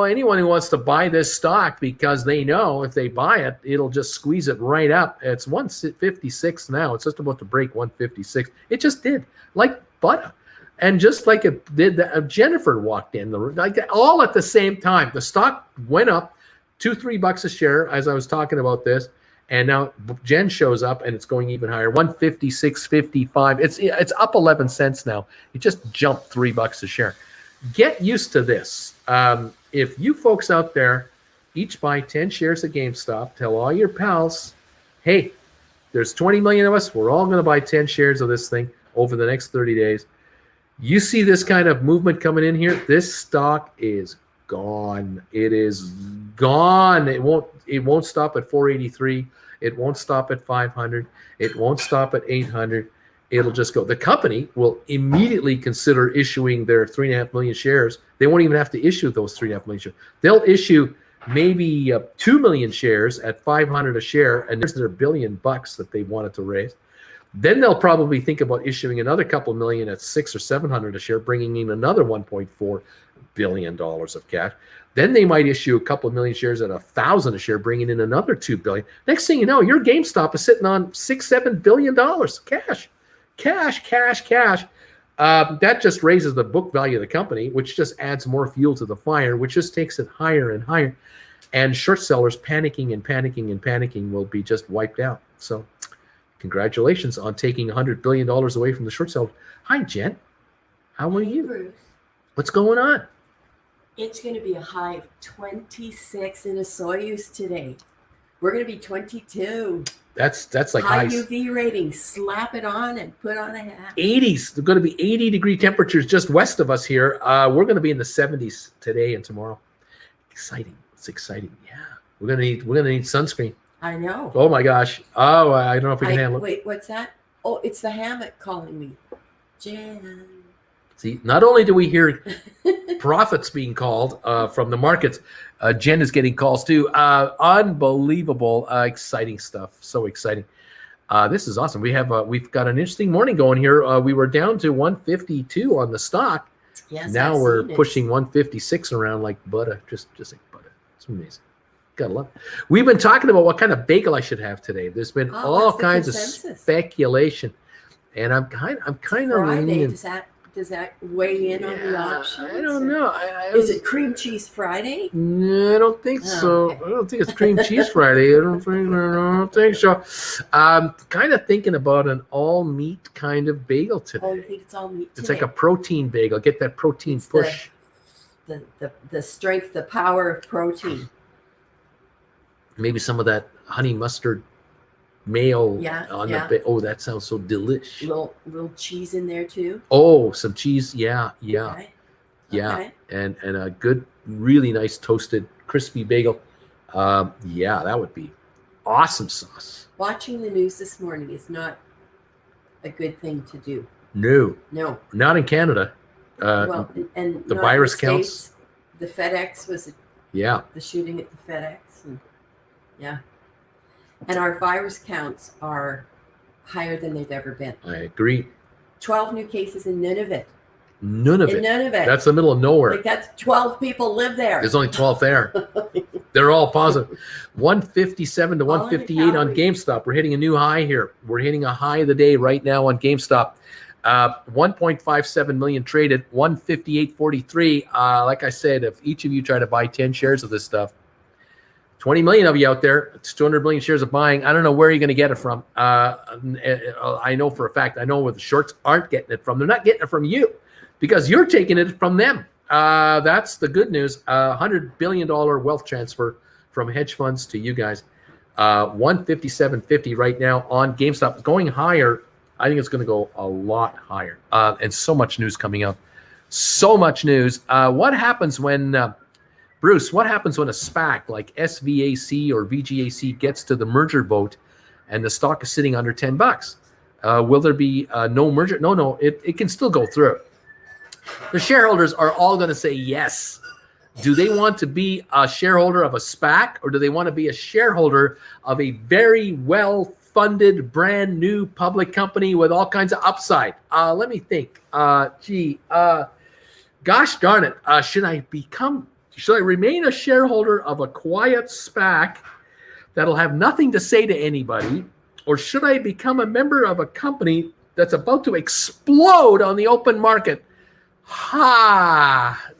Anyone who wants to buy this stock because they know if they buy it, it'll just squeeze it right up. It's 156 now. It's just about to break 156. It just did, like butter. And just like it did, Jennifer walked in, like all at the same time. The stock went up $2-3 a share as I was talking about this. And now Jen shows up and it's going even higher, 156.55. It's up 11 cents now. It just jumped $3 a share. Get used to this. If you folks out there each buy 10 shares of GameStop, tell all your pals, hey, there's 20 million of us. We're all going to buy 10 shares of this thing over the next 30 days. You see this kind of movement coming in here, this stock is gone. It is gone. It won't stop at 483. It won't stop at 500. It won't stop at 800. It'll just go. The company will immediately consider issuing their 3.5 million shares. They won't even have to issue those 3.5 million shares. They'll issue maybe 2 million shares at 500 a share, and there's their $1 billion that they wanted to raise. Then they'll probably think about issuing another couple million at 600 or 700 a share, bringing in another $1.4 billion of cash. Then they might issue a couple of million shares at 1,000 a share, bringing in another $2 billion. Next thing you know, your GameStop is sitting on $6-7 billion cash. That just raises the book value of the company, which just adds more fuel to the fire, which just takes it higher and higher. And short sellers panicking will be just wiped out. So congratulations on taking $100 billion away from the short sellers. Hi, Jen. How are you? Bruce. What's going on? It's going to be a high of 26 in a Soyuz today. We're going to be 22. That's like high UV rating. Slap it on and put on a hat. 80s. They're going to be 80-degree temperatures just west of us here. We're going to be in the 70s today and tomorrow. Exciting. It's exciting. Yeah. We're going to need sunscreen. I know. Oh my gosh. Oh, I don't know if we can handle it. Wait, what's that? Oh, it's the hammock calling me. Jen. See, not only do we hear profits being called from the markets, Jen is getting calls too. Unbelievable, exciting stuff. So exciting. This is awesome. We've got an interesting morning going here. We were down to 152 on the stock. Yes, now we're pushing 156 around like butter. Just like butter. It's amazing. Gotta love it. We've been talking about what kind of bagel I should have today. There's been all kinds of speculation, and I'm kind of leaning. does that weigh in on the options? I don't know. Is it cream cheese Friday? No, I don't think so. Okay. I don't think it's cream cheese Friday. I don't think so. I'm kind of thinking about an all meat kind of bagel today. Oh, you think it's all meat today? It's like a protein bagel. Get that protein It's push. The strength, the power of protein. Maybe some of that honey mustard mayo on the. Oh, that sounds so delish. Little cheese in there too. Oh, some cheese. Yeah. Okay. Yeah, Okay. and a good, really nice toasted, crispy bagel. Yeah, that would be awesome sauce. Watching the news this morning is not a good thing to do. No, not in Canada. Well, and the virus counts. States, the FedEx was the shooting at the FedEx, and our virus counts are higher than they've ever been. I agree. 12 new cases in Nunavut. None of it. Nunavut. That's the middle of nowhere. Like that's 12 people live there. There's only 12 there. They're all positive. 157 to 158 on GameStop. We're hitting a new high here. We're hitting a high of the day right now on GameStop. 1.57 million traded, 158.43. Like I said, if each of you try to buy 10 shares of this stuff, 20 million of you out there, it's 200 million shares of buying. I don't know where you're going to get it from. I know for a fact, I know where the shorts aren't getting it from. They're not getting it from you because you're taking it from them. That's the good news. $100 billion wealth transfer from hedge funds to you guys. 157.50 right now on GameStop. Going higher. I think it's going to go a lot higher. And so much news coming up. So much news. What happens when... Bruce, what happens when a SPAC like SVAC or VGAC gets to the merger vote and the stock is sitting under $10? Will there be no merger? No, it can still go through. The shareholders are all going to say yes. Do they want to be a shareholder of a SPAC or do they want to be a shareholder of a very well-funded, brand new public company with all kinds of upside? Let me think. Gosh darn it. Should I remain a shareholder of a quiet SPAC that'll have nothing to say to anybody? Or should I become a member of a company that's about to explode on the open market?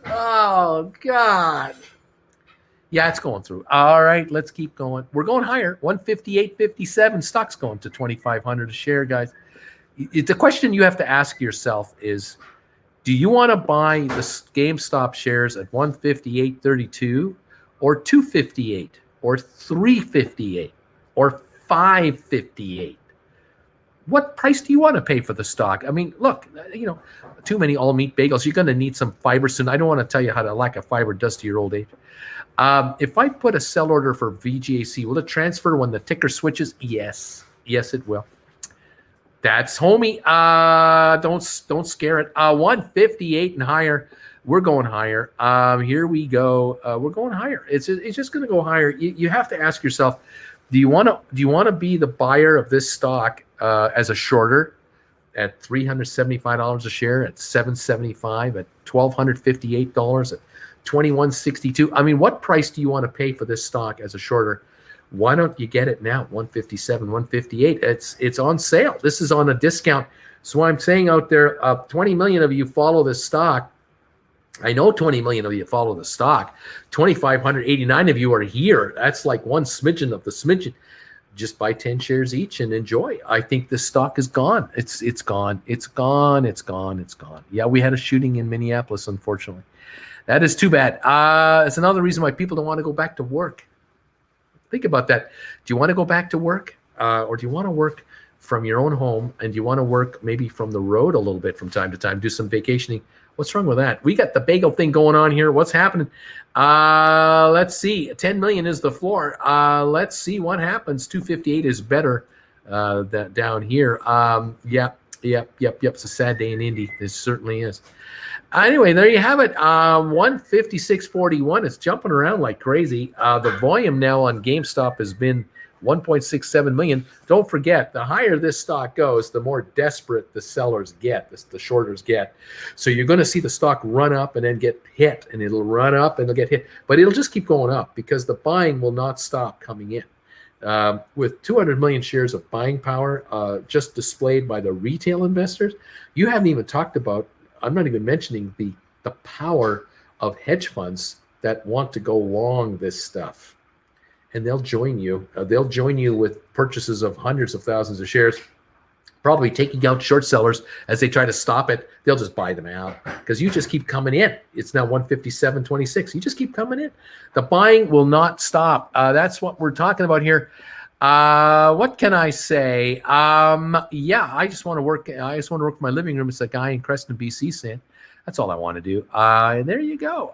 Oh, God. Yeah, it's going through. All right, let's keep going. We're going higher. 158.57. Stock's going to 2,500 a share, guys. The question you have to ask yourself is, do you want to buy the GameStop shares at 158.32 or 258 or 358 or 558? What price do you want to pay for the stock? I mean, look, too many all meat bagels. You're going to need some fiber soon. I don't want to tell you how the lack of fiber does to your old age. If I put a sell order for VGAC, will it transfer when the ticker switches? Yes, it will. That's homie. Don't scare it. 158 and higher. We're going higher. Here we go. We're going higher. It's just going to go higher. You have to ask yourself, do you want to be the buyer of this stock as a shorter at $375 a share, at $775, at $1,258, at $21.62? I mean, what price do you want to pay for this stock as a shorter? Why don't you get it now? 157, 158. It's on sale. This is on a discount. So I'm saying out there, 20 million of you follow this stock. I know 20 million of you follow the stock. 2,589 of you are here. That's like one smidgen of the smidgen. Just buy 10 shares each and enjoy. I think this stock is gone. It's gone. It's gone. Yeah, we had a shooting in Minneapolis, unfortunately. That is too bad. It's another reason why people don't want to go back to work. Think about that. Do you want to go back to work or do you want to work from your own home, and do you want to work maybe from the road a little bit from time to time, do some vacationing? What's wrong with that? We got the bagel thing going on here. What's happening? Let's see. 10 million is the floor. Let's see what happens. 258 is better down here. Yep. It's a sad day in Indy. It certainly is. Anyway, there you have it. 156.41. It's jumping around like crazy. The volume now on GameStop has been 1.67 million. Don't forget, the higher this stock goes, the more desperate the sellers get, the shorters get. So you're going to see the stock run up and then get hit, and it'll run up and it'll get hit. But it'll just keep going up because the buying will not stop coming in. With 200 million shares of buying power just displayed by the retail investors, you haven't even talked about I'm not even mentioning the power of hedge funds that want to go long this stuff, and they'll join you. They'll join you with purchases of hundreds of thousands of shares, probably taking out short sellers as they try to stop it. They'll just buy them out because you just keep coming in. It's now 157.26. You just keep coming in. The buying will not stop. That's what we're talking about here. What can I say? Yeah, I just want to work. I just want to work in my living room. It's a guy in Creston, BC saying. That's all I want to do. And there you go.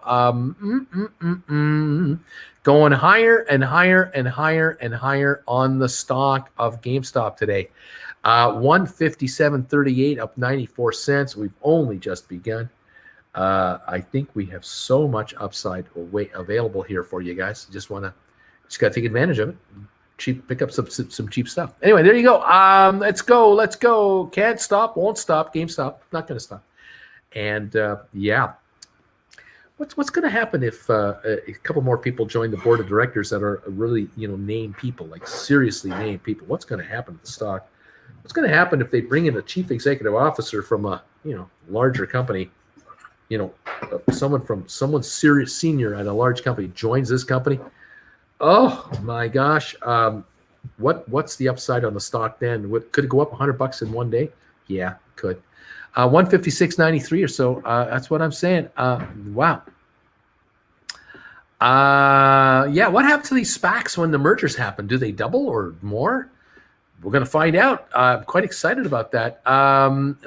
Going higher and higher and higher and higher on the stock of GameStop today. 157.38, up 94 cents. We've only just begun. I think we have so much upside available here for you guys. Just got to take advantage of it. Pick up some cheap stuff. Anyway, there you go. Let's go. Can't stop, won't stop. GameStop, not going to stop. And yeah, what's going to happen if a couple more people join the board of directors that are really named people, like seriously named people? What's going to happen to the stock? What's going to happen if they bring in a chief executive officer from a larger company? Someone serious senior at a large company joins this company. Oh my gosh, what's the upside on the stock then? Could it go up $100 in one day? Yeah, it could. 156.93 or so. That's what I'm saying. Wow. Yeah, what happened to these SPACs when the mergers happen? Do they double or more? We're going to find out. I'm quite excited about that.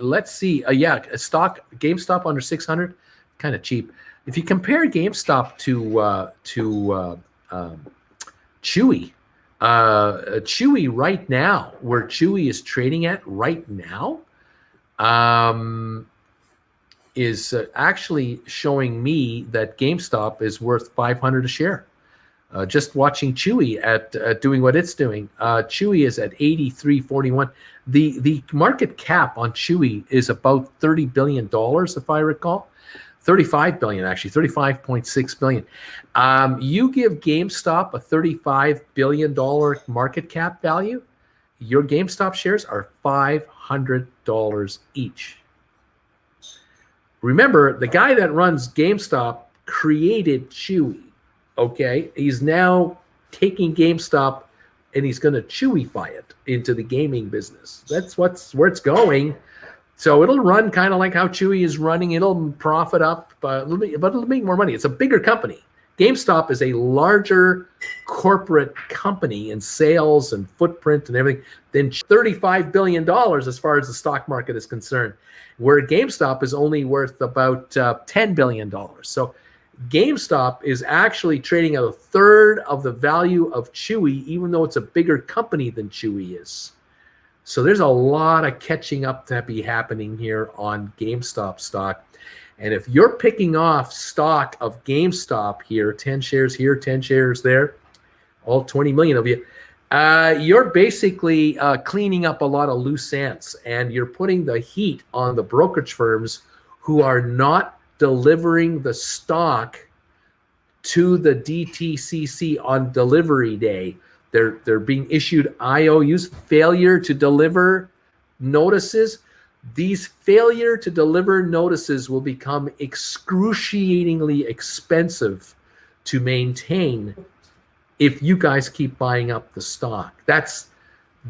Let's see. Yeah, a stock, GameStop under 600, kind of cheap. If you compare GameStop to Chewy, Chewy right now, where Chewy is trading at right now, is actually showing me that GameStop is worth $500 a share. Just watching Chewy at doing what it's doing. Chewy is at 83.41. The market cap on Chewy is about $30 billion, if I recall. 35 billion, actually, 35.6 billion. You give GameStop a $35 billion market cap value, your GameStop shares are $500 each. Remember, the guy that runs GameStop created Chewy. Okay, he's now taking GameStop and he's going to Chewyfy it into the gaming business. That's where it's going. So it'll run kind of like how Chewy is running. It'll profit up, but it'll make more money. It's a bigger company. GameStop is a larger corporate company in sales and footprint and everything than $35 billion as far as the stock market is concerned, where GameStop is only worth about $10 billion. So GameStop is actually trading at a third of the value of Chewy, even though it's a bigger company than Chewy is. So there's a lot of catching up to be happening here on GameStop stock. And if you're picking off stock of GameStop here, 10 shares here, 10 shares there, all 20 million of you, you're basically cleaning up a lot of loose ends, and you're putting the heat on the brokerage firms who are not delivering the stock to the DTCC on delivery day. They're being issued IOUs, failure to deliver notices. These failure to deliver notices will become excruciatingly expensive to maintain if you guys keep buying up the stock. That's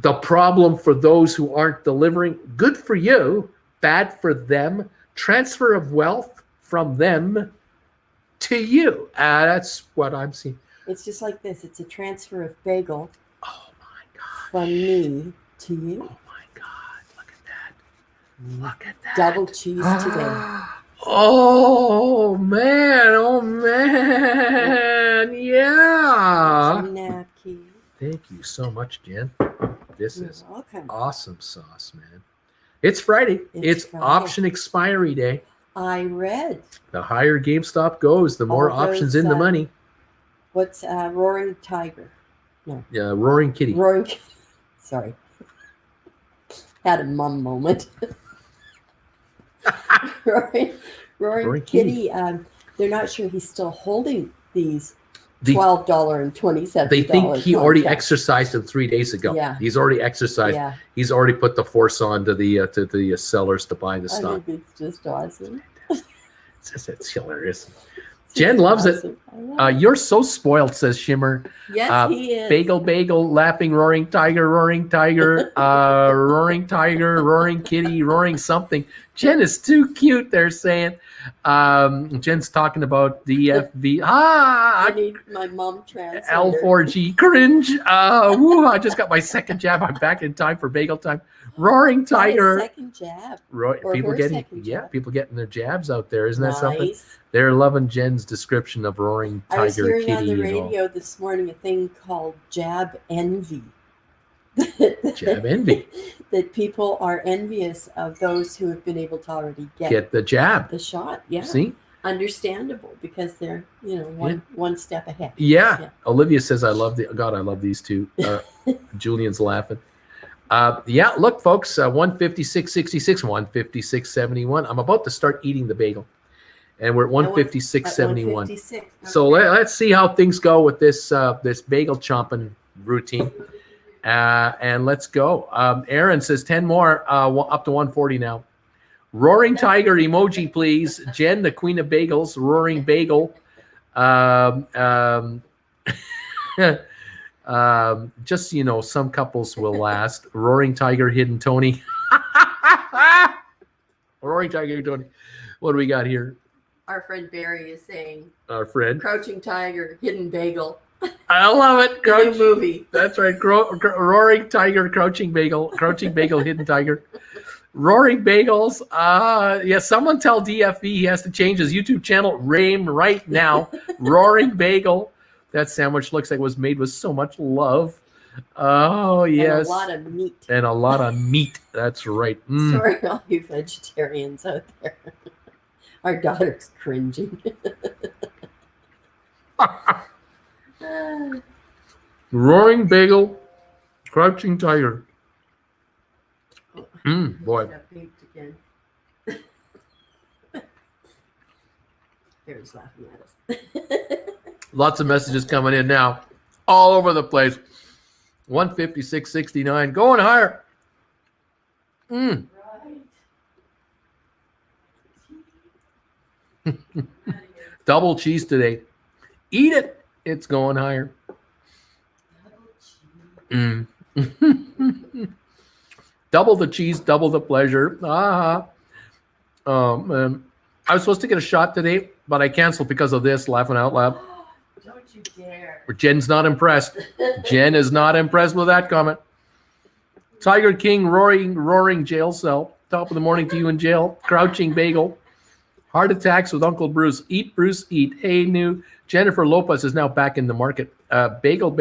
the problem for those who aren't delivering. Good for you, bad for them. Transfer of wealth from them to you. That's what I'm seeing. It's just like this. It's a transfer of bagel. Oh my God. From me to you. Oh my God. Look at that. Look at that. Double cheese today. Oh man. Oh man. Yeah. Napkin. Thank you so much, Jen. This is welcome. Awesome sauce, man. It's Friday. It's Friday. Option expiry day. I read. The higher GameStop goes, the more options in the money. What's Roaring Tiger? No. Yeah, Roaring Kitty. Roaring Kitty. Sorry. Had a mum moment. Roaring Kitty. They're not sure he's still holding these $12.27. They think he already contract. exercised it 3 days ago. Yeah. He's already exercised. Yeah. He's already put the force on to the sellers to buy the I stock. think it's just awesome. It's hilarious. Jen loves awesome. it. You're so spoiled, says Shimmer. Yes, he is. Bagel, laughing, roaring tiger, roaring tiger, roaring kitty, roaring something. Jen is too cute, they're saying. Jen's talking about DFV. I need my mom translator. L4G, cringe. I just got my second jab. I'm back in time for bagel time. Roaring tiger. My second jab. People getting their jabs out there. Isn't that something? Nice. They're loving Jen's description of roaring tiger. I was hearing kitty on the radio this morning a thing called jab envy. Jab envy. That people are envious of those who have been able to already get the jab, the shot. Yeah. See? Understandable, because they're one step ahead. Yeah. Olivia says, I love these two. Julian's laughing. Look, folks, 156.66, 156.71. I'm about to start eating the bagel, and we're at 156.71. Okay. So let's see how things go with this bagel chomping routine. And let's go. Aaron says 10 more, up to 140 now. Roaring tiger emoji, please. Jen, the queen of bagels, roaring bagel. Just so you know, some couples will last. Roaring tiger, hidden Tony. Roaring tiger, Tony. What do we got here? Our friend Barry is saying, our friend crouching tiger, hidden bagel. I love it. New movie. That's right. Roaring tiger, crouching bagel, hidden tiger. Roaring bagels. Someone tell DFV he has to change his YouTube channel name right now. Roaring bagel. That sandwich looks like it was made with so much love. Oh, yes. And a lot of meat. That's right. Sorry, all you vegetarians out there. Our daughter's cringing. Roaring bagel, crouching tiger. Boy. Barry's laughing at us. Lots of messages coming in now, all over the place. 156.69, going higher. Right. Double cheese today. Eat it. It's going higher. Double the cheese, double the pleasure. I was supposed to get a shot today, but I canceled because of this, laughing out loud. Don't you dare. Jen's not impressed. Jen is not impressed with that comment. Tiger King, roaring jail cell. Top of the morning to you in jail. Crouching bagel. Heart attacks with Uncle Bruce. Eat, Bruce, eat. Hey, new. Jennifer Lopez is now back in the market. Bagel.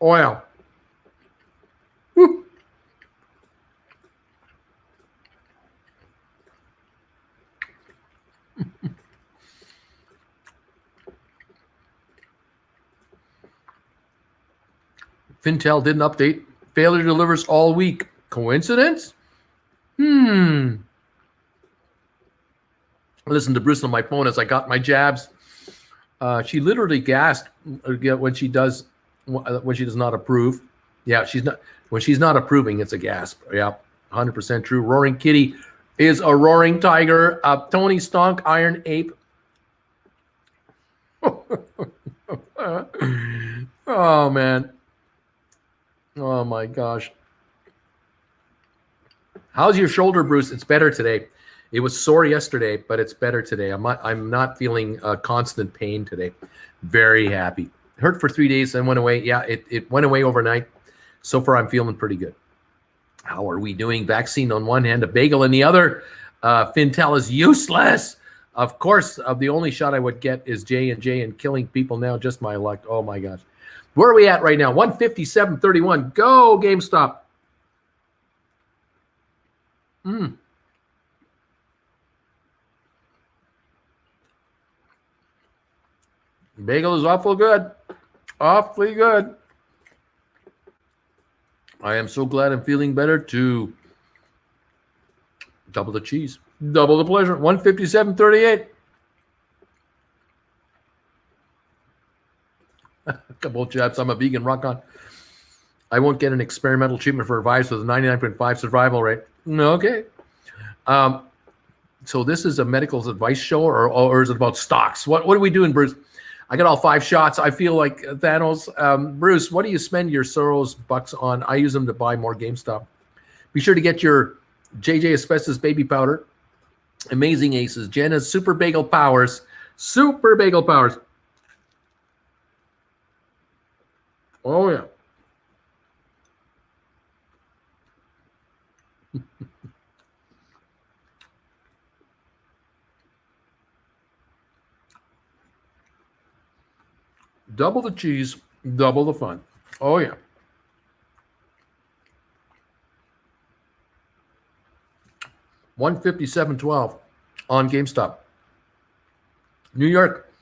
Oil. Woo. Fintel didn't update. Failure delivers all week. Coincidence? Listen to Bruce on my phone as I got my jabs. She literally gasped when she does not approve. Yeah, when she's not approving, it's a gasp. Yeah, 100% true. Roaring Kitty is a roaring tiger. Tony Stonk, Iron Ape. Oh man. Oh my gosh. How's your shoulder, Bruce? It's better today. It was sore yesterday, but it's better today. I'm not feeling constant pain today. Very happy. Hurt for 3 days and went away. Yeah, it went away overnight. So far, I'm feeling pretty good. How are we doing? Vaccine on one hand, a bagel in the other. Fintel is useless. Of course, the only shot I would get is J&J, and killing people now, just my luck. Oh my gosh. Where are we at right now? 157.31. Go, GameStop. Bagel is awful good. Awfully good. I am so glad I'm feeling better too. Double the cheese. Double the pleasure. 157.38. A couple of jabs. I'm a vegan. Rock on. I won't get an experimental treatment for a virus with a 99.5 survival rate. Okay. So this is a medical advice show, or is it about stocks? What are we doing, Bruce? I got all 5 shots. I feel like Thanos. Bruce, what do you spend your Soros bucks on? I use them to buy more GameStop. Be sure to get your JJ Asbestos baby powder. Amazing Aces. Jenna's Super Bagel Powers. Super Bagel Powers. Oh, yeah. Double the cheese, double the fun. Oh, yeah. $157.12 on GameStop. New York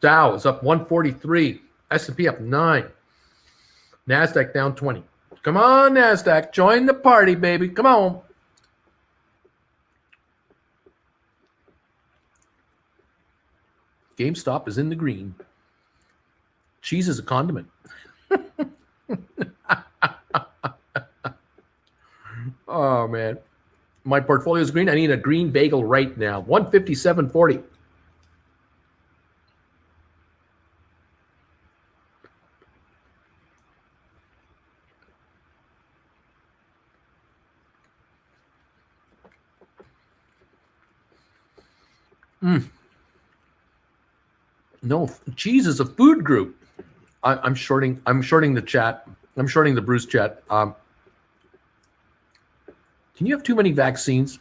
Dow is up 143. S&P up 9. NASDAQ down 20. Come on, NASDAQ. Join the party, baby. Come on. GameStop is in the green. Cheese is a condiment. Oh, man. My portfolio is green. I need a green bagel right now. 157.40. No, cheese is a food group. I'm shorting the chat. I'm shorting the Bruce chat. Can you have too many vaccines?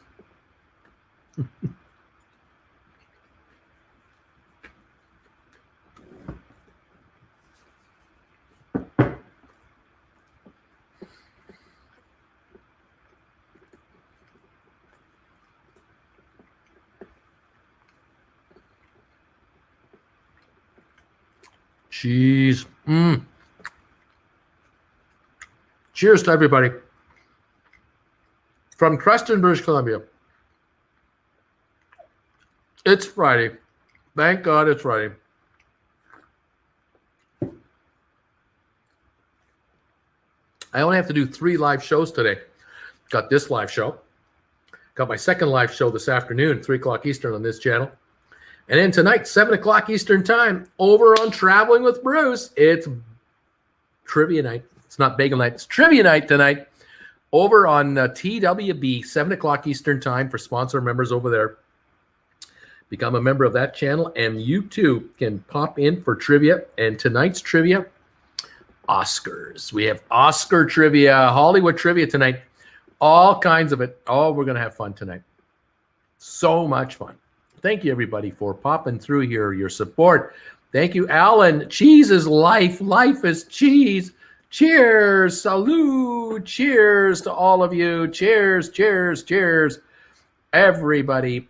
Cheese. Cheers to everybody. From Creston, British Columbia. It's Friday. Thank God it's Friday. I only have to do 3 live shows today. Got this live show. Got my second live show this afternoon, 3 o'clock Eastern on this channel. And then tonight, 7 o'clock Eastern time, over on Traveling with Bruce, it's trivia night. It's not bagel night. It's trivia night tonight over on TWB, 7 o'clock Eastern time for sponsor members over there. Become a member of that channel, and you too can pop in for trivia. And tonight's trivia, Oscars. We have Oscar trivia, Hollywood trivia tonight. All kinds of it. Oh, we're going to have fun tonight. So much fun. Thank you, everybody, for popping through here, your support. Thank you, Alan. Cheese is life. Life is cheese. Cheers. Salud. Cheers to all of you. Cheers, cheers, cheers. Everybody,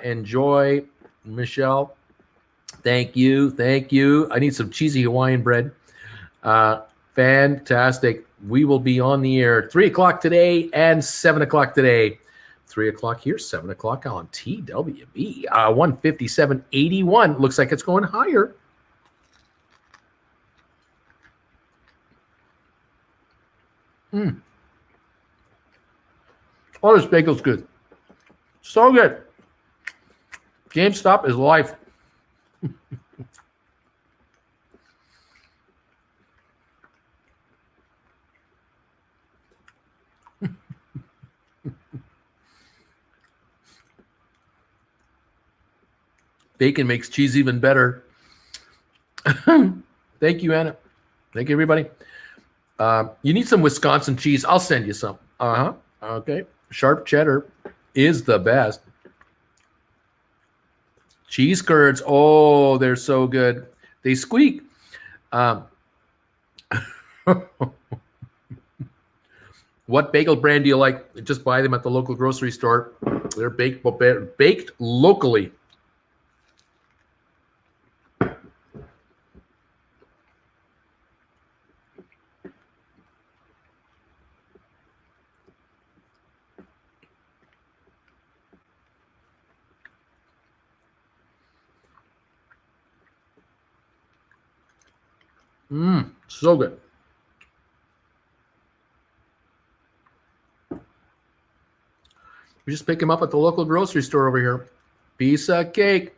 enjoy. Michelle, thank you. Thank you. I need some cheesy Hawaiian bread. Fantastic. We will be on the air 3 o'clock today and 7 o'clock today. 3 o'clock here, 7 o'clock on TWB. 157.81. Looks like it's going higher. Oh, this bagel's good. So good. GameStop is life. Bacon makes cheese even better. Thank you, Anna. Thank you, everybody. You need some Wisconsin cheese. I'll send you some. Okay. Sharp cheddar is the best. Cheese curds. Oh, they're so good. They squeak. What bagel brand do you like? Just buy them at the local grocery store. They're baked locally. So good. We just pick them up at the local grocery store over here. Piece of cake.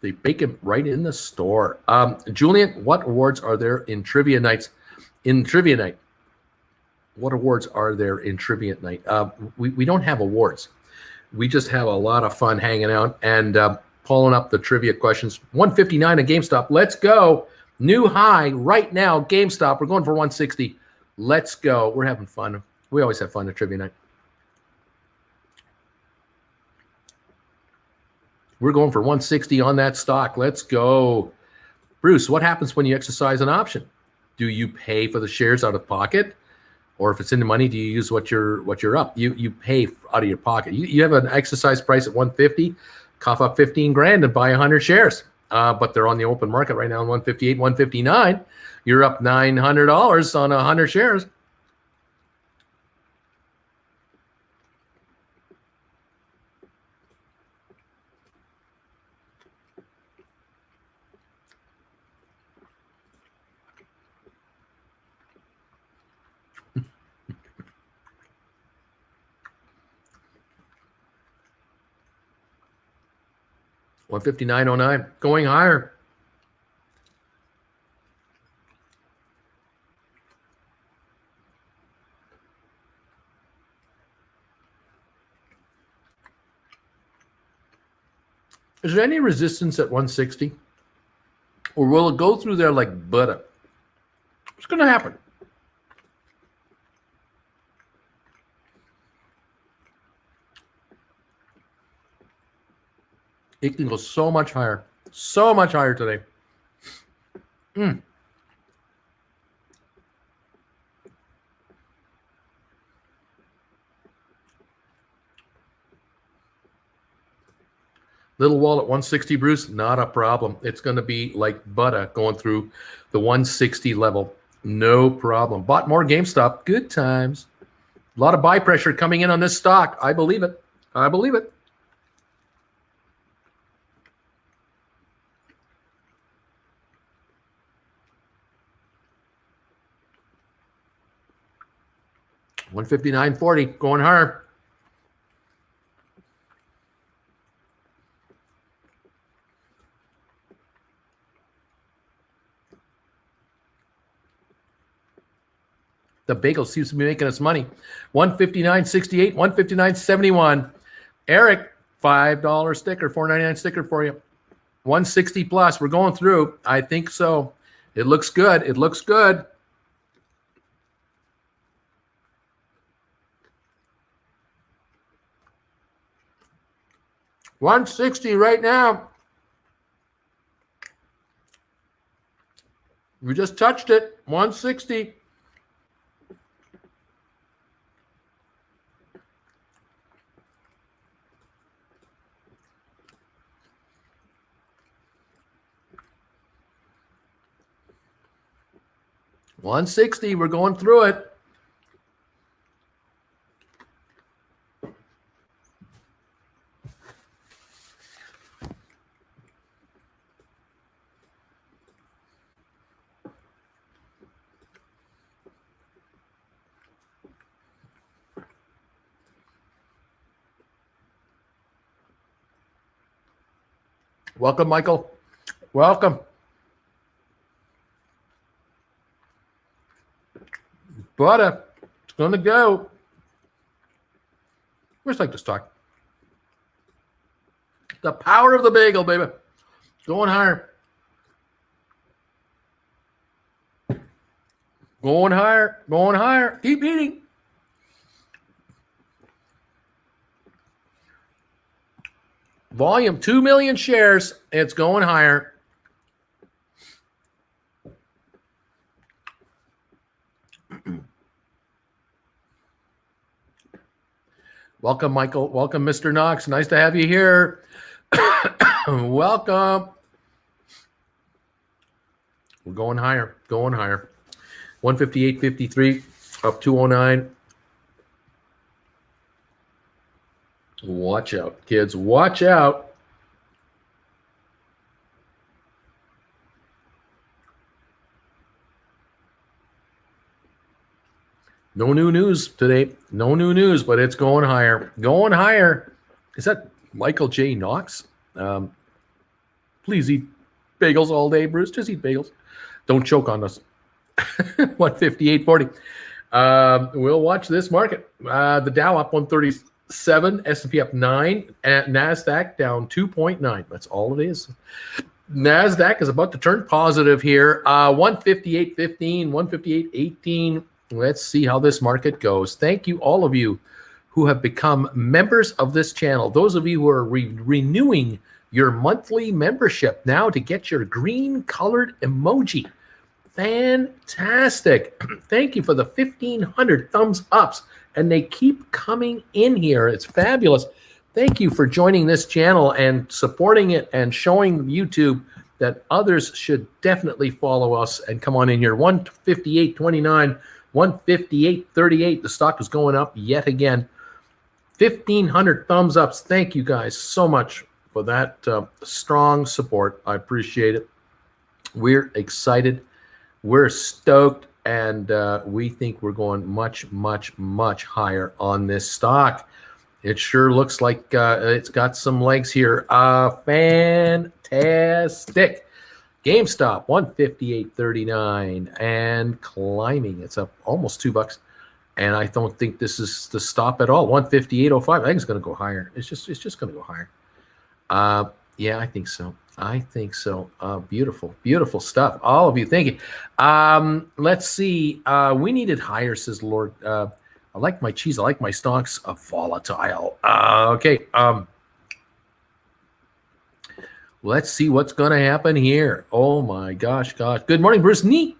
They bake them right in the store. Julian, what awards are there in trivia nights? In trivia night, what awards are there in trivia night? We don't have awards. We just have a lot of fun hanging out and pulling up the trivia questions. 159 at GameStop. Let's go. New high right now. GameStop. We're going for 160. Let's go. We're having fun. We always have fun at trivia night. We're going for 160 on that stock. Let's go. Bruce, what happens when you exercise an option? Do you pay for the shares out of pocket? Or if it's in the money, do you use what you're up? You pay out of your pocket. You have an exercise price at 150, cough up 15 grand and buy 100 shares. But they're on the open market right now in 158, 159. You're up $900 on 100 shares. $159.09, going higher. Is there any resistance at 160? Or will it go through there like butter? What's going to happen? It can go so much higher today. Little wall at 160, Bruce, not a problem. It's going to be like butter going through the 160 level. No problem. Bought more GameStop. Good times. A lot of buy pressure coming in on this stock. I believe it. I believe it. $159.40 going higher. The bagel seems to be making us money. $159.68, $159.71. Eric, $5 sticker, $4.99 sticker for you. 160 plus. We're going through. I think so. It looks good. It looks good. $160 right now. We just touched it. $160. $160. We're going through it. Welcome, Michael. Welcome. Butter. It's going to go. Just like the stock. The power of the bagel, baby. Going higher. Going higher. Going higher. Keep eating. Volume, 2 million shares. It's going higher. Welcome, Michael. Welcome, Mr. Knox. Nice to have you here. Welcome. We're going higher. Going higher. 158.53 up 209. Watch out, kids. Watch out. No new news today. No new news, but it's going higher. Going higher. Is that Michael J. Knox? Please eat bagels all day, Bruce. Just eat bagels. Don't choke on us. 158.40. We'll watch this market. The Dow up 137, S&P up 9, and NASDAQ down 2.9. That's all it is. NASDAQ is about to turn positive here. 158.15, 158.18. Let's see how this market goes. Thank you, all of you who have become members of this channel. Those of you who are renewing your monthly membership now to get your green colored emoji. Fantastic. Thank you for the 1,500 thumbs ups. And they keep coming in here. It's fabulous. Thank you for joining this channel and supporting it and showing YouTube that others should definitely follow us and come on in here. 158.29, 158.38. The stock is going up yet again. 1,500 thumbs ups. Thank you guys so much for that strong support. I appreciate it. We're excited. We're stoked. And we think we're going much, much, much higher on this stock. It sure looks like it's got some legs here. Fantastic. GameStop 158.39 and climbing. It's up almost $2. And I don't think this is the stop at all. 158.05. I think it's going to go higher. It's just going to go higher. Yeah, I think so. I think so. Beautiful, beautiful stuff. All of you, thank you. Let's see. We needed higher, says Lord. I like my cheese. I like my stocks. Volatile. Okay. Let's see what's going to happen here. Oh my gosh. Good morning, Bruce. Neat.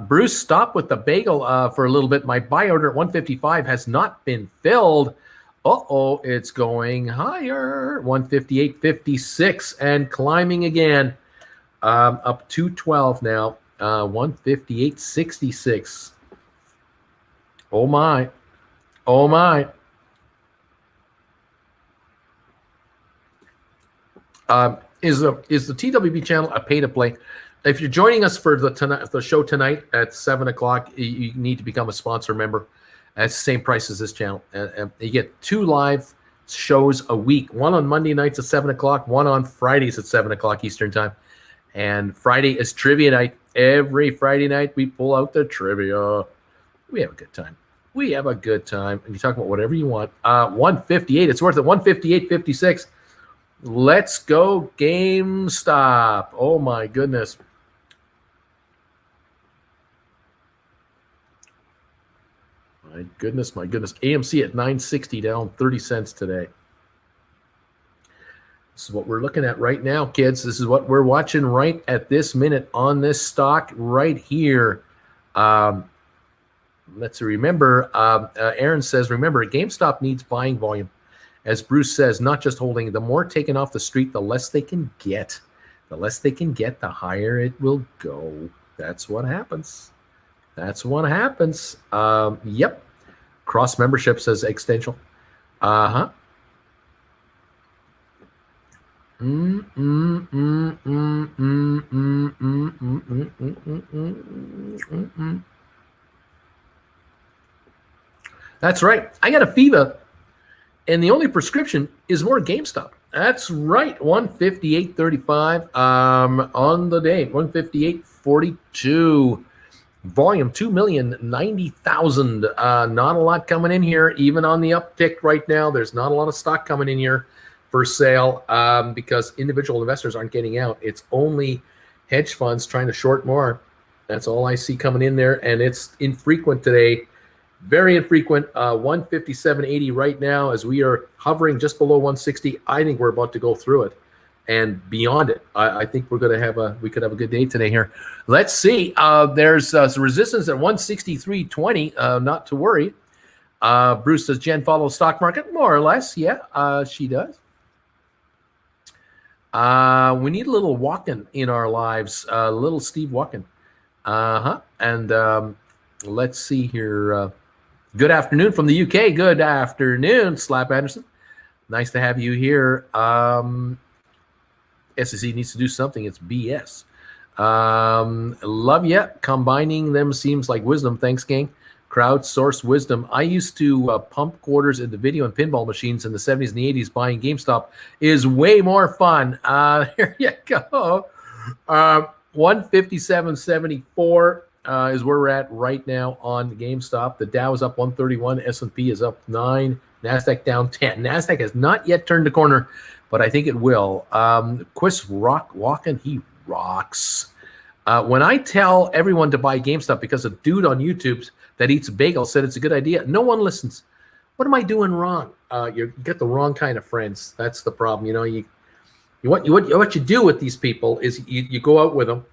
Bruce, stop with the bagel for a little bit. My buy order at 155 has not been filled. Uh-oh, it's going higher. 158.56 and climbing again. Up 212 now. 158.66. Oh my. Oh my. Is the TWB channel a pay to play? If you're joining us for the show tonight at 7 o'clock, you need to become a sponsor member. It's the same price as this channel. You get 2 live shows a week, one on Monday nights at 7 o'clock, one on Fridays at 7 o'clock Eastern time. And Friday is trivia night. Every Friday night, we pull out the trivia. We have a good time. We have a good time. And you talk about whatever you want. 158. It's worth it. 158.56. Let's go GameStop. Oh, my goodness. My goodness. AMC at 960 down 30 cents today. This is what we're looking at right now, kids. This is what we're watching right at this minute on this stock right here. Let's remember, Aaron says, remember, GameStop needs buying volume. As Bruce says, not just holding. The more taken off the street, the less they can get. The less they can get, the higher it will go. That's what happens. That's what happens. Yep. Cross membership, says Extension. Uh-huh. That's right. I got a fever, and the only prescription is more GameStop. That's right. 158.35 on the day. 158.42. Volume 2,090,000. Not a lot coming in here, even on the uptick right now. There's not a lot of stock coming in here for sale because individual investors aren't getting out. It's only hedge funds trying to short more. That's all I see coming in there, and it's infrequent today. Very infrequent. 157.80 right now as we are hovering just below 160. I think we're about to go through it and beyond it. I think we could have a good day today here. Let's see. There's some resistance at 163.20. Not to worry. Bruce says Jen follows stock market more or less. Yeah, she does. We need a little walking in our lives. Little Steve Walken. And let's see here. Good afternoon from the UK. Good afternoon, Slap Anderson. Nice to have you here. SEC needs to do something. It's BS. Love ya. Combining them seems like wisdom. Thanks, gang. Crowdsourced wisdom. I used to pump quarters into video and pinball machines in the 70s and the 80s. Buying GameStop is way more fun. There you go. 157.74 is where we're at right now on GameStop. The Dow is up 131. S&P is up 9. NASDAQ down 10. NASDAQ has not yet turned the corner, but I think it will. Chris Walken, he rocks. When I tell everyone to buy GameStop because a dude on YouTube that eats bagels said it's a good idea, no one listens. What am I doing wrong? You get the wrong kind of friends. That's the problem. You know, what you do with these people is you go out with them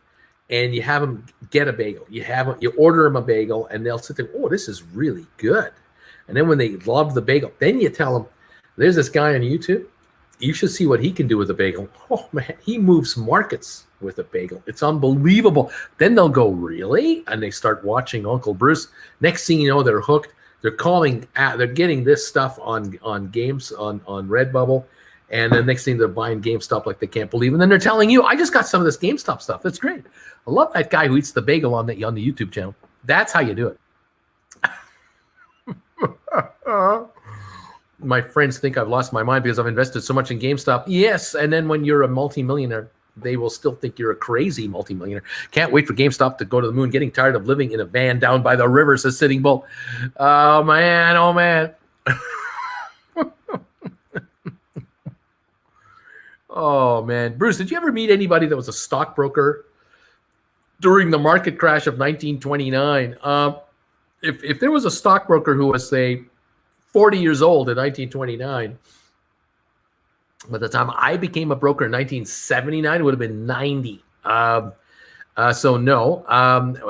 and you have them get a bagel. You order them a bagel and they'll sit there, oh, this is really good. And then when they love the bagel, then you tell them, there's this guy on YouTube. You should see what he can do with a bagel. Oh, man, he moves markets with a bagel. It's unbelievable. Then they'll go, really? And they start watching Uncle Bruce. Next thing you know, they're hooked. They're they're getting this stuff on Redbubble. And then next thing they're buying GameStop like they can't believe. And then they're telling you, I just got some of this GameStop stuff. That's great. I love that guy who eats the bagel on the YouTube channel. That's how you do it. My friends think I've lost my mind because I've invested so much in GameStop. Yes, and then when you're a multimillionaire, they will still think you're a crazy multimillionaire. Can't wait for GameStop to go to the moon. Getting tired of living in a van down by the river, says Sitting Bull. Oh, man. Oh, man. Oh, man. Bruce, did you ever meet anybody that was a stockbroker during the market crash of 1929? If there was a stockbroker who was, say, 40 years old in 1929, by the time I became a broker in 1979, it would have been 90. So no.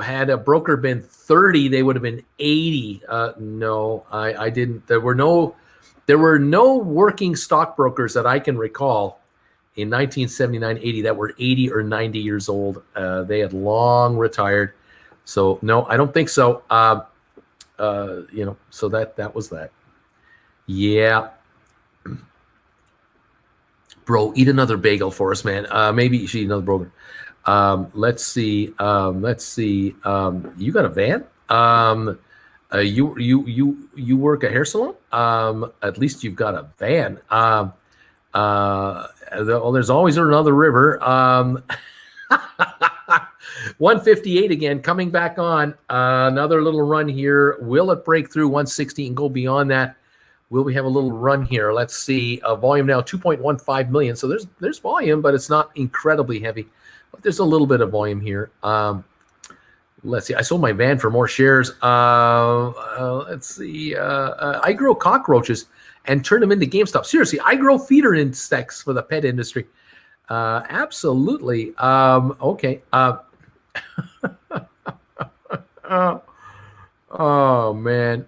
Had a broker been 30, they would have been 80. No, I didn't. There were no working stockbrokers that I can recall in 1979, 80 that were 80 or 90 years old. They had long retired. So no, I don't think so. So that was that. Yeah. Bro, eat another bagel for us, man. Maybe you should eat another burger. Let's see. You got a van? You work a hair salon? At least you've got a van. There's always another river. 158 again, coming back on. Another little run here. Will it break through 160 and go beyond that? Will we have a little run here? Let's see. Volume now 2.15 million. So there's volume, but it's not incredibly heavy. But there's a little bit of volume here. Let's see. I sold my van for more shares. Let's see. I grow cockroaches and turn them into GameStop. Seriously, I grow feeder insects for the pet industry. Absolutely. Okay. Oh, man.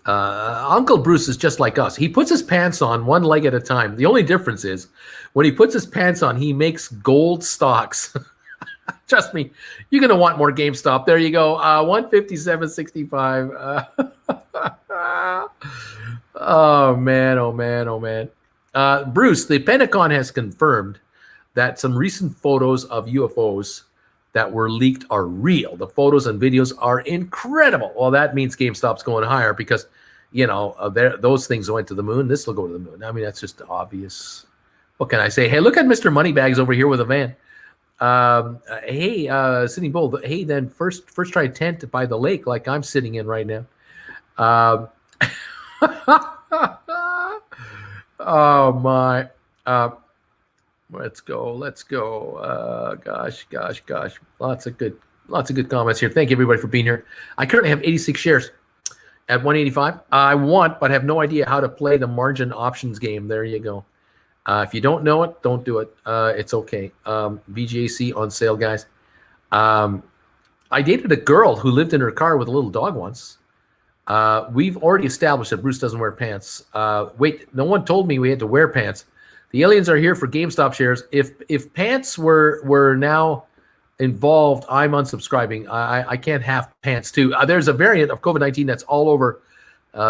Uncle Bruce is just like us. He puts his pants on one leg at a time. The only difference is when he puts his pants on, he makes gold stocks. Trust me, you're going to want more GameStop. There you go. 157.65. Oh, man. Oh, man. Oh, man. Bruce, the Pentagon has confirmed that some recent photos of UFOs that were leaked are real. The photos and videos are incredible. Well, that means GameStop's going higher because, those things went to the moon. This will go to the moon. I mean, that's just obvious. What can I say? Hey, look at Mr. Moneybags over here with a van. Hey, Sitting Bull. Hey, then first try a tent by the lake like I'm sitting in right now. Oh, my. Let's go. Gosh. Lots of good comments here. Thank you, everybody, for being here. I currently have 86 shares at 185. I want, but have no idea how to play the margin options game. There you go. If you don't know it, don't do it. It's okay. VGAC on sale, guys. I dated a girl who lived in her car with a little dog once. We've already established that Bruce doesn't wear pants. Wait, no one told me we had to wear pants. The aliens are here for GameStop shares. If pants were now involved, I'm unsubscribing. I can't have pants too. There's a variant of COVID-19 that's all over,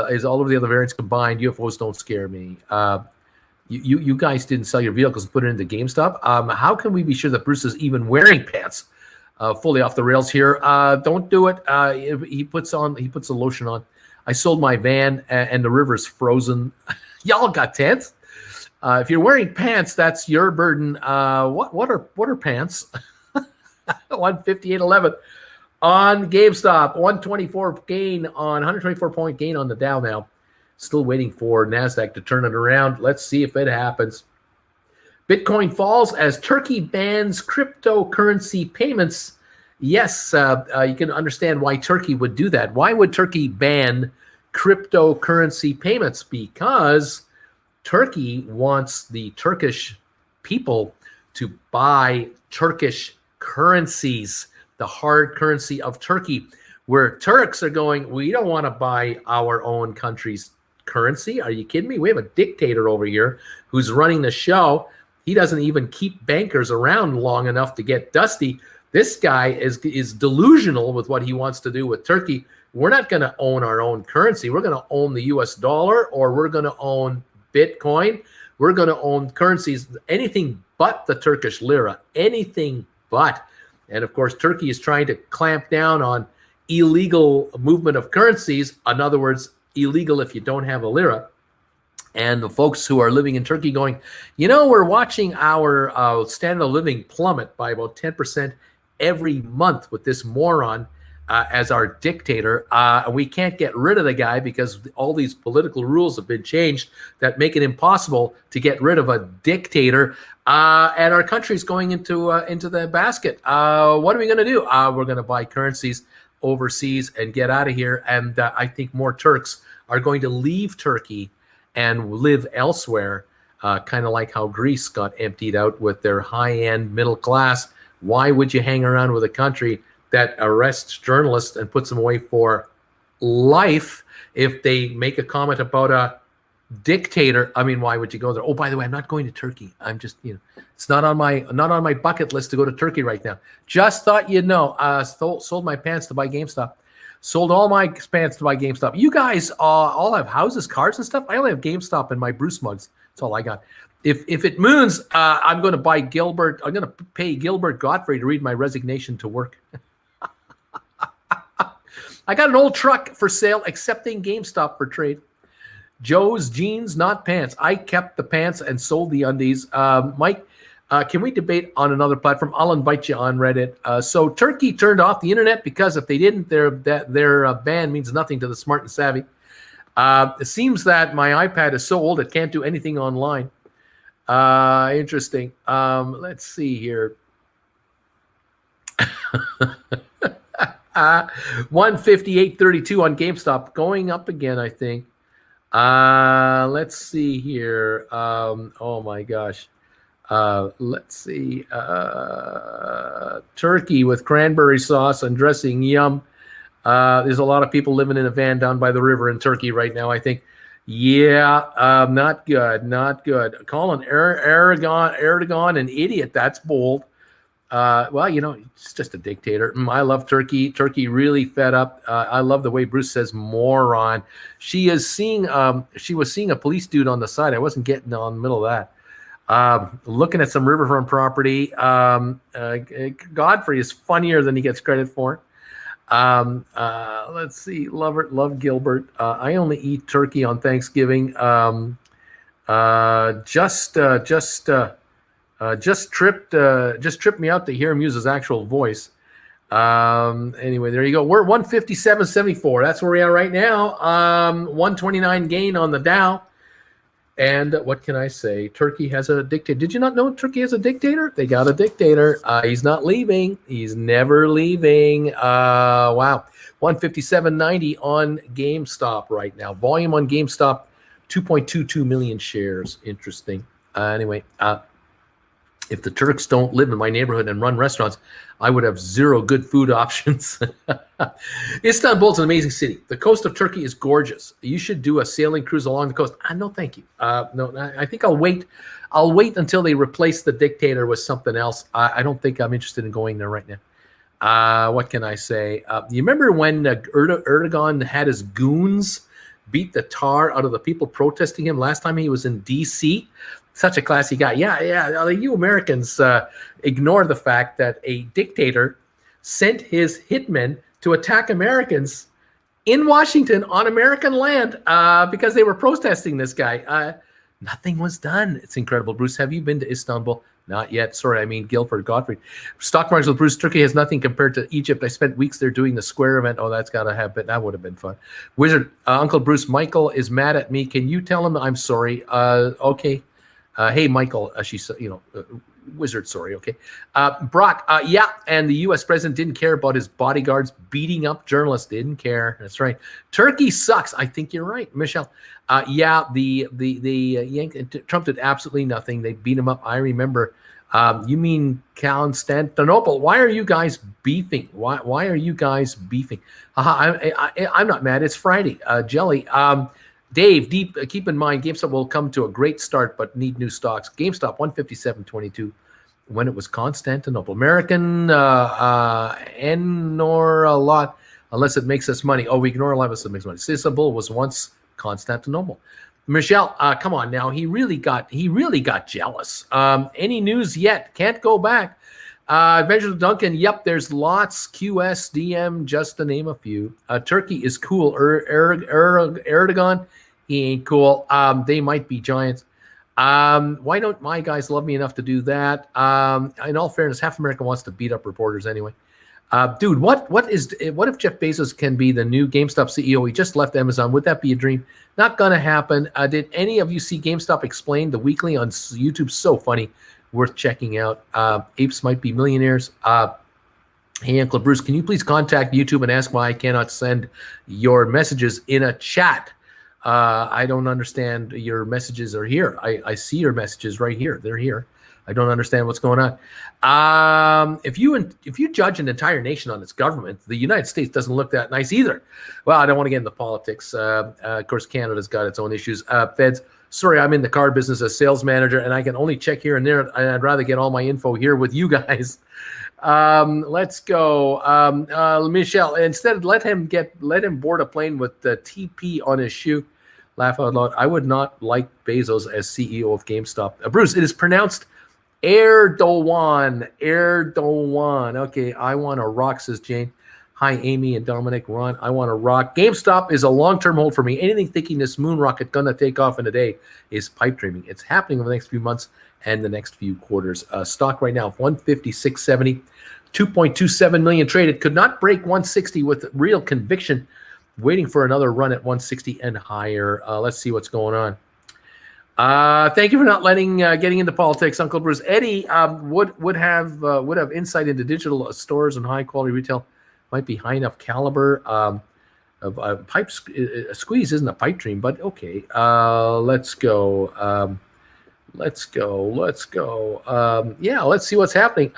is all over the other variants combined. UFOs don't scare me. You guys didn't sell your vehicles and put it into GameStop. How can we be sure that Bruce is even wearing pants? Fully off the rails here. Don't do it. He puts a lotion on. I sold my van and the river's frozen. Y'all got tents. If you're wearing pants, that's your burden. What are pants? 158.11 on GameStop. 124 gain on 124 point gain on the Dow now. Still waiting for NASDAQ to turn it around. Let's see if it happens. Bitcoin falls as Turkey bans cryptocurrency payments. Yes, you can understand why Turkey would do that. Why would Turkey ban cryptocurrency payments? Because Turkey wants the Turkish people to buy Turkish currencies, the hard currency of Turkey, where Turks are going, we don't want to buy our own country's currency. Are you kidding me? We have a dictator over here who's running the show. He doesn't even keep bankers around long enough to get dusty. This guy is delusional with what he wants to do with Turkey. We're not going to own our own currency. We're going to own the US dollar, or we're going to own Bitcoin. We're going to own currencies, anything but the Turkish lira, anything but. And of course, Turkey is trying to clamp down on illegal movement of currencies. In other words, illegal if you don't have a lira. And the folks who are living in Turkey going, we're watching our standard of living plummet by about 10% every month with this moron as our dictator. We can't get rid of the guy because all these political rules have been changed that make it impossible to get rid of a dictator. And our country's going into the basket. What are we going to do? We're going to buy currencies overseas and get out of here. And I think more Turks are going to leave Turkey and live elsewhere, kind of like how Greece got emptied out with their high-end middle class. Why would you hang around with a country that arrests journalists and puts them away for life if they make a comment about a dictator? I mean, why would you go there? Oh, by the way, I'm not going to Turkey. I'm just, it's not on my bucket list to go to Turkey right now. Just thought you'd know. Sold my pants to buy GameStop. Sold all my pants to buy GameStop. You guys all have houses, cars, and stuff. I only have GameStop and my Bruce mugs. That's all I got. If it moons, I'm going to buy Gilbert. I'm going to pay Gilbert Godfrey to read my resignation to work. I got an old truck for sale, accepting GameStop for trade. Joe's jeans, not pants. I kept the pants and sold the undies. Mike, can we debate on another platform? I'll invite you on Reddit. So Turkey turned off the internet because if they didn't, their ban means nothing to the smart and savvy. It seems that my iPad is so old it can't do anything online. Interesting. Let's see here. 158.32 on GameStop, going up again, I think. Let's see here. Oh my gosh. Let's see. Turkey with cranberry sauce and dressing, yum. There's a lot of people living in a van down by the river in Turkey right now, I think. Yeah, not good, not good. Calling Erdogan an idiot, that's bold. Well, it's just a dictator. I love Turkey. Turkey really fed up. I love the way Bruce says moron. She was seeing a police dude on the side. I wasn't getting on the middle of that. Looking at some riverfront property. Godfrey is funnier than he gets credit for. Let's see. Love Gilbert. I only eat turkey on Thanksgiving. Just tripped me out to hear him use his actual voice. Anyway, there you go. We're 157.74. That's where we are right now. 129 gain on the Dow. And what can I say? Turkey has a dictator. Did you not know Turkey has a dictator? They got a dictator. He's not leaving. He's never leaving. Wow. 157.90 on GameStop right now. Volume on GameStop, 2.22 million shares. Interesting. Anyway, if the Turks don't live in my neighborhood and run restaurants, I would have zero good food options. Istanbul's an amazing city. The coast of Turkey is gorgeous. You should do a sailing cruise along the coast. No, thank you. No, I think I'll wait. I'll wait until they replace the dictator with something else. I don't think I'm interested in going there right now. What can I say? You remember when Erdogan had his goons beat the tar out of the people protesting him last time he was in D.C. Such a classy guy. Yeah. You Americans ignore the fact that a dictator sent his hitmen to attack Americans in Washington on American land because they were protesting this guy. Nothing was done. It's incredible. Bruce, have you been to Istanbul? Not yet. Sorry, I mean Guildford, Godfrey. Stock markets with Bruce. Turkey has nothing compared to Egypt. I spent weeks there doing the Square event. Oh, that's got to have been. That would have been fun. Wizard, Uncle Bruce, Michael is mad at me. Can you tell him I'm sorry? Okay. Hey, Michael, Wizard, sorry, okay. Brock, yeah, and the U.S. president didn't care about his bodyguards beating up journalists. Didn't care. That's right. Turkey sucks. I think you're right, Michelle. Yeah, the Trump did absolutely nothing. They beat him up. I remember. You mean Constantinople? Why are you guys beefing? Why are you guys beefing? I'm not mad. It's Friday. Jelly. Dave, keep in mind, GameStop will come to a great start, but need new stocks. GameStop 157.22 when it was Constantinople. American ignore a lot unless it makes us money. Oh, we ignore a lot unless it makes money. Istanbul was once Constantinople. Michelle, come on now. He really got jealous. Any news yet? Can't go back. Adventure Duncan, yep, there's lots. QS, DM, just to name a few. Turkey is cool. Erdogan, he ain't cool. They might be giants. Why don't my guys love me enough to do that? In all fairness, half America wants to beat up reporters anyway. Dude, what if Jeff Bezos can be the new GameStop CEO? He just left Amazon. Would that be a dream? Not gonna happen. Did any of you see GameStop Explained, the weekly on YouTube? So funny. Worth checking out. Apes might be millionaires. Hey, Uncle Bruce, can you please contact YouTube and ask why I cannot send your messages in a chat? I don't understand. Your messages are here. I see your messages right here. They're here. I don't understand what's going on. If you judge an entire nation on its government, the United States doesn't look that nice either. Well, I don't want to get into politics. Of course, Canada's got its own issues. Feds. Sorry, I'm in the car business as sales manager, and I can only check here and there. And I'd rather get all my info here with you guys. Let's go, Michelle. Instead, let him board a plane with the TP on his shoe. Laugh out loud. I would not like Bezos as CEO of GameStop. Bruce, it is pronounced Erdogan. Okay, I want to rock, says Jane. Hi, Amy and Dominic. Ron, I want to rock. GameStop is a long-term hold for me. Anything thinking this moon rocket gonna take off in a day is pipe dreaming. It's happening over the next few months and the next few quarters. Stock right now, 156.70, 2.27 million traded. Could not break 160 with real conviction. Waiting for another run at 160 and higher. Let's see what's going on. Thank you for not getting into politics, Uncle Bruce. Eddie would have insight into digital stores and high quality retail. Might be high enough caliber. A squeeze isn't a pipe dream, but okay. Let's go. Let's go. Yeah, let's see what's happening.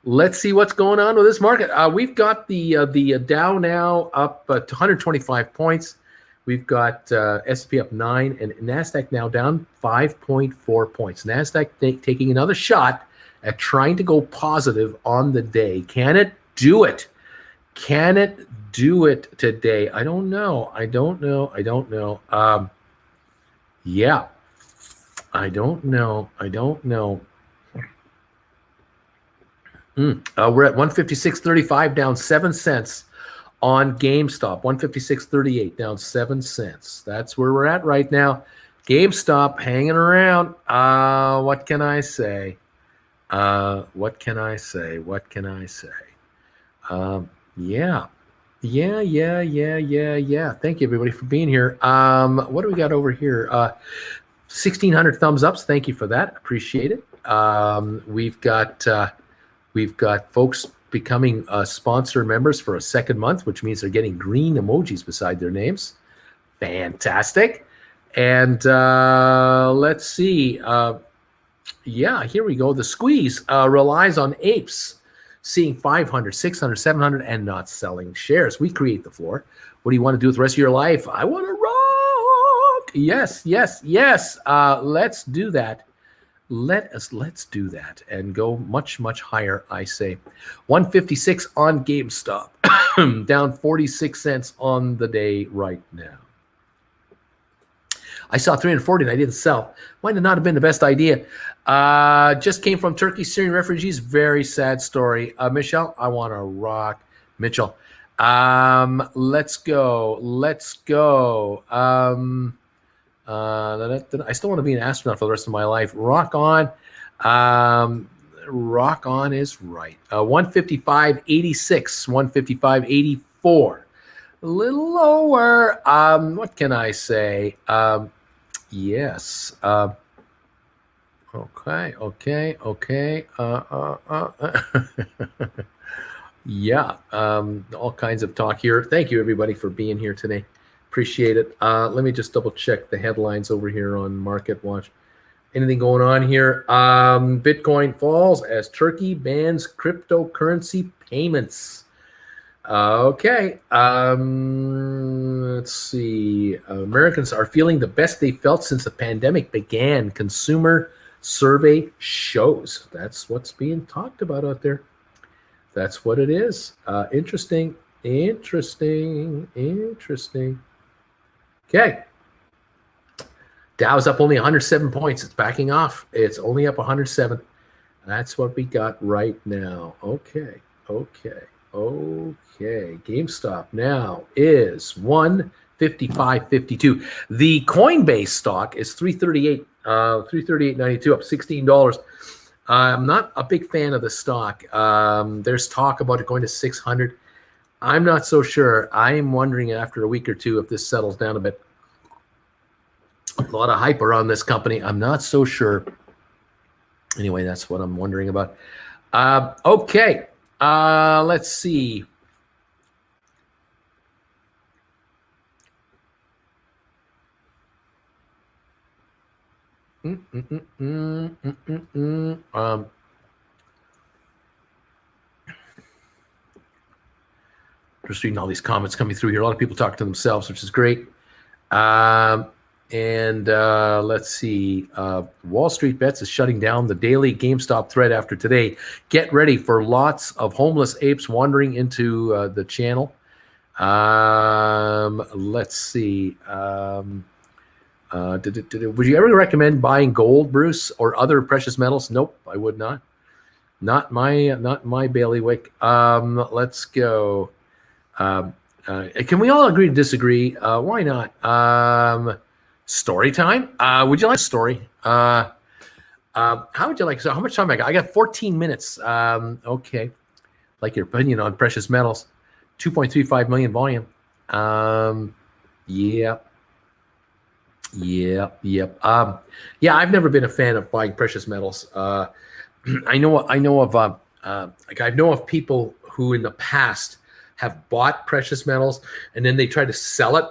Let's see what's going on with this market. We've got the Dow now up to 125 points. We've got S&P up 9 and NASDAQ now down 5.4 points. NASDAQ taking another shot at trying to go positive on the day. Can it do it? Can it do it today? I don't know. Yeah. I don't know. We're at 156.35, down 7 cents on GameStop. 156.38, down 7 cents. That's where we're at right now. GameStop hanging around. What can I say? What can I say? Yeah. Thank you, everybody, for being here. What do we got over here? 1,600 thumbs ups. Thank you for that. Appreciate it. We've got folks becoming sponsor members for a second month, which means they're getting green emojis beside their names. Fantastic. And let's see. Yeah, here we go. The squeeze relies on apes seeing 500, 600, 700 and not selling shares. We create the floor. What do you want to do with the rest of your life? I want to rock. Yes. Let's do that. Let's do that and go much higher, I say. 156 on GameStop. down 46 cents on the day right now. I saw 340 and I didn't sell. Might not have been the best idea. Just came from Turkey, Syrian refugees. Very sad story. Michelle, I want to rock. Mitchell. Let's go. I still want to be an astronaut for the rest of my life. Rock on. Rock on is right. 155.86, 155.84. A little lower. What can I say? Yes. Okay. Yeah. All kinds of talk here. Thank you, everybody, for being here today. Appreciate it. Let me just double check the headlines over here on Market Watch. Anything going on here? Bitcoin falls as Turkey bans cryptocurrency payments. Okay. Let's see. Americans are feeling the best they felt since the pandemic began. Consumer survey shows. That's what's being talked about out there. That's what it is. Interesting. Okay. Dow's up only 107 points. It's backing off. It's only up 107. That's what we got right now. Okay. GameStop now is 155.52. The Coinbase stock is 338, 338.92, up $16. I'm not a big fan of the stock. There's talk about it going to 600. I'm not so sure. I'm wondering after a week or two if this settles down a bit. A lot of hype around this company. I'm not so sure. Anyway, that's what I'm wondering about. Okay. Let's see. Just reading all these comments coming through here. A lot of people talk to themselves, which is great. Let's see. Wall Street Bets is shutting down the daily GameStop thread after today. Get ready for lots of homeless apes wandering into the channel. Let's see. Would you ever recommend buying gold, Bruce, or other precious metals? Nope, I would not. Not my bailiwick. Let's go. Can we all agree to disagree? Why not? Story time. Would you like a story? How would you like? So how much time I got? I got 14 minutes. Okay. Like your opinion on precious metals. 2.35 million volume. Yep. Yeah, I've never been a fan of buying precious metals. I know of people who in the past have bought precious metals and then they try to sell it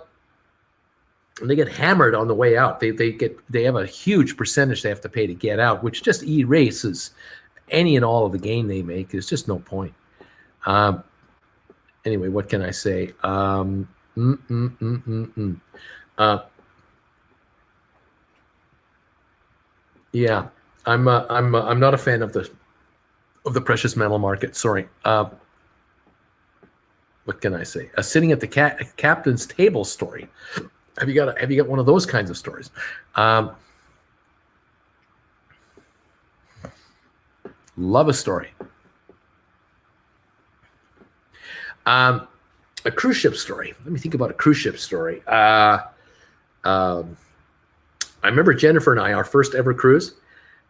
and they get hammered on the way out. They have a huge percentage they have to pay to get out, which just erases any and all of the gain they make. There's just no point. Anyway, what can I say? Yeah, I'm not a fan of the precious metal market. Sorry. What can I say? A sitting at the captain's table story. Have you got one of those kinds of stories? Love a story. A cruise ship story. Let me think about a cruise ship story. I remember Jennifer and I, our first ever cruise.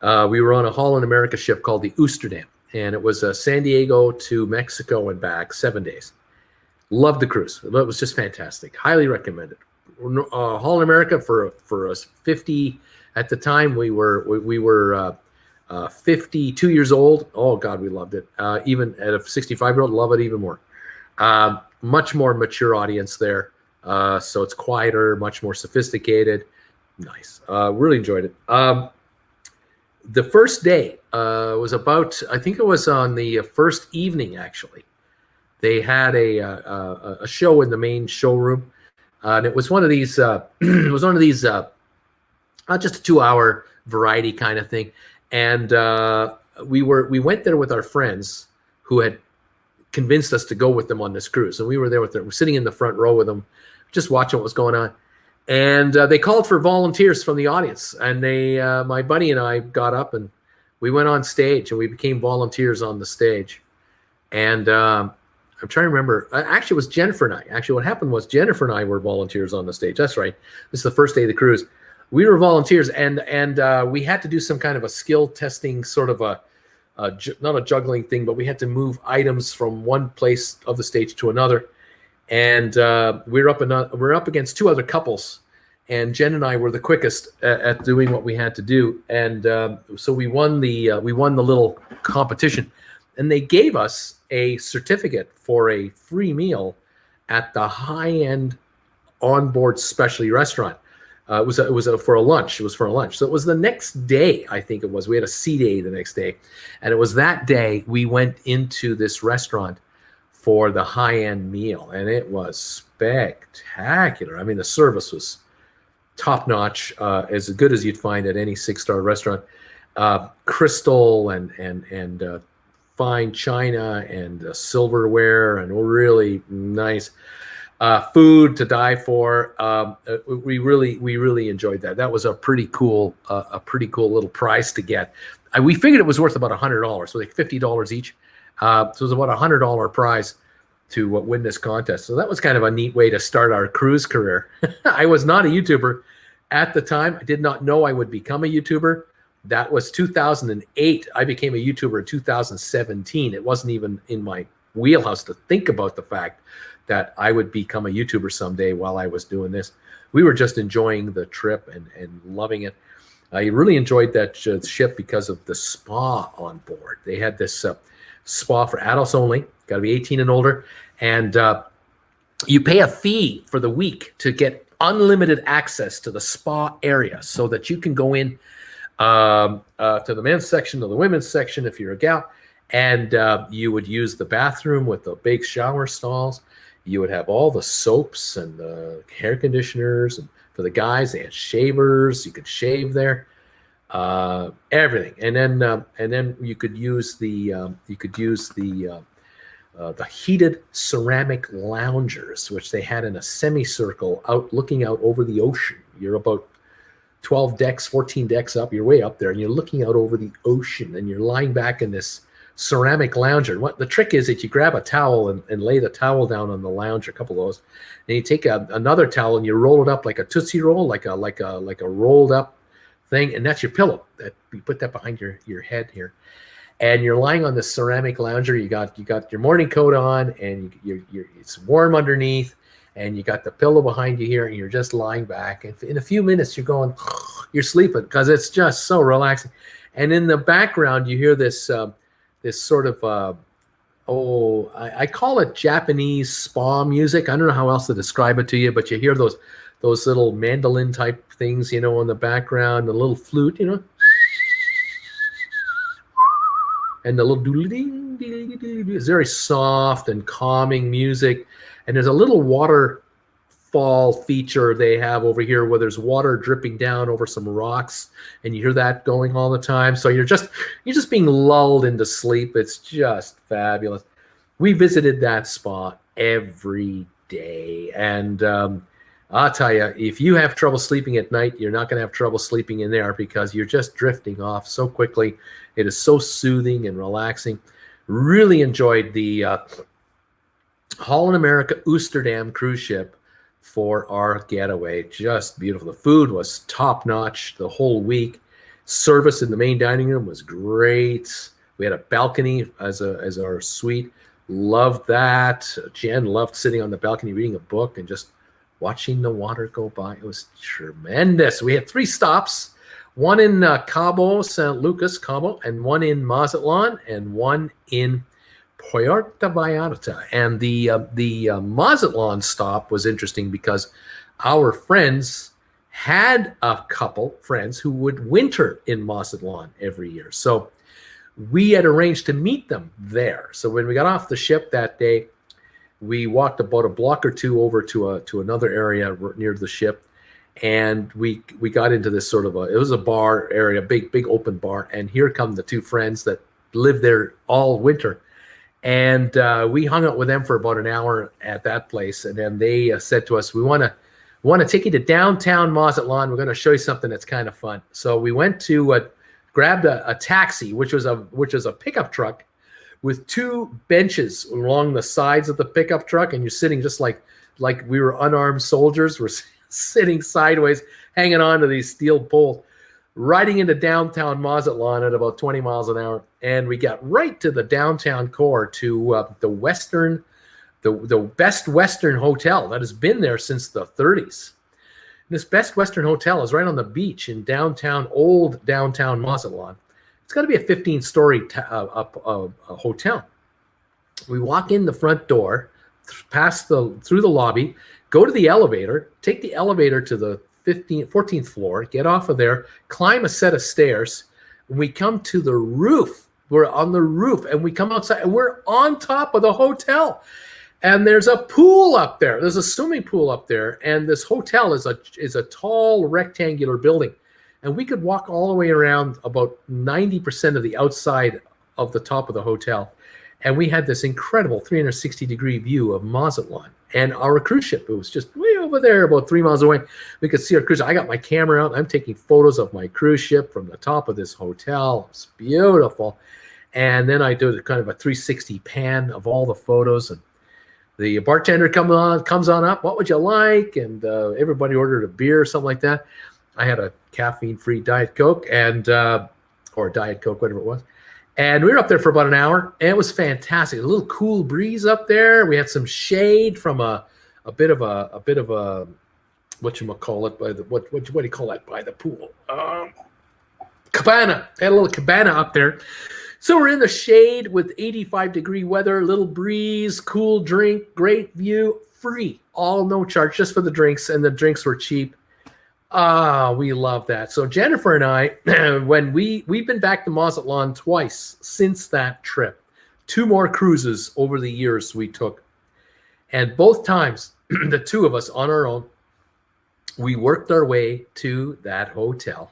We were on a Holland America ship called the Oosterdam, and it was San Diego to Mexico and back, 7 days. Loved the cruise. It was just fantastic. Highly recommended. Holland America for us 50 at the time. We were 52 years old. Oh God, we loved it. Even at a 65-year-old, love it even more. Much more mature audience there. So it's quieter, much more sophisticated. Nice. Really enjoyed it. The first day was about, I think it was on the first evening, actually. They had a show in the main showroom. And it was one of these, just a 2-hour variety kind of thing. And we went there with our friends who had convinced us to go with them on this cruise. And we were there with them. We're sitting in the front row with them, just watching what was going on. And they called for volunteers from the audience. And my buddy and I got up and we went on stage and we became volunteers on the stage. And I'm trying to remember. Actually, it was Jennifer and I. Actually, what happened was Jennifer and I were volunteers on the stage. That's right. This is the first day of the cruise. We were volunteers, and we had to do some kind of a skill testing, sort of not a juggling thing, but we had to move items from one place of the stage to another. And we're up against two other couples, and Jen and I were the quickest at doing what we had to do. And so we won the little competition, and they gave us a certificate for a free meal at the high-end onboard specialty restaurant. It was for a lunch. It was for a lunch. So it was the next day, I think it was. We had a sea day the next day. And it was that day we went into this restaurant for the high-end meal. And it was spectacular. I mean, the service was top-notch, as good as you'd find at any six-star restaurant. Crystal and fine china and silverware and really nice. Food to die for. We really enjoyed that. That was a pretty cool little prize to get. We figured it was worth about $100, so like $50 each. So it was about $100 prize to win this contest. So that was kind of a neat way to start our cruise career. I was not a YouTuber at the time. I did not know I would become a YouTuber. That was 2008. I became a YouTuber in 2017. It wasn't even in my wheelhouse to think about the fact that I would become a YouTuber someday while I was doing this. We were just enjoying the trip and loving it. I really enjoyed that ship because of the spa on board. They had this spa for adults only, got to be 18 and older, and you pay a fee for the week to get unlimited access to the spa area so that you can go in to the men's section or the women's section if you're a gal, and you would use the bathroom with the big shower stalls. You would have all the soaps and the hair conditioners, and for the guys, they had shavers. You could shave there, everything. And then you could use the heated ceramic loungers, which they had in a semicircle looking out over the ocean. You're about 12 decks, 14 decks up. You're way up there, and you're looking out over the ocean, and you're lying back in this ceramic lounger. What the trick is that you grab a towel and lay the towel down on the lounger, a couple of those, and you take another towel and you roll it up like a Tootsie Roll, like a rolled up thing, and that's your pillow. That you put that behind your head here, and you're lying on the ceramic lounger. You got your morning coat on, and it's warm underneath, and you got the pillow behind you here, and you're just lying back. And in a few minutes, you're sleeping because it's just so relaxing. And in the background, you hear this sort of, I call it Japanese spa music. I don't know how else to describe it to you, but you hear those little mandolin type things, in the background, the little flute, and the little doodle-ding, ding-ding-ding. It's very soft and calming music. And there's a little waterfall feature they have over here where there's water dripping down over some rocks, and you hear that going all the time. So you're just being lulled into sleep. It's just fabulous. We visited that spa every day, and I'll tell you, if you have trouble sleeping at night, you're not going to have trouble sleeping in there because you're just drifting off so quickly. It is so soothing and relaxing. Really enjoyed the Holland America Oosterdam cruise ship for our getaway. Just beautiful. The food was top notch the whole week. Service in the main dining room was great. We had a balcony as our suite. Loved that. Jen loved sitting on the balcony reading a book and just watching the water go by. It was tremendous. We had 3 stops, one in Cabo San Lucas, and one in Mazatlan, and one in Puerto Vallarta. And the Mazatlan stop was interesting because our friends had a couple friends who would winter in Mazatlan every year. So we had arranged to meet them there. So when we got off the ship that day, we walked about a block or two over to another area near the ship, and we got into this sort of it was a bar area, big open bar, and here come the 2 friends that lived there all winter. And we hung out with them for about an hour at that place. And then they said to us, we want to take you to downtown Mazatlan. We're going to show you something that's kind of fun. So we went to grabbed a taxi, which was a pickup truck with two benches along the sides of the pickup truck, and you're sitting just like we were unarmed soldiers. We're sitting sideways, hanging on to these steel poles, riding into downtown Mazatlan at about 20 miles an hour. And we got right to the downtown core to the Best Western Hotel that has been there since the 30s. And this Best Western Hotel is right on the beach in old downtown Mazatlan. It's got to be a 15-story hotel. We walk in the front door, through the lobby, go to the elevator, take the elevator to the 14th floor, get off of there, climb a set of stairs, and we come to the roof. We're on the roof, and we come outside, and we're on top of the hotel. And there's a pool up there. There's a swimming pool up there, and this hotel is a tall rectangular building. And we could walk all the way around about 90% of the outside of the top of the hotel. And we had this incredible 360-degree view of Mazatlan. And our cruise ship, it was just way over there, about 3 miles away. We could see our cruise. I got my camera out. I'm taking photos of my cruise ship from the top of this hotel. It's beautiful. And then I do kind of a 360 pan of all the photos. And the bartender comes on up. What would you like? And everybody ordered a beer or something like that. I had a caffeine-free Diet Coke or Diet Coke, whatever it was. And we were up there for about an hour, and it was fantastic. A little cool breeze up there. We had some shade from a bit of a whatchamacallit by the what do you call that by the pool? Cabana. Had a little cabana up there. So we're in the shade with 85-degree weather, little breeze, cool drink, great view, free, all no charge, just for the drinks, and the drinks were cheap. We love that. So Jennifer and I, when we've been back to Mazatlan twice since that trip, 2 more cruises over the years we took. And both times, the two of us on our own, we worked our way to that hotel.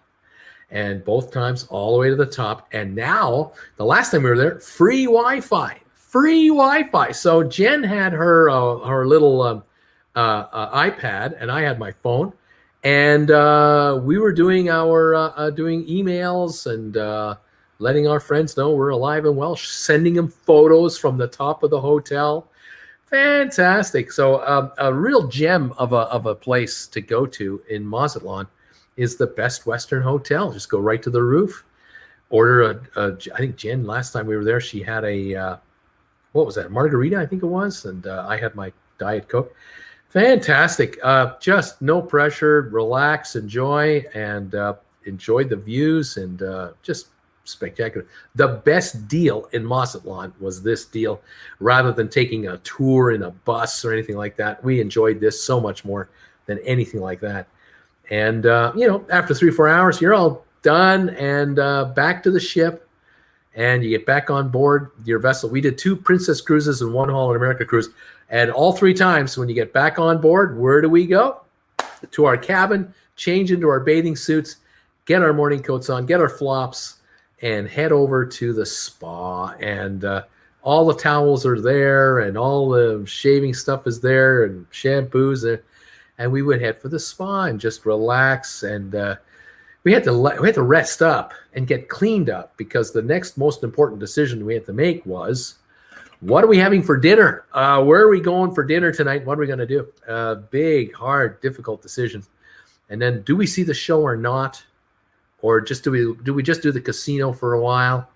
And both times all the way to the top. And now, the last time we were there, free Wi-Fi. Free Wi-Fi. So Jen had her little iPad, and I had my phone. And we were doing doing emails and letting our friends know we're alive and well, sending them photos from the top of the hotel. Fantastic. So a real gem of a place to go to in Mazatlan is the Best Western Hotel. Just go right to the roof. Order I think Jen, last time we were there, she had what was that, margarita, I think it was. And I had my Diet Coke. Fantastic. Just no pressure, relax, enjoy, and enjoy the views, and just spectacular. The best deal in Mazatlan was this deal, rather than taking a tour in a bus or anything like that. We enjoyed this so much more than anything like that. And, after 3-4 hours, you're all done and back to the ship, and you get back on board your vessel. We did 2 Princess cruises and 1 Holland America cruise. And all 3 times when you get back on board, where do we go? To our cabin, change into our bathing suits, get our morning coats on, get our flops, and head over to the spa. And all the towels are there, and all the shaving stuff is there, and shampoos. And we would head for the spa and just relax. And we had to rest up and get cleaned up, because the next most important decision we had to make was, what are we having for dinner? Where are we going for dinner tonight? What are we going to do? Big, hard, difficult decisions. And then, do we see the show or not? Or do we just do the casino for a while?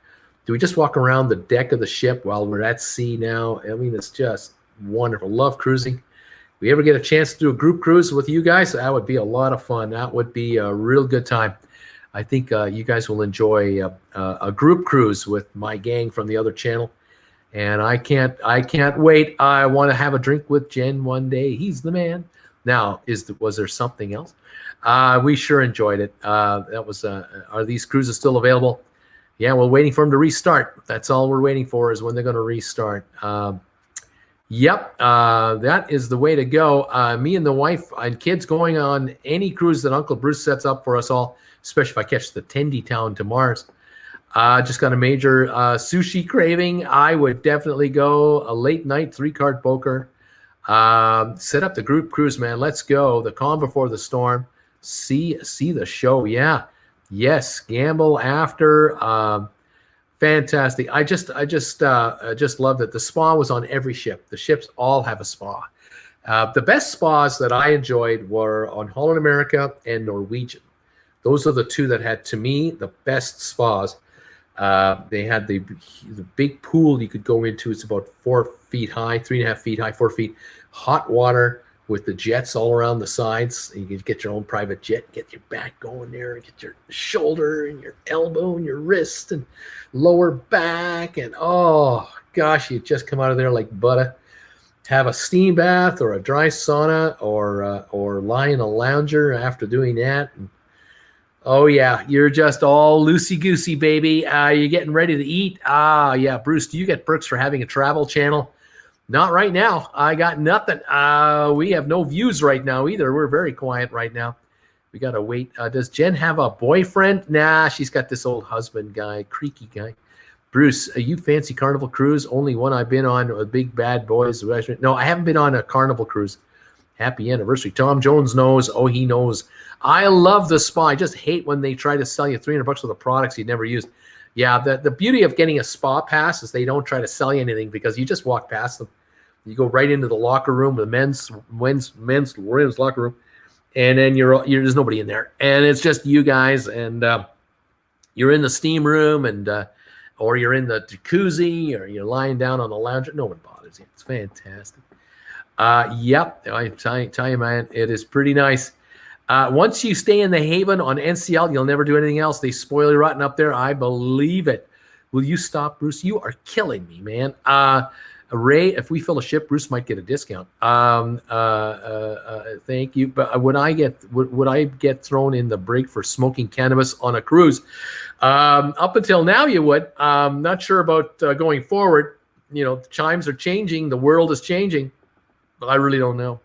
Do we just walk around the deck of the ship while we're at sea now? I mean, it's just wonderful. Love cruising. If we ever get a chance to do a group cruise with you guys, that would be a lot of fun. That would be a real good time. I think you guys will enjoy a group cruise with my gang from the other channel. And I can't wait. I want to have a drink with Jen one day. He's the man. Now, was there something else? We sure enjoyed it. That was. Are these cruises still available? Yeah, we're waiting for them to restart. That's all we're waiting for, is when they're going to restart. Yep, that is the way to go. Me and the wife and kids going on any cruise that Uncle Bruce sets up for us all, especially if I catch the Tendy Town to Mars. Just got a major sushi craving. I would definitely go a late night 3-card poker. Set up the group cruise, man. Let's go. The calm before the storm. See the show. Yeah. Yes. Gamble after. Fantastic. I just love that the spa was on every ship. The ships all have a spa. The best spas that I enjoyed were on Holland America and Norwegian. Those are the two that had, to me, the best spas. They had the big pool you could go into. It's about 4 feet high, 3.5 feet high, 4 feet. Hot water with the jets all around the sides. You could get your own private jet, get your back going there, and get your shoulder and your elbow and your wrist and lower back. And oh gosh, you just come out of there like butter. Have a steam bath or a dry sauna or lie in a lounger after doing that. And oh, yeah, you're just all loosey-goosey, baby. You're getting ready to eat. Yeah, Bruce, do you get perks for having a travel channel? Not right now. I got nothing. We have no views right now either. We're very quiet right now. We got to wait. Does Jen have a boyfriend? Nah, she's got this old husband guy, creaky guy. Bruce, you fancy Carnival cruise? Only one I've been on with Big Bad Boys. No, I haven't been on a Carnival cruise. Happy anniversary. Tom Jones knows. Oh, he knows. I love the spa. I just hate when they try to sell you $300 worth of products you never used. Yeah, the beauty of getting a spa pass is they don't try to sell you anything because you just walk past them. You go right into the locker room, the men's locker room, and then there's nobody in there, and it's just you guys, and you're in the steam room, and or you're in the jacuzzi, or you're lying down on the lounge. No one bothers you. It's fantastic. Yep, I tell you, man, it is pretty nice. Once you stay in the Haven on NCL, you'll never do anything else. They spoil you rotten up there. I believe it. Will you stop, Bruce? You are killing me, man. Ray, if we fill a ship, Bruce might get a discount. Thank you. But would I get thrown in the brig for smoking cannabis on a cruise? Up until now, you would. Not sure about going forward. You know, the chimes are changing. The world is changing. But I really don't know.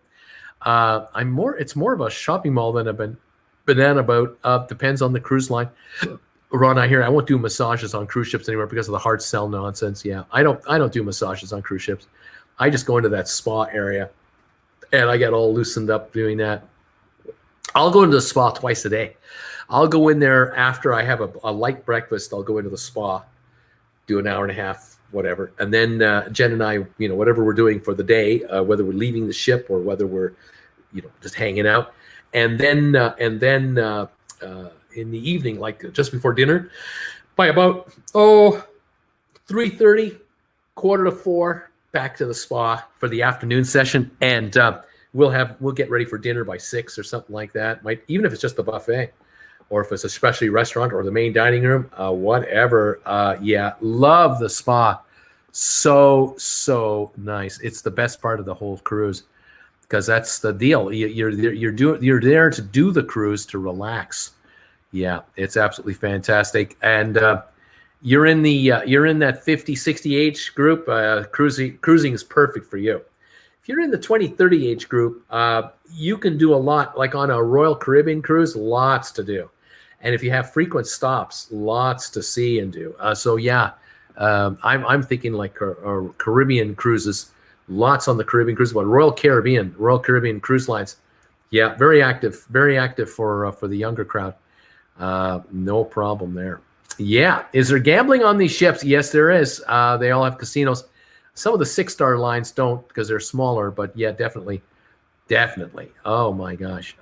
It's more of a shopping mall than a banana boat. Depends on the cruise line. Ron, I won't do massages on cruise ships anymore because of the hard sell nonsense. Yeah, I don't do massages on cruise ships. I just go into that spa area, and I get all loosened up doing that. I'll go into the spa twice a day. I'll go in there after I have a light breakfast. I'll go into the spa, do an hour and a half, whatever, and then Jen and I, whatever we're doing for the day, whether we're leaving the ship or whether we're, just hanging out, and then in the evening, like just before dinner, by about 3:30, 3:45, back to the spa for the afternoon session, and we'll get ready for dinner by 6 or something like that. Even if it's just the buffet, or if it's a specialty restaurant or the main dining room, whatever. Yeah, love the spa. So nice. It's the best part of the whole cruise because that's the deal. You're there to do the cruise, to relax. Yeah, it's absolutely fantastic. And you're in that 50, 60 age group. Cruising is perfect for you. If you're in the 20, 30 age group, you can do a lot, like on a Royal Caribbean cruise, lots to do. And if you have frequent stops, lots to see and do. So yeah, I'm thinking like Caribbean cruises, lots on the Caribbean cruise, but Royal Caribbean cruise lines. Yeah, very active for the younger crowd. No problem there. Yeah. Is there gambling on these ships? Yes, there is. They all have casinos. Some of the 6-star lines don't because they're smaller, but yeah, definitely. Oh my gosh.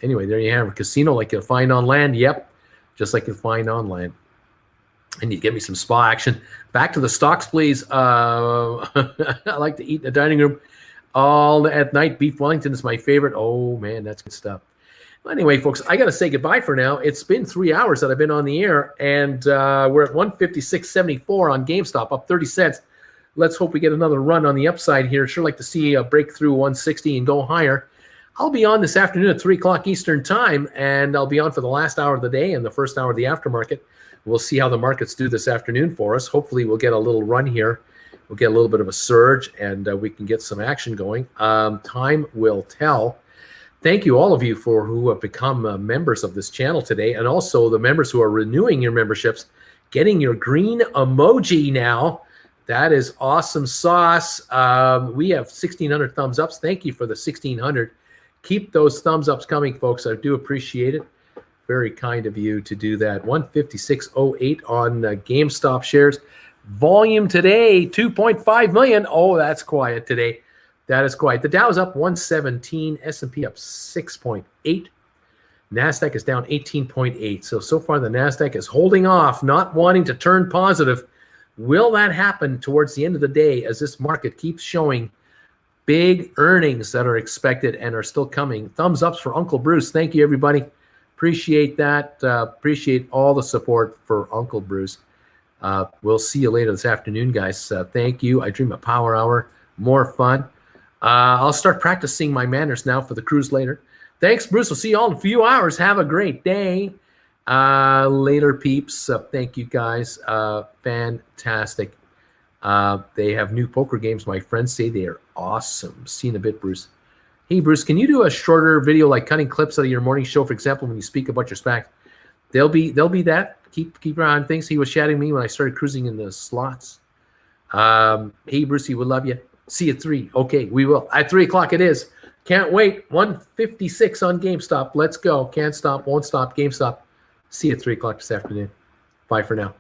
Anyway, there you have a casino like you'll find on land. Yep. Just like you'll find on land. And you give me some spa action. Back to the stocks, please. I like to eat in the dining room all at night. Beef Wellington is my favorite. Oh man, that's good stuff. Anyway, folks, I got to say goodbye for now. It's been 3 hours that I've been on the air, and we're at 156.74 on GameStop, up 30 cents. Let's hope we get another run on the upside here. Sure like to see a breakthrough 160 and go higher. I'll be on this afternoon at 3 o'clock Eastern time, and I'll be on for the last hour of the day and the first hour of the aftermarket. We'll see how the markets do this afternoon for us. Hopefully we'll get a little run here. We'll get a little bit of a surge, and we can get some action going. Time will tell. Thank you, all of you, who have become members of this channel today, and also the members who are renewing your memberships. getting your green emoji now. That is awesome sauce. We have 1,600 thumbs ups. Thank you for the 1,600. Keep those thumbs ups coming, folks. I do appreciate it. Very kind of you to do that. 156.08 on GameStop shares. Volume today, 2.5 million. Oh, that's quiet today. That is quiet. The Dow is up 117. S&P up 6.8. NASDAQ is down 18.8. So far the NASDAQ is holding off, not wanting to turn positive. Will that happen towards the end of the day as this market keeps showing big earnings that are expected and are still coming? Thumbs ups for Uncle Bruce. Thank you, everybody. Appreciate that. Appreciate all the support for Uncle Bruce. We'll see you later this afternoon, guys. Thank you. I dream a power hour. More fun. I'll start practicing my manners now for the cruise later. Thanks, Bruce. We'll see you all in a few hours. Have a great day. Later, peeps. Thank you, guys. Fantastic. They have new poker games. My friends say they are awesome. See you in a bit, Bruce. Hey, Bruce, can you do a shorter video like cutting clips out of your morning show, for example, when you speak about your SPACs? They'll be that. Keep your eye on things. He was chatting me when I started cruising in the slots. Hey, Brucey, we love you. See you at 3. Okay, we will. At 3 o'clock it is. Can't wait. 156 on GameStop. Let's go. Can't stop, won't stop. GameStop. See you at 3 o'clock this afternoon. Bye for now.